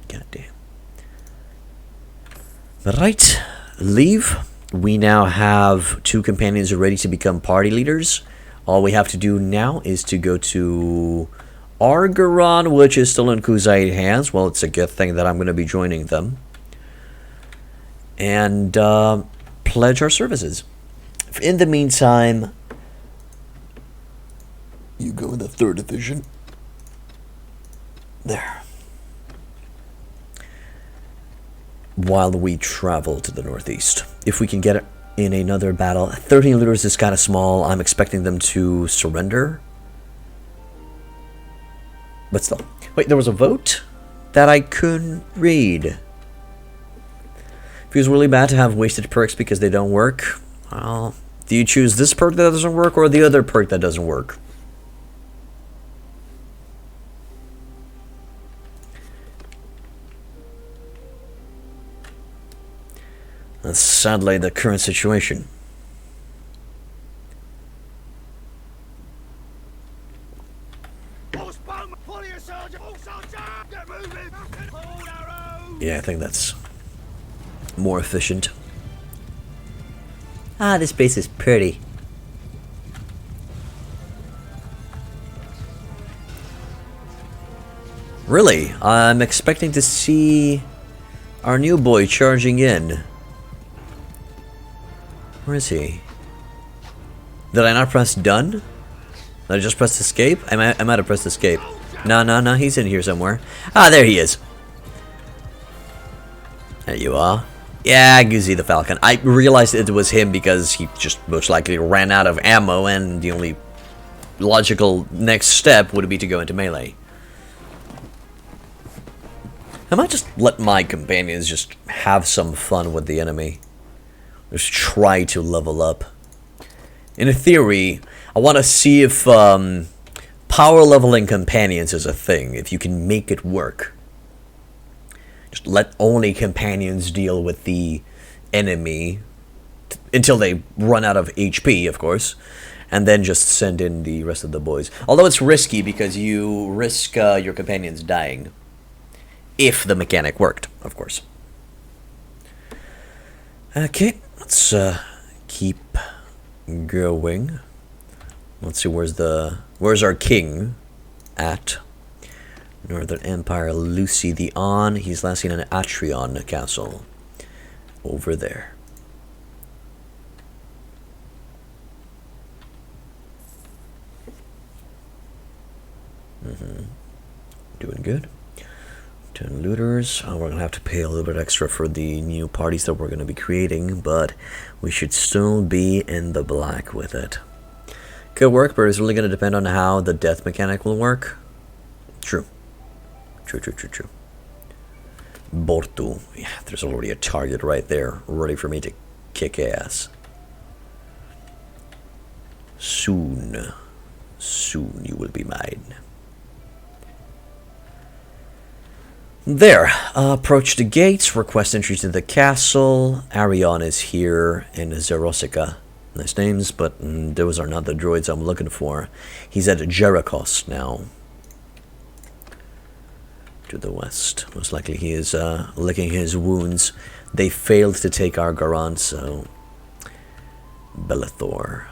Speaker 1: Goddamn. Right. Leave. We now have 2 companions ready to become party leaders. All we have to do now is to go to Argeron, which is still in Kuzite hands. Well, it's a good thing that I'm going to be joining them. And pledge our services. In the meantime, you go in the 3rd division. There. While we travel to the northeast. If we can get it in another battle. 13 leaders is kind of small. I'm expecting them to surrender. But still. Wait, there was a vote that I couldn't read. Feels really bad to have wasted perks because they don't work. Well, do you choose this perk that doesn't work or the other perk that doesn't work? That's sadly the current situation. Yeah, I think that's more efficient. Ah, this base is pretty. Really? I'm expecting to see our new boy charging in. Where is he? Did I not press done? Did I just press escape? I might have pressed escape. No, he's in here somewhere. Ah, there he is. There you are. Yeah, Guzi the Falcon. I realized it was him because he just most likely ran out of ammo, and the only logical next step would be to go into melee. I might just let my companions just have some fun with the enemy. Just try to level up. In theory, I want to see if power leveling companions is a thing, if you can make it work. Just let only companions deal with the enemy until they run out of HP, of course, and then just send in the rest of the boys. Although it's risky because you risk your companions dying If the mechanic worked, of course. Okay, let's keep going. Let's see, where's our king at? Northern Empire, Lucy the On. He's last seen in Atrion Castle. Over there. Doing good. 10 looters. We're going to have to pay a little bit extra for the new parties that we're going to be creating, but we should still be in the black with it. Could work, but it's really going to depend on how the death mechanic will work. True. True. Bortu. Yeah, there's already a target right there, ready for me to kick ass. Soon you will be mine. There. Approach the gates, request entry to the castle. Arion is here, and Zerosica. Nice names, but those are not the droids I'm looking for. He's at Jerichos now. To the west. Most likely he is licking his wounds. They failed to take Argaron, so... Belethor.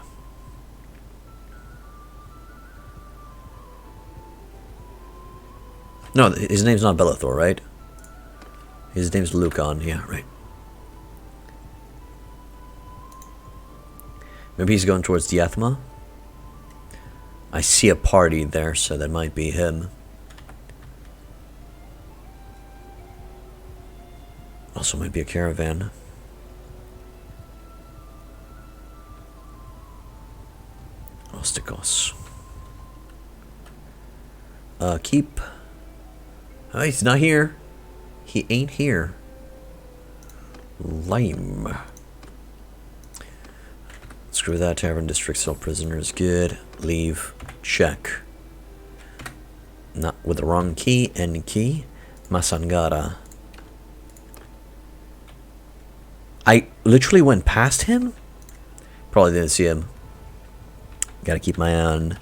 Speaker 1: No, his name's not Belethor, right? His name's Lucan, yeah, right. Maybe he's going towards Diathma. I see a party there, so that might be him. Also might be a caravan. Ostikos. Keep. Oh, he's not here. He ain't here. Lame. Screw that. Tavern district sell prisoners. Good. Leave. Check. Not with the wrong key. N key. Masangara. I literally went past him? Probably didn't see him. Gotta keep my eye on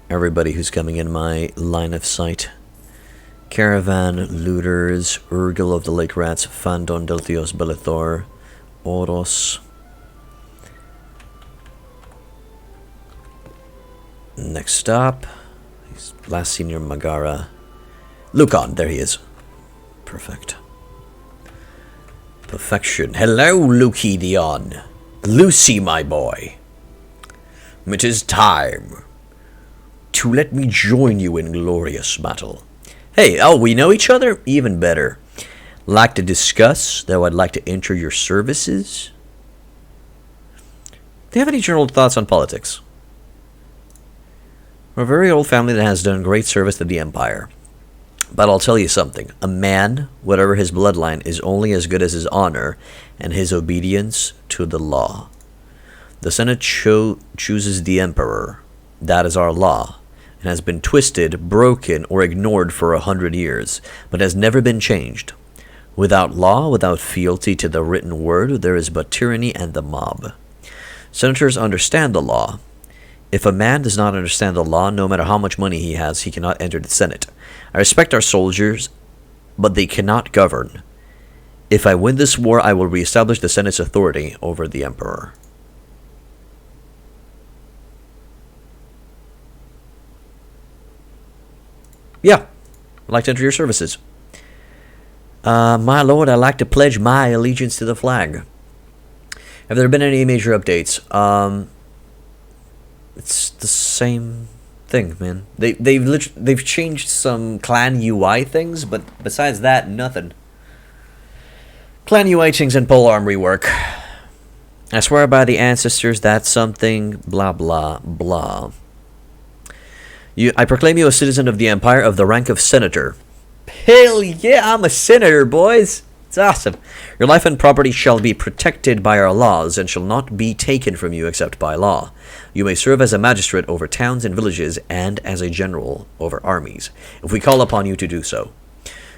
Speaker 1: everybody who's coming in my line of sight. Caravan, Looters, Urgil of the Lake Rats, Fandon, Delthios, Belethor, Oros. Next stop. He's last seen near Magara. Lucan, there he is. Perfect. Perfection. Hello, Lucidion. Lucy, my boy. It is time to let me join you in glorious battle. Hey, oh, we know each other? Even better. Like to discuss, though I'd like to enter your services? Do you have any general thoughts on politics? We're a very old family that has done great service to the Empire. But I'll tell you something. A man, whatever his bloodline, is only as good as his honor and his obedience to the law. The Senate chooses the Emperor. That is our law, and has been twisted, broken, or ignored for 100 years, but has never been changed. Without law, without fealty to the written word, there is but tyranny and the mob. Senators understand the law. If a man does not understand the law, no matter how much money he has, he cannot enter the Senate. I respect our soldiers, but they cannot govern. If I win this war, I will reestablish the Senate's authority over the Emperor. Yeah, I'd like to enter your services. My lord, I'd like to pledge my allegiance to the flag. Have there been any major updates? It's the same thing, man. They've changed some clan UI things, but besides that, nothing. Clan UI things and polearm rework. I swear by the ancestors that's something blah blah blah. I proclaim you a citizen of the Empire of the rank of senator. Hell yeah, I'm a senator, boys. It's awesome. Your life and property shall be protected by our laws and shall not be taken from you except by law. You may serve as a magistrate over towns and villages and as a general over armies, if we call upon you to do so.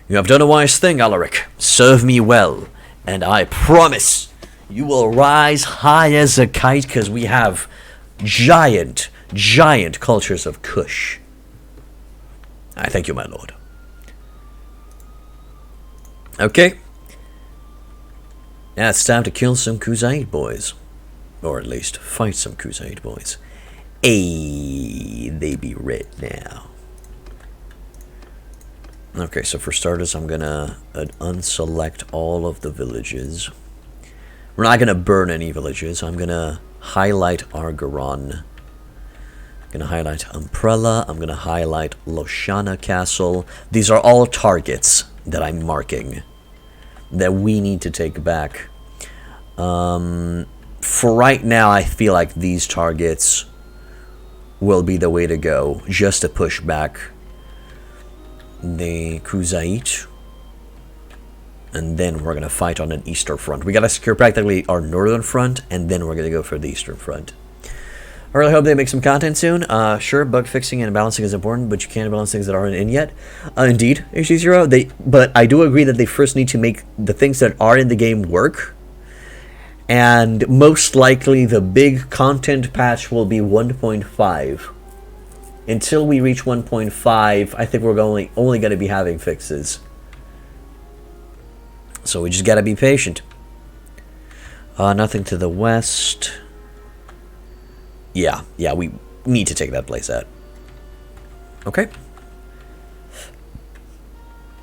Speaker 1: You have done a wise thing, Alaric. Serve me well, and I promise you will rise high as a kite, because we have giant cultures of Kush. I thank you, my lord. Okay. Now it's time to kill some Khuzait boys. Or at least fight some Khuzait boys. Ayy, they be red now. Okay, so for starters, I'm gonna unselect all of the villages. We're not gonna burn any villages. I'm gonna highlight Argaron. I'm gonna highlight Umbrella. I'm gonna highlight Loshana Castle. These are all targets that I'm marking that we need to take back. For right now, I feel like these targets will be the way to go, just to push back the Khuzait. And then we're gonna fight on an eastern front. We gotta secure practically our northern front, and then we're gonna go for the eastern front. I really hope they make some content soon. Sure, bug fixing and balancing is important, but you can't balance things that aren't in yet. Indeed, HD0. But I do agree that they first need to make the things that are in the game work. And most likely, the big content patch will be 1.5. Until we reach 1.5, I think we're only going to be having fixes. So we just gotta be patient. Nothing to the west. Yeah, we need to take that place out. Okay.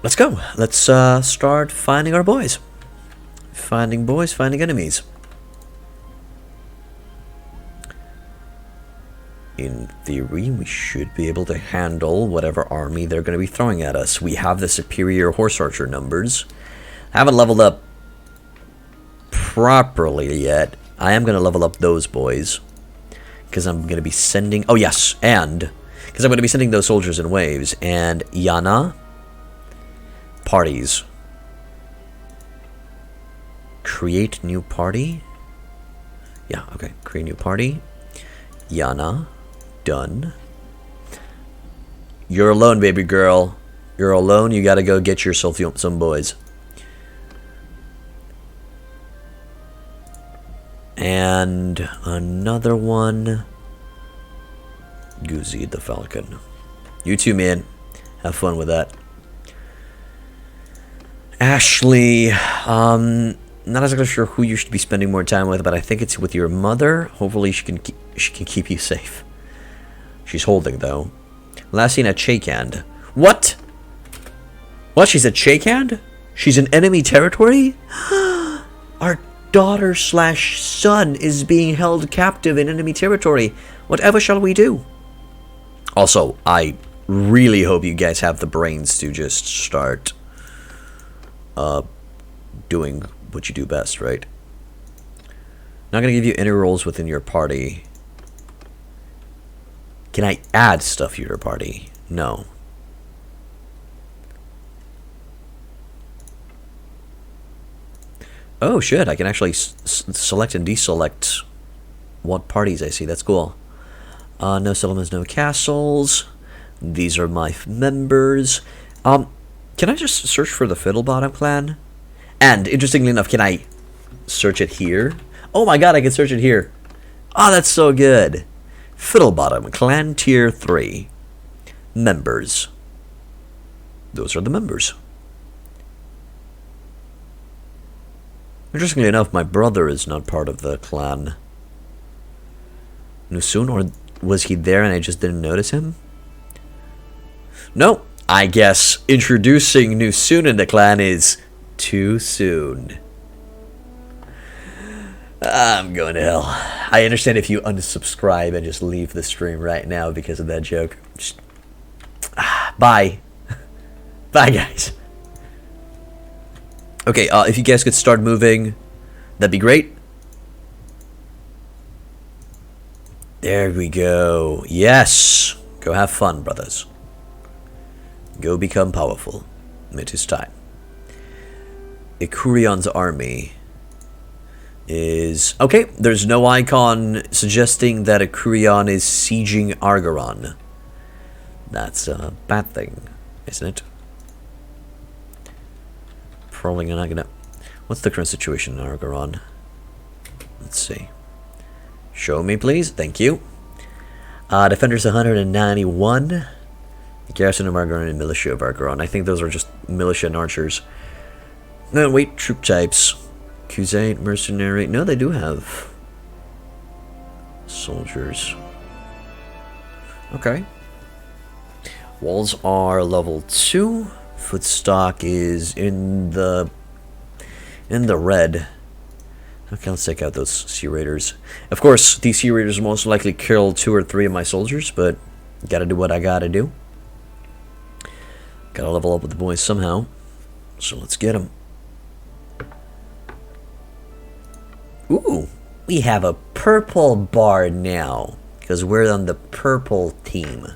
Speaker 1: Let's go. Let's start finding our boys. Finding boys, finding enemies. In theory, we should be able to handle whatever army they're going to be throwing at us. We have the superior horse archer numbers. I haven't leveled up properly yet. I am going to level up those boys. Because I'm going to be sending... Oh, yes. And... Because I'm going to be sending those soldiers in waves. And Yana... Parties. Create new party? Yeah, okay. Create new party. Yana. Done. You're alone, baby girl. You're alone. You gotta go get yourself some boys. And another one. Guzi the Falcon. You two, man. Have fun with that. Ashley. Not exactly sure who you should be spending more time with, but I think it's with your mother. Hopefully she can keep you safe. She's holding, though. Last seen at Shakehand. What? What? She's at Shakehand? She's in enemy territory? Our daughter / son is being held captive in enemy territory. Whatever shall we do? Also, I really hope you guys have the brains to just start doing what you do best, right? Not gonna give you any roles within your party. Can I add stuff to your party? No. Oh shit, I can actually select and deselect what parties I see. That's cool. No settlements, no castles. These are my members. Can I just search for the Fiddlebottom clan? And interestingly enough, can I search it here? Oh my god, I can search it here. Oh, that's so good. Fiddlebottom clan tier 3. Members. Those are the members. Interestingly enough, my brother is not part of the clan. Nusun, or was he there and I just didn't notice him? No, I guess introducing Nusun in the clan is too soon. I'm going to hell. I understand if you unsubscribe and just leave the stream right now because of that joke. Just, bye. Bye, guys. Okay, if you guys could start moving, that'd be great. There we go. Yes. Go have fun, brothers. Go become powerful. It is time. Ikurion's army is... Okay, there's no icon suggesting that Ikurion is sieging Argaron. That's a bad thing, isn't it? Probably not gonna... What's the current situation in Argaron? Let's see. Show me, please. Thank you. Defenders 191. The garrison of Argaron and militia of Argaron. I think those are just militia and archers. No, wait, troop types. Crusade, mercenary. No, they do have soldiers. Okay. Walls are level 2. Footstock is in the red. Okay, let's take out those Sea Raiders. Of course, these Sea Raiders will most likely kill 2 or 3 of my soldiers, but gotta do what I gotta do. Gotta level up with the boys somehow. So let's get them. Ooh, we have a purple bar now, because we're on the purple team.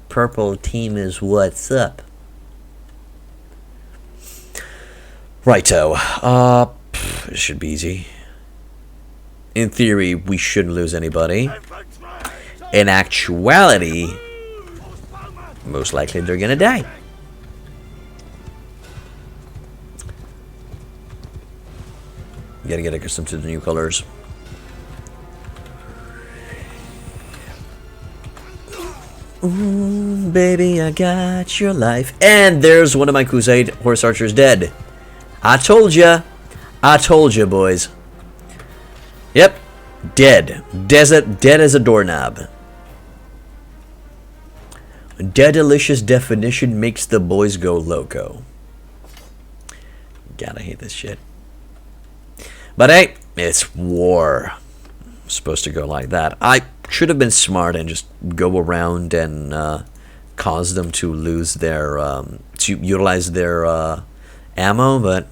Speaker 1: Purple team is what's up. Righto. It should be easy. In theory, we shouldn't lose anybody. In actuality, most likely they're gonna die. Gotta get accustomed to the new colors. Ooh, baby, I got your life. And there's one of my Crusade horse archers dead. I told ya. I told ya, boys. Yep. Dead. Dead as a doorknob. Dead-delicious definition makes the boys go loco. God, I hate this shit. But hey, it's war. It's supposed to go like that. I should have been smart and just go around and cause them to lose their to utilize their ammo, but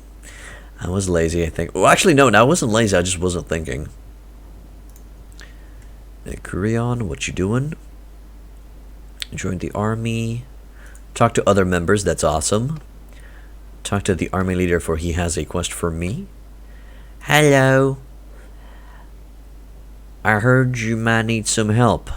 Speaker 1: I was lazy, I think. Well, actually, no, I wasn't lazy. I just wasn't thinking. Hey, Kurion, what you doing? Join the army. Talk to other members. That's awesome. Talk to the army leader, for he has a quest for me. Hello. I heard you might need some help.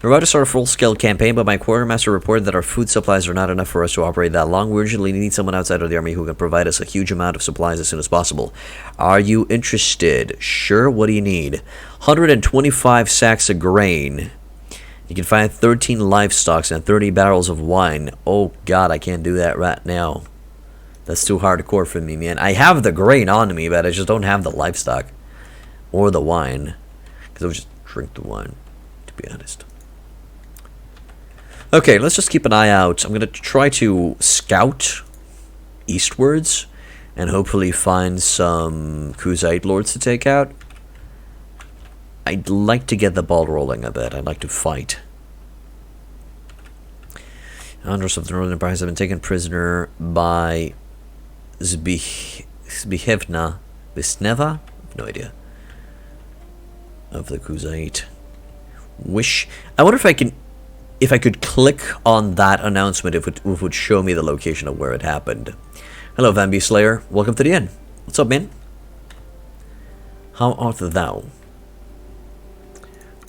Speaker 1: We're about to start a full-scale campaign, but my quartermaster reported that our food supplies are not enough for us to operate that long. We urgently need someone outside of the army who can provide us a huge amount of supplies as soon as possible. Are you interested? Sure, what do you need? 125 sacks of grain. You can find 13 livestock and 30 barrels of wine. Oh god, I can't do that right now. That's too hardcore for me, man. I have the grain on me, but I just don't have the livestock. Or the wine. Because I would just drink the wine, to be honest. Okay, let's just keep an eye out. I'm going to try to scout eastwards and hopefully find some Crusade Lords to take out. I'd like to get the ball rolling a bit. I'd like to fight. Hundreds of the Northern Empires have been taken prisoner by Zbigniew Wisniewa? No idea. Of the Crusade. I wonder if I could click on that announcement, if it would show me the location of where it happened. Hello, Van B. Slayer. Welcome to the inn. What's up, man? How art thou?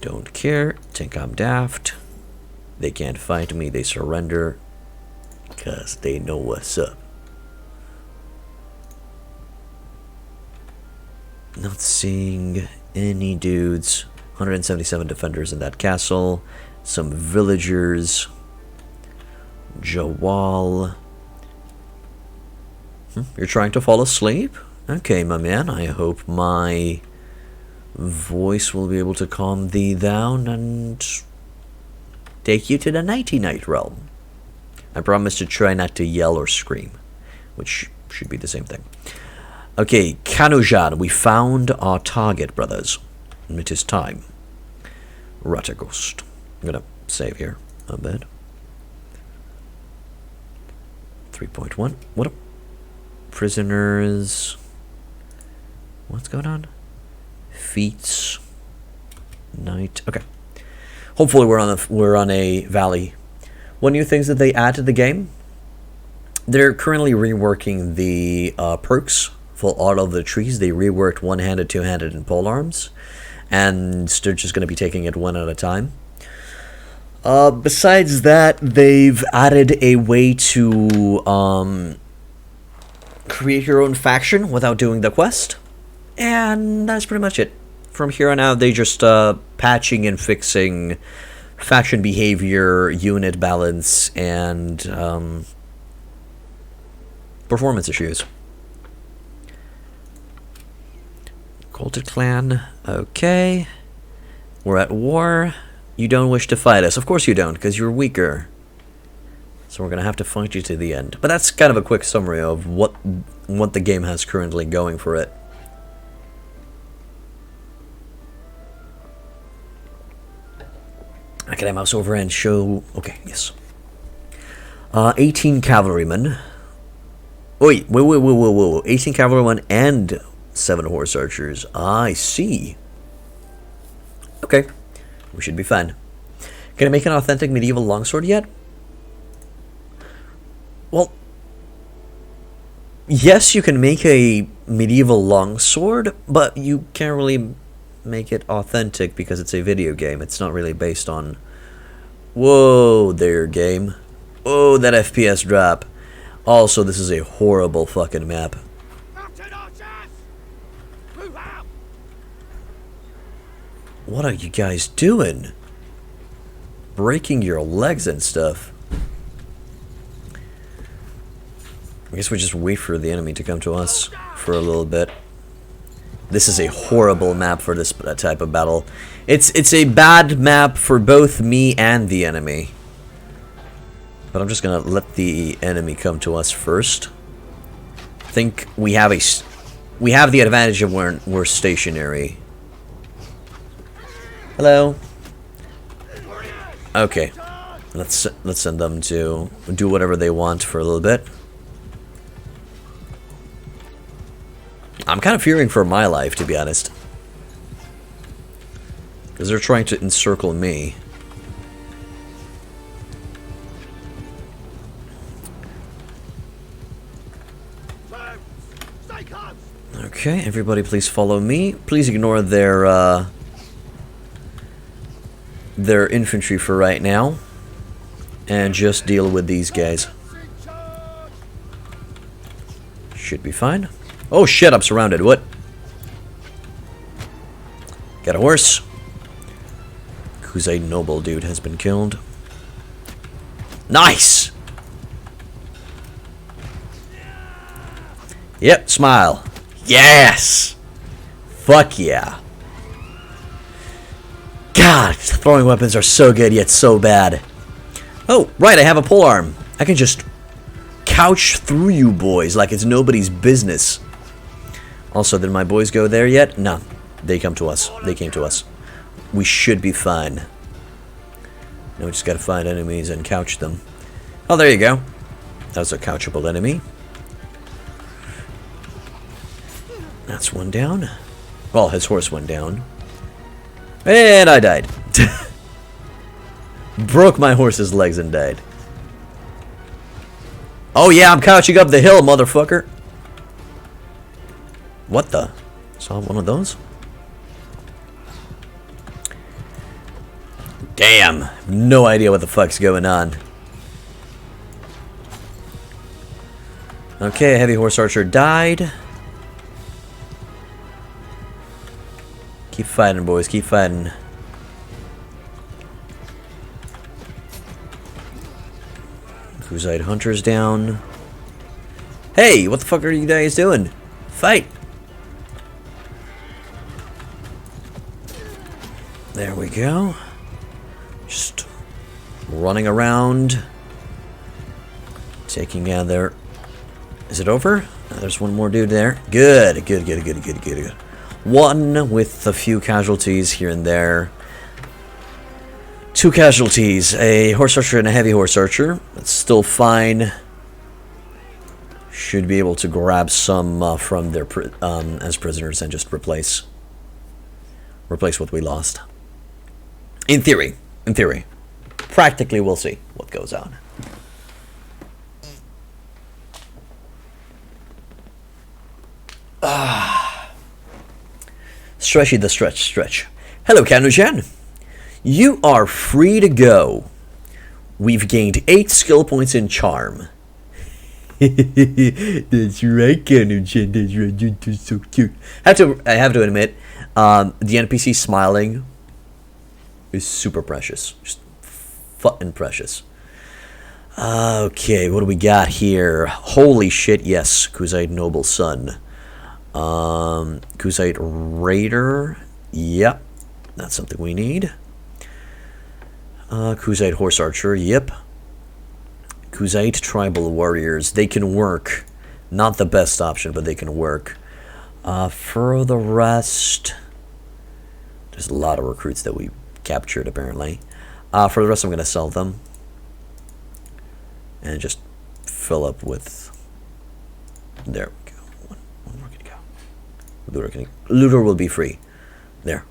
Speaker 1: Don't care. Think I'm daft. They can't fight me. They surrender. Because they know what's up. Not seeing any dudes. 177 defenders in that castle. Some villagers. Jawal. You're trying to fall asleep? Okay, my man. I hope my voice will be able to calm thee down and take you to the nighty-night realm. I promise to try not to yell or scream, which should be the same thing. Okay, Kanujan, we found our target, brothers. It is time. Ratagost. I'm gonna save here a bit. 3.1. What? Prisoners. What's going on? Feats. Night. Okay. Hopefully we're on a valley. One new things that they add to the game. They're currently reworking the perks for all of the trees. They reworked one-handed, two-handed, and polearms, and they're just going to be taking it one at a time. Besides that, they've added a way to create your own faction without doing the quest, and that's pretty much it. From here on out, they just patching and fixing faction behavior, unit balance, and performance issues. Colted clan. Okay. We're at war. You don't wish to fight us. Of course you don't, because you're weaker. So we're going to have to fight you to the end. But that's kind of a quick summary of what the game has currently going for it. I can mouse over and show... Okay, yes. 18 cavalrymen. Wait. 18 cavalrymen and 7 horse archers. I see. Okay. We should be fine. Can I make an authentic medieval longsword yet? Well, yes, you can make a medieval longsword, but you can't really make it authentic because it's a video game. It's not really based on... Whoa there, game. Oh, that FPS drop. Also, this is a horrible fucking map. What are you guys doing? Breaking your legs and stuff. I guess we just wait for the enemy to come to us for a little bit. This is a horrible map for this type of battle. It's a bad map for both me and the enemy. But I'm just gonna let the enemy come to us first. I think we have the advantage of we're stationary. Hello. Okay. Let's send them to do whatever they want for a little bit. I'm kind of fearing for my life, to be honest. Because they're trying to encircle me. Okay, everybody please follow me. Please ignore their infantry for right now. And just deal with these guys. Should be fine. Oh shit, I'm surrounded. What? Got a horse. Who's a noble dude has been killed. Nice! Yep, smile. Yes! Fuck yeah. God, throwing weapons are so good yet so bad. Oh, right, I have a polearm. I can just couch through you boys like it's nobody's business. Also, did my boys go there yet? No. They come to us. They came to us. We should be fine. Now we just gotta find enemies and couch them. Oh, there you go. That was a couchable enemy. That's one down. Well, his horse went down. And I died. Broke my horse's legs and died. Oh yeah, I'm couching up the hill, motherfucker. What the? Saw one of those? Damn. No idea what the fuck's going on. Okay, a heavy horse archer died. Keep fighting, boys. Keep fighting. Crusade hunters down. Hey, what the fuck are you guys doing? Fight! There we go. Just running around. Taking out their... Is it over? There's one more dude there. Good. Good. One with a few casualties here and there. 2 casualties. A horse archer and a heavy horse archer. That's still fine. Should be able to grab some from their as prisoners and just replace what we lost. In theory. Practically, we'll see what goes on. Stretchy the stretch. Hello, Kanu-chan. You are free to go. We've gained 8 skill points in charm. That's right, Kanu-chan. That's right. You're so cute. I have to admit, the NPC smiling is super precious. Just fucking precious. Okay, what do we got here? Holy shit, yes. Kuzite Noble Son. Kuzite Raider. Yep. That's something we need. Kuzite Horse Archer. Yep. Kuzite Tribal Warriors. They can work. Not the best option, but they can work. For the rest... There's a lot of recruits that we captured, apparently. For the rest, I'm going to sell them. And just fill up with... There we go. One more can go. Looter will be free. There.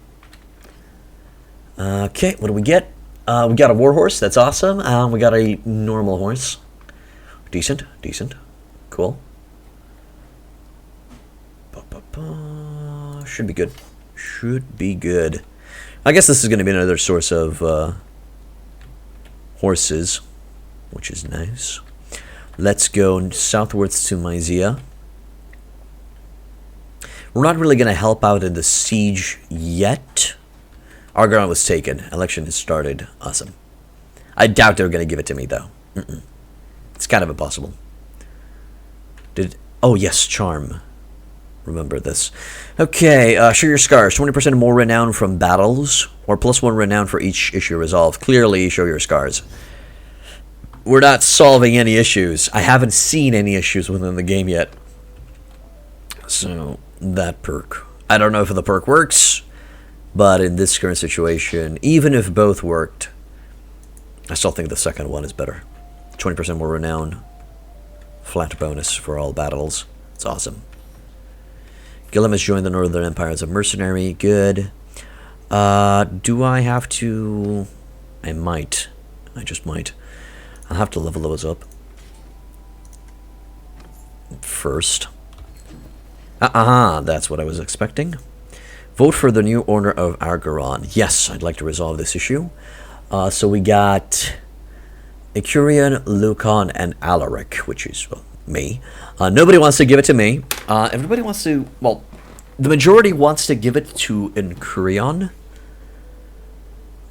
Speaker 1: Okay, what do we get? We got a war horse. That's awesome. We got a normal horse. Decent. Cool. Should be good. I guess this is going to be another source of horses, which is nice. Let's go southwards to Mysia. We're not really going to help out in the siege yet. Argaron was taken. Election has started. Awesome. I doubt they're going to give it to me, though. It's kind of impossible. Oh, yes, charm. Remember this. Okay, show your scars. 20% more renown from battles, or +1 renown for each issue resolved. Clearly, show your scars. We're not solving any issues. I haven't seen any issues within the game yet. So, that perk. I don't know if the perk works, but in this current situation, even if both worked, I still think the second one is better. 20% more renown. Flat bonus for all battles. It's awesome. Gilliam has joined the Northern Empire as a mercenary. Good. Do I have to... I might. I just might. I'll have to level those up first. That's what I was expecting. Vote for the new owner of Argaron. Yes, I'd like to resolve this issue. So we got Icurian, Lucan, and Alaric, which is, well, me. Nobody wants to give it to me. Everybody wants to... Well, the majority wants to give it to Icurian.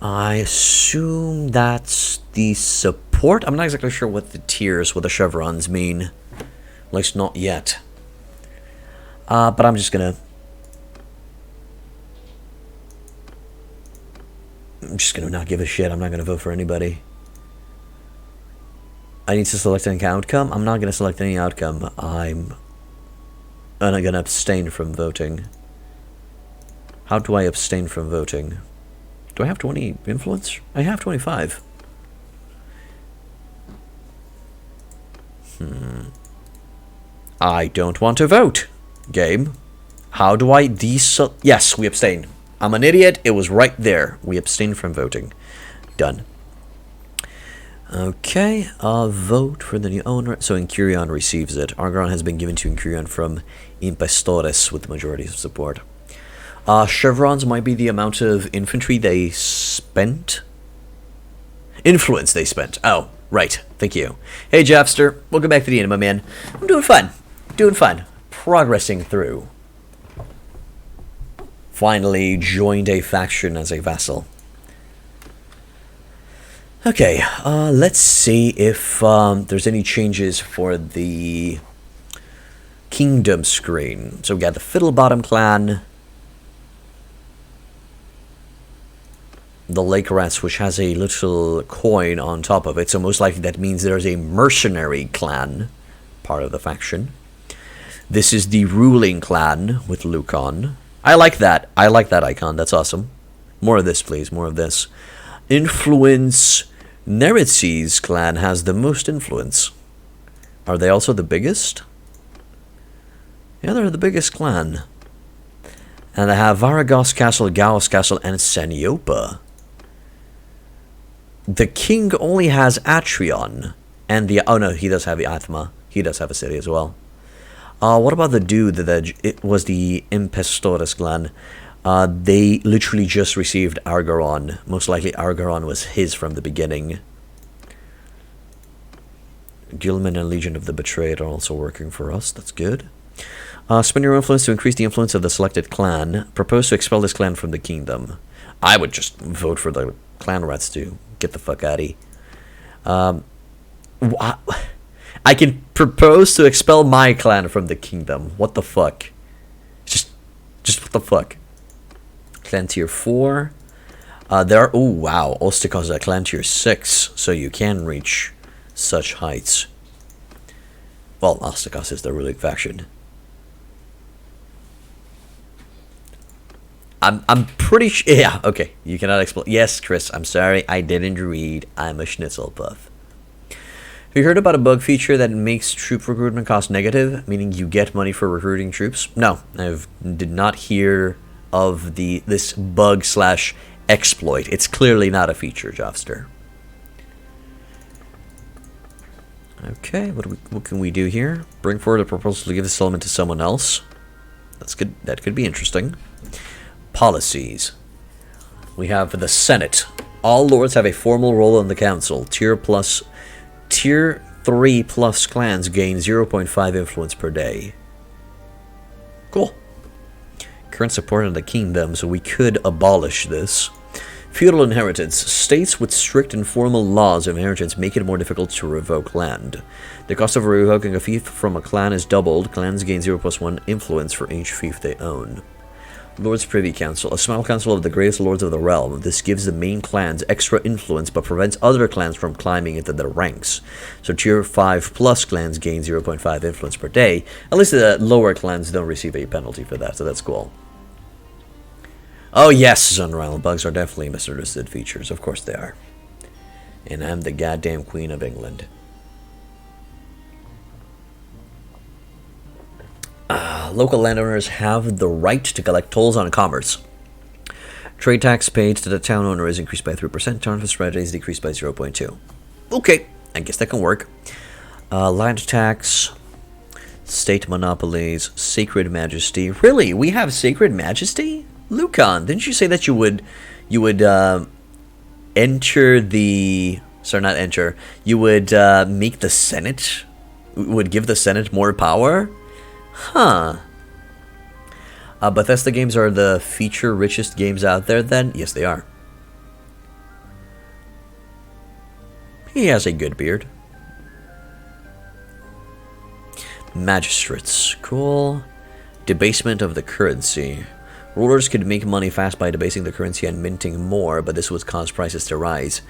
Speaker 1: I assume that's the support. I'm not exactly sure what the tiers with the chevrons mean. At least not yet. But I'm just gonna not give a shit. I'm not gonna vote for anybody. I need to select an outcome. I'm not gonna select any outcome. I'm gonna abstain from voting. How do I abstain from voting? Do I have 20 influence? I have 25. I don't want to vote. Game. How do I yes, we abstain. I'm an idiot. It was right there. We abstain from voting. Done. Okay, vote for the new owner. So Incurion receives it. Argaron has been given to Incurion from Impestores with the majority of support. Chevrons might be the amount of infantry they spent. Influence they spent. Oh, right. Thank you. Hey, Japster. Welcome back to the end, my man. I'm doing fun. Progressing through. Finally joined a faction as a vassal. Okay, let's see if there's any changes for the kingdom screen. So we got the Fiddlebottom clan, the Lake Rats, which has a little coin on top of it, so most likely that means there's a mercenary clan, part of the faction. This is the ruling clan with Lucan. I like that. I like that icon. That's awesome. More of this, please. More of this. Influence. Neritzi's clan has the most influence. Are they also the biggest? Yeah, they're the biggest clan. And they have Varagos Castle, Gauss Castle, and Saniopa. The king only has Atrion. And the... Oh, no, he does have the Athma. He does have a city as well. What about the dude that it was the Impestores clan? They literally just received Argaron. Most likely Argaron was his from the beginning. Gilman and Legion of the Betrayed are also working for us. That's good. Spend your influence to increase the influence of the selected clan. Propose to expel this clan from the kingdom. I would just vote for the clan rats to get the fuck out of here. I can propose to expel my clan from the kingdom. What the fuck? Just what the fuck? Clan tier 4. There are, oh wow, Ostikos is at clan tier 6, so you can reach such heights. Well, Ostikos is the ruling faction. I'm pretty sure, yeah, okay, you cannot explain. Yes, Chris, I'm sorry, I didn't read. I'm a schnitzel buff. Have you heard about a bug feature that makes troop recruitment cost negative, meaning you get money for recruiting troops? No, I did not hear of this bug slash exploit. It's clearly not a feature, Jobster. Okay, what can we do here? Bring forward a proposal to give this settlement to someone else. That's good. That could be interesting. Policies. We have the Senate. All lords have a formal role in the council. Tier 3 plus clans gain 0.5 influence per day. Cool. Current support in the kingdom, so we could abolish this. Feudal inheritance. States with strict and formal laws of inheritance make it more difficult to revoke land. The cost of revoking a fief from a clan is doubled. Clans gain 0+1 influence for each fief they own. Lords Privy Council. A small council of the greatest lords of the realm. This gives the main clans extra influence but prevents other clans from climbing into their ranks. So tier 5 plus clans gain 0.5 influence per day. At least the lower clans don't receive a penalty for that, so that's cool. Oh yes, Sunrise bugs are definitely misunderstood features. Of course they are. And I'm the goddamn Queen of England. Local landowners have the right to collect tolls on commerce. Trade tax paid to the town owner is increased by 3%. Town for spread is decreased by 0.2. Okay, I guess that can work. Land tax, state monopolies, sacred majesty. Really, we have sacred majesty? Lucan, didn't you say that you would enter the... Sorry, not enter. You would make the Senate... Would give the Senate more power? Huh. Bethesda games are the feature richest games out there then? Yes, they are. He has a good beard. Magistrates. Cool. Debasement of the currency. Rulers could make money fast by debasing the currency and minting more, but this would cause prices to rise.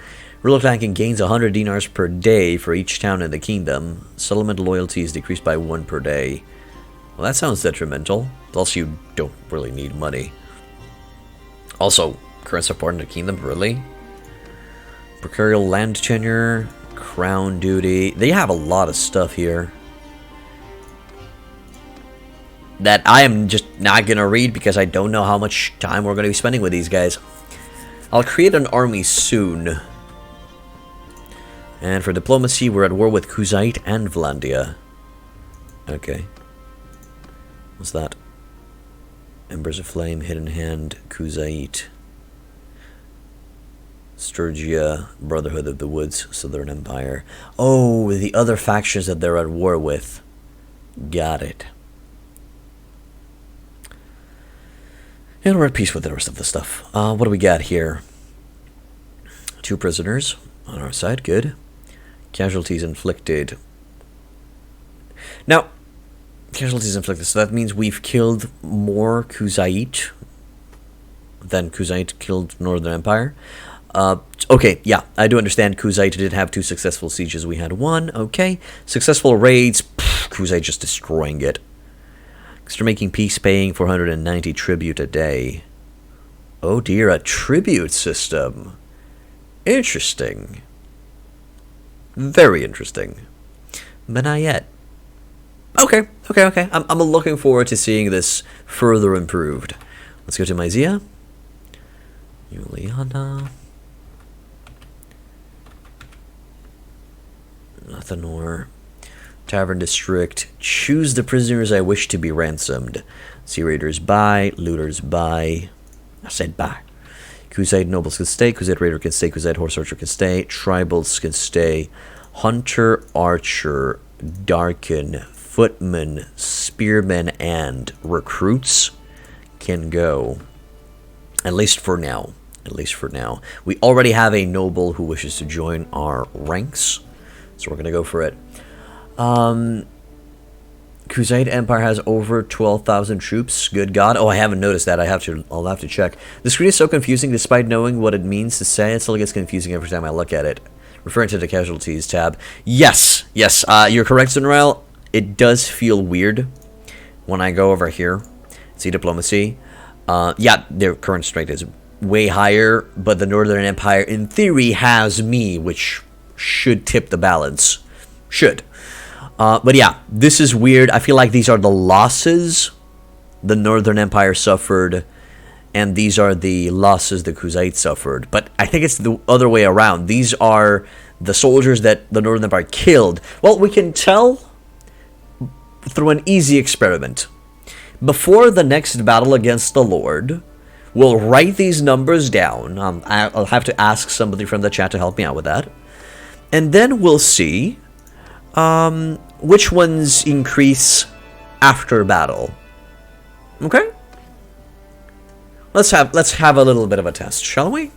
Speaker 1: Ruler clan gains 100 dinars per day for each town in the kingdom. Settlement loyalty is decreased by 1 per day. Well, that sounds detrimental. Plus, you don't really need money. Also, current support in the kingdom, really? Precarial land tenure, crown duty. They have a lot of stuff here that I am just not going to read because I don't know how much time we're going to be spending with these guys. I'll create an army soon. And for diplomacy, we're at war with Kuzite and Vlandia. Okay. What's that? Embers of Flame, Hidden Hand, Kuzite. Sturgia, Brotherhood of the Woods, Southern Empire. Oh, the other factions that they're at war with. Got it. And we're at peace with the rest of the stuff. What do we got here? 2 prisoners on our side. Good. Casualties inflicted. Now, casualties inflicted. So that means we've killed more Kuzite than Kuzite killed Northern Empire. Okay, yeah, I do understand Kuzite did have 2 successful sieges. We had 1. Okay. Successful raids. Kuzite just destroying it. Extra making peace, paying 490 tribute a day. Oh dear, a tribute system. Interesting. Very interesting. But not yet. Okay. I'm looking forward to seeing this further improved. Let's go to Myzia. Juliana. Athanor. Tavern District. Choose the prisoners I wish to be ransomed. Sea Raiders buy. Looters buy. I said buy. Kuzite Nobles can stay. Kuzite Raider can stay. Kuzite Horse Archer can stay. Tribals can stay. Hunter, Archer, Darken, Footman, Spearmen, and Recruits can go. At least for now. At least for now. We already have a noble who wishes to join our ranks. So we're going to go for it. Crusade Empire has over 12,000 troops. Good God. Oh, I haven't noticed that. I'll have to check. The screen is so confusing despite knowing what it means to say. It still gets confusing every time I look at it. Referring to the casualties tab. Yes. You're correct, Sunrail. It does feel weird when I go over here. See diplomacy. Yeah, their current strength is way higher, but the Northern Empire, in theory, has me, which should tip the balance. Should. But yeah, this is weird. I feel like these are the losses the Northern Empire suffered, and these are the losses the Crusade suffered. But I think it's the other way around. These are the soldiers that the Northern Empire killed. Well, we can tell through an easy experiment. Before the next battle against the Lord, we'll write these numbers down. I'll have to ask somebody from the chat to help me out with that. And then we'll see which ones increase after battle. Okay? Let's have a little bit of a test, shall we?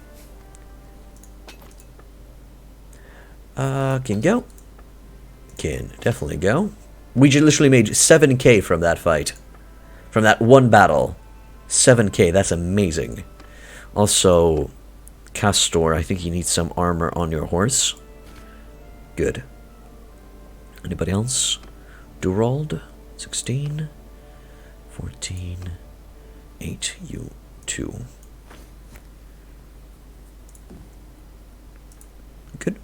Speaker 1: Can go. Can definitely go. We just literally made 7k from that fight. From that one battle. 7k, that's amazing. Also, Castor, I think you need some armor on your horse. Good. Anybody else? Durald, 16, 14, 8, you 2. Good.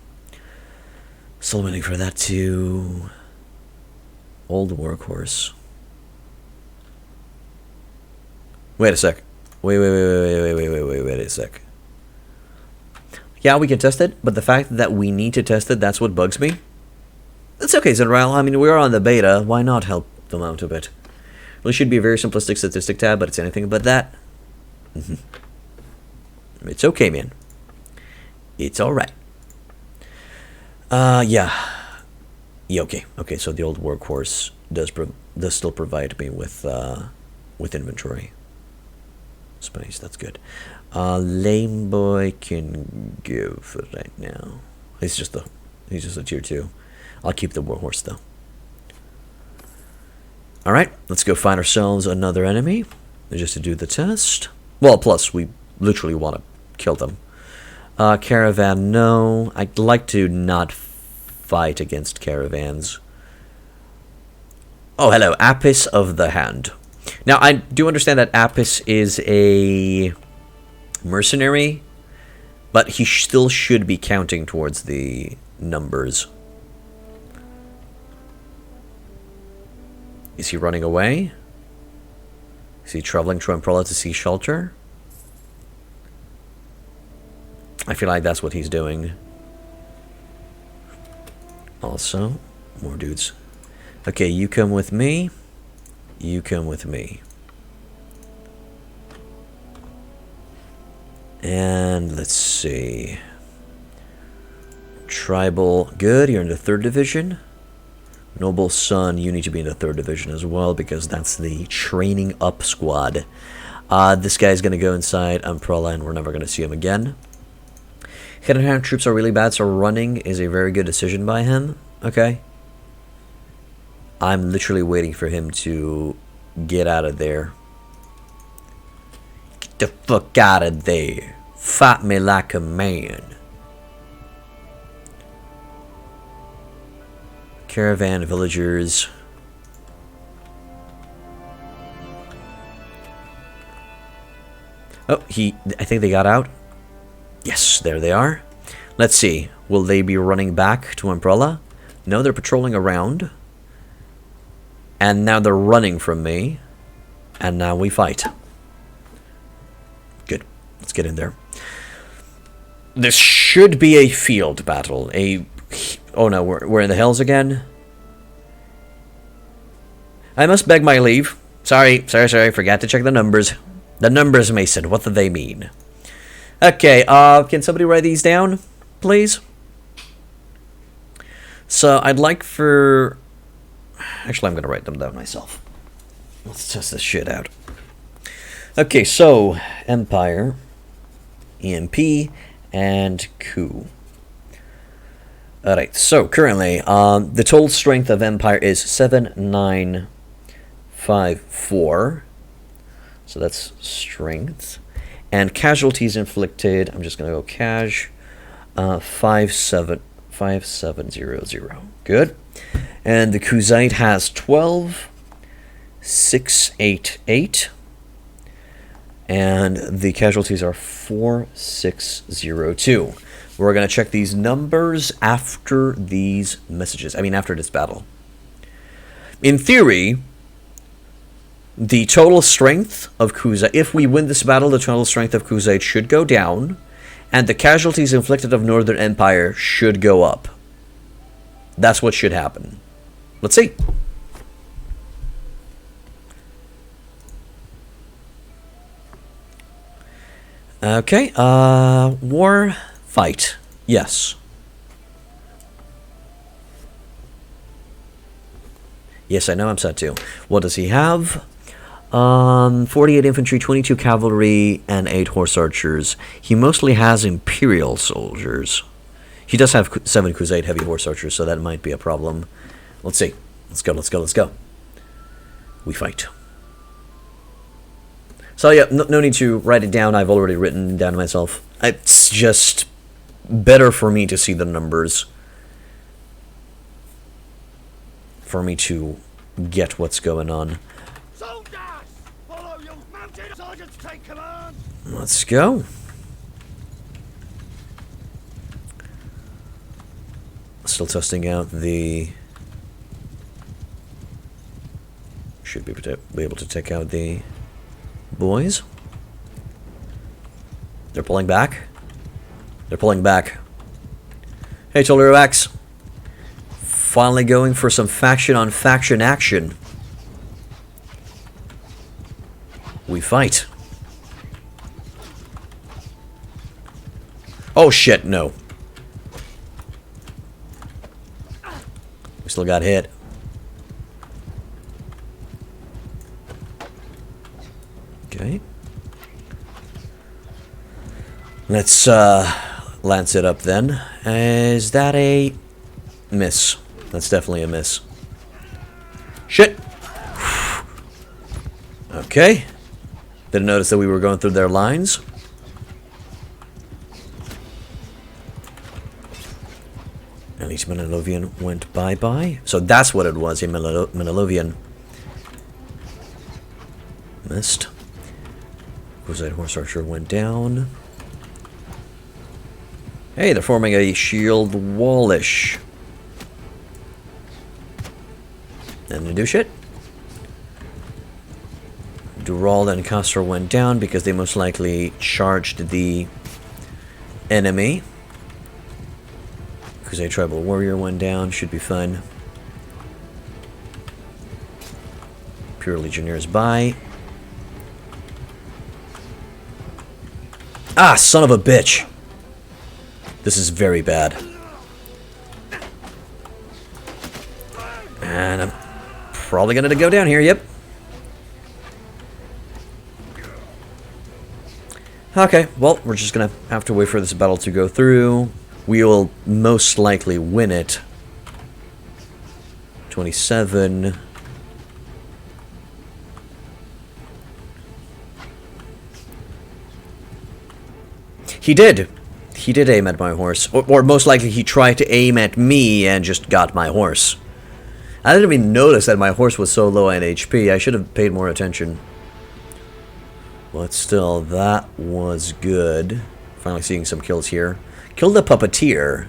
Speaker 1: Still waiting for that to... Old workhorse. Wait a sec. Wait a sec. Yeah, we can test it, but the fact that we need to test it, that's what bugs me. That's okay, Zenral. I mean, we're on the beta. Why not help them out a bit? Well, it should be a very simplistic statistic tab, but it's anything but that. It's okay, man. It's alright. Yeah. Yeah, okay. Okay, so the old workhorse does still provide me with inventory. Space, that's good. Lame boy can go for right now. He's just a tier 2. I'll keep the warhorse though. Alright, let's go find ourselves another enemy. Just to do the test. Well, plus we literally want to kill them. Caravan, no. I'd like to not fight against caravans. Oh, hello. Apis of the Hand. Now, I do understand that Apis is a mercenary, but he still should be counting towards the numbers. Is he running away? Is he traveling to Umbrella to seek shelter? I feel like that's what he's doing. Also, more dudes. Okay, you come with me. You come with me. And let's see. Tribal, good. You're in the 3rd division. Noble Son, you need to be in the 3rd division as well, because that's the training up squad. This guy's going to go inside Umbrella, and we're never going to see him again. Hidden Hand troops are really bad, so running is a very good decision by him. Okay. I'm literally waiting for him to get out of there. Get the fuck out of there. Fight me like a man. Caravan, villagers. Oh, I think they got out. Yes, there they are. Let's see. Will they be running back to Umbrella? No, they're patrolling around. And now they're running from me. And now we fight. Good. Let's get in there. This should be a field battle. Oh no, we're in the hills again. I must beg my leave. Sorry. Forgot to check the numbers. The numbers, Mason. What do they mean? Okay, can somebody write these down, please? So, I'd like for... Actually, I'm going to write them down myself. Let's test this shit out. Okay, so, Empire, EMP, and Coup. Alright, so currently, the total strength of Empire is 7954. So that's strength. And casualties inflicted, I'm just going to go cash, 5700. Good. And the Kuzite has 12,688. And the casualties are 4602. We're going to check these numbers after these messages. I mean, after this battle. In theory, the total strength of Kuzite, if we win this battle, the total strength of Kuzite should go down, and the casualties inflicted of Northern Empire should go up. That's what should happen. Let's see. Okay, war, fight. Yes. Yes, I know I'm set too. What does he have? 48 infantry, 22 cavalry, and 8 horse archers. He mostly has Imperial soldiers. He does have 7 Kuzite heavy horse archers, so that might be a problem. Let's see. Let's go, let's go, let's go. We fight. So yeah, no need to write it down. I've already written down myself. It's just better for me to see the numbers. For me to get what's going on.
Speaker 2: Soldiers! Follow your mounted sergeants, take command!
Speaker 1: Let's go. Still testing out the... Should be able to take out the boys. They're pulling back. They're pulling back. Hey, Tolerax. Finally going for some faction-on-faction action. We fight. Oh shit, no. We still got hit. Okay. Let's lance it up then. Is that a miss? That's definitely a miss. Shit! Okay. Didn't notice that we were going through their lines. At least Bannerlord went bye-bye. So that's what it was, a Bannerlord. Missed. Crusade Horse Archer went down. Hey, they're forming a shield wallish. And they do shit. Durald and Castor went down because they most likely charged the enemy. Crusade Tribal Warrior went down, should be fun. Pure Legionnaires by. Ah, son of a bitch! This is very bad. And I'm probably gonna go down here, yep. Okay, well, we're just gonna have to wait for this battle to go through. We will most likely win it. 27. He did. He did aim at my horse. Or most likely he tried to aim at me and just got my horse. I didn't even notice that my horse was so low on HP. I should have paid more attention. But still, that was good. Finally seeing some kills here. Killed the puppeteer.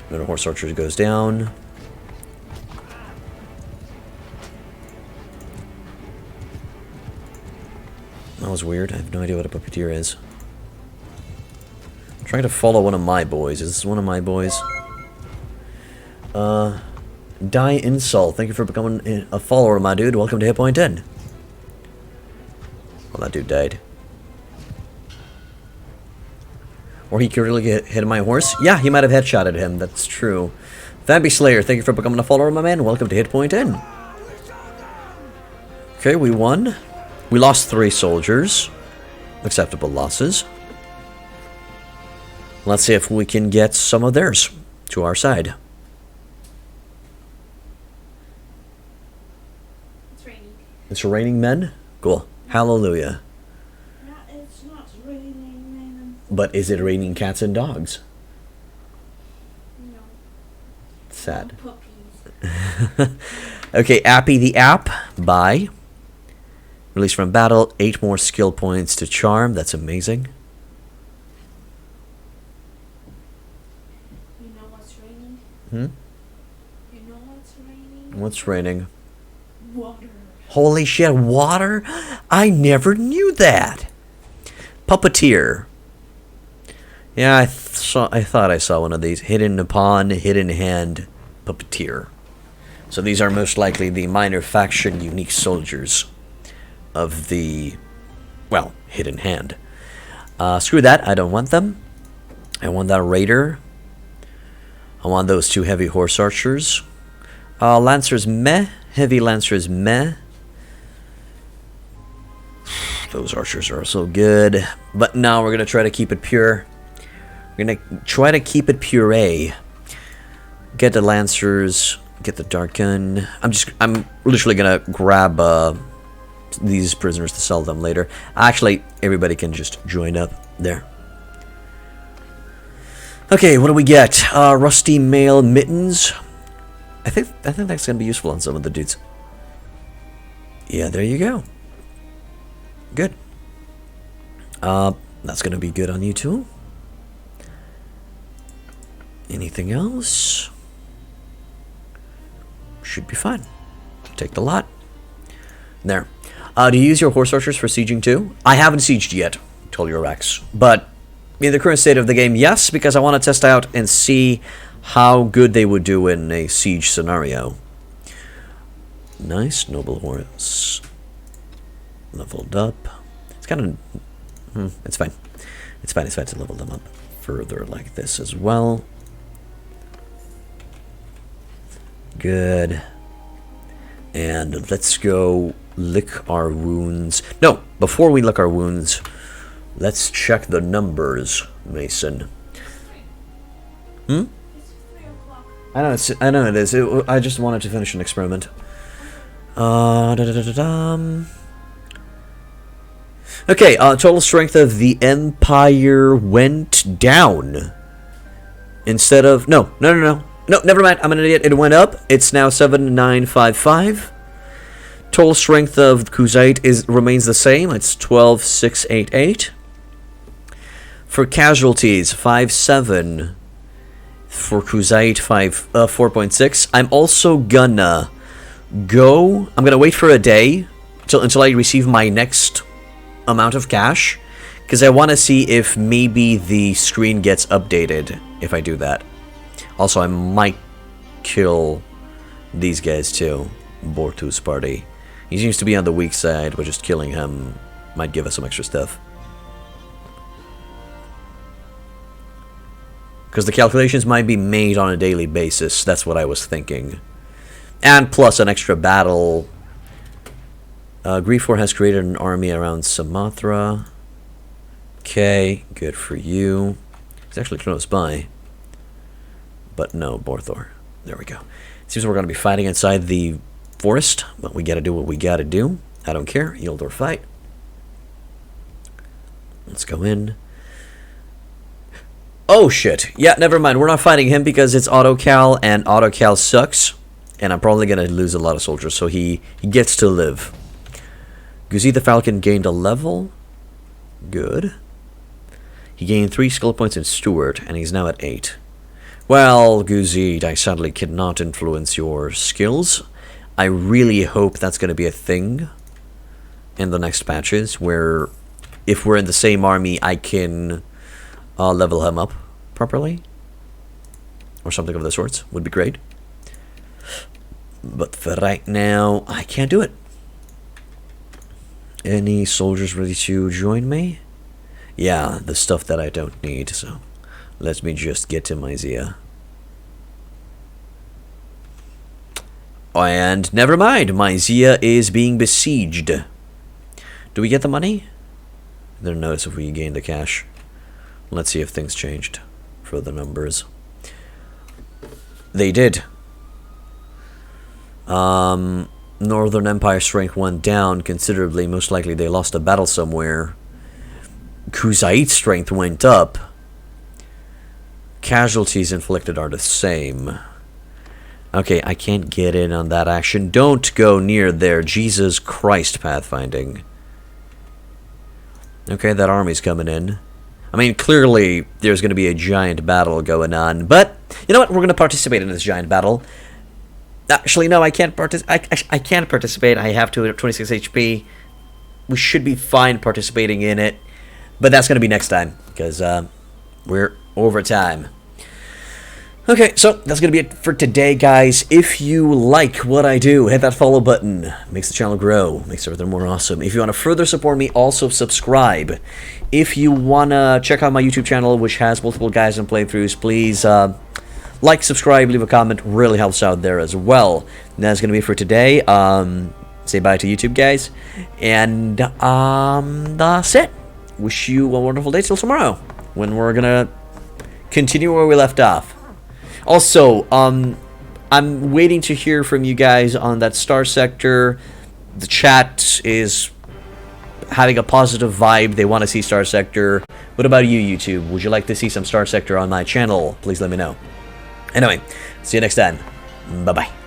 Speaker 1: Another horse archer goes down. That was weird. I have no idea what a puppeteer is. I'm trying to follow one of my boys. Is this one of my boys? Die Insult. Thank you for becoming a follower, my dude. Welcome to Hit Point 10. Well, that dude died. Or he could really get hit my horse. Yeah, he might have headshotted him. That's true. Thamby Slayer, thank you for becoming a follower, my man. Welcome to Hit Point 10. Okay, we won. We lost 3 soldiers. Acceptable losses. Let's see if we can get some of theirs. to our side.
Speaker 3: It's raining.
Speaker 1: It's raining men? Cool. Hallelujah.
Speaker 3: No, it's not raining, man.
Speaker 1: But is it raining cats and dogs?
Speaker 3: No.
Speaker 1: Sad.
Speaker 3: Puppies.
Speaker 1: Okay, Appy the App. Bye. Release from battle. 8 more skill points to charm. That's amazing.
Speaker 3: You know what's raining?
Speaker 1: Hmm?
Speaker 3: You know what's raining?
Speaker 1: What's raining?
Speaker 3: Water.
Speaker 1: Holy shit, water? I never knew that. Puppeteer. Yeah, I thought I saw one of these. Hidden upon, hidden hand, puppeteer. So these are most likely the minor faction unique soldiers of the, well, hidden hand. Screw that, I don't want them. I want that raider. I want those 2 heavy horse archers. Lancers meh. Heavy lancers meh. Those archers are so good. But now we're going to try to keep it pure. We're going to try to keep it puree. Get the lancers. Get the dart gun. I'm literally going to grab these prisoners to sell them later. Actually, everybody can just join up there. Okay, what do we get? Rusty mail mittens. I think that's gonna be useful on some of the dudes. Yeah, there you go. Good. That's gonna be good on you too. Anything else? Should be fine. Take the lot. There. Do you use your horse archers for sieging too? I haven't sieged yet, told your Rex. But in the current state of the game, yes, because I want to test out and see how good they would do in a siege scenario. Nice, noble horse. Leveled up. It's kind of... it's fine. It's fine to level them up further like this as well. Good. And let's go lick our wounds. No, before we lick our wounds, let's check the numbers, Mason. Hmm?
Speaker 3: It's 3 o'clock.
Speaker 1: I know it is. I just wanted to finish an experiment. Okay, total strength of the Empire went down. Instead of... No, never mind. I'm an idiot. It went up. It's now 7955. Total strength of Kuzite remains the same. It's 12688. For casualties, 5.7. For Kuzite, 4.6. I'm also gonna go... I'm gonna wait for a day until I receive my next amount of cash, because I want to see if maybe the screen gets updated if I do that. Also, I might kill these guys too. Bortu's party. He seems to be on the weak side, but just killing him might give us some extra stuff. Because the calculations might be made on a daily basis. That's what I was thinking. And plus an extra battle. Griefor has created an army around Sumatra. Okay, good for you. He's actually close by. But no, Borthor. There we go. Seems we're going to be fighting inside the forest, but we got to do what we got to do. I don't care. Yield or fight. Let's go in. Oh, shit. Yeah, never mind. We're not fighting him because it's autocal, and autocal sucks. And I'm probably going to lose a lot of soldiers, so he gets to live. Guzi the Falcon gained a level. Good. He gained 3 skill points in Steward, and he's now at 8. Well, Guzi, I sadly cannot influence your skills. I really hope that's going to be a thing in the next patches, where if we're in the same army, I can level him up properly. Or something of the sorts. Would be great. But for right now, I can't do it. Any soldiers ready to join me? Yeah, the stuff that I don't need, so let me just get to Mysia. And never mind, Mysia is being besieged. Do we get the money? I didn't notice if we gained the cash. Let's see if things changed for the numbers. They did. Northern Empire strength went down considerably. Most likely they lost a battle somewhere. Kuzait's strength went up. Casualties inflicted are the same. Okay, I can't get in on that action. Don't go near there. Jesus Christ, pathfinding. Okay, that army's coming in. I mean, clearly there's going to be a giant battle going on. But, you know what? We're going to participate in this giant battle. Actually, no, I can't I can't participate. I have to at 26 HP. We should be fine participating in it. But that's going to be next time. Because we're over time. Okay, so that's going to be it for today, guys. If you like what I do, hit that follow button. Makes the channel grow. Makes everything more awesome. If you want to further support me, also subscribe. If you want to check out my YouTube channel, which has multiple guides and playthroughs, please like, subscribe, leave a comment. Really helps out there as well. And that's going to be it for today. Say bye to YouTube, guys. And that's it. Wish you a wonderful day till tomorrow, when we're going to continue where we left off. Also, I'm waiting to hear from you guys on that Star Sector. The chat is having a positive vibe. They want to see Star Sector. What about you, YouTube? Would you like to see some Star Sector on my channel? Please let me know. Anyway, see you next time. Bye-bye.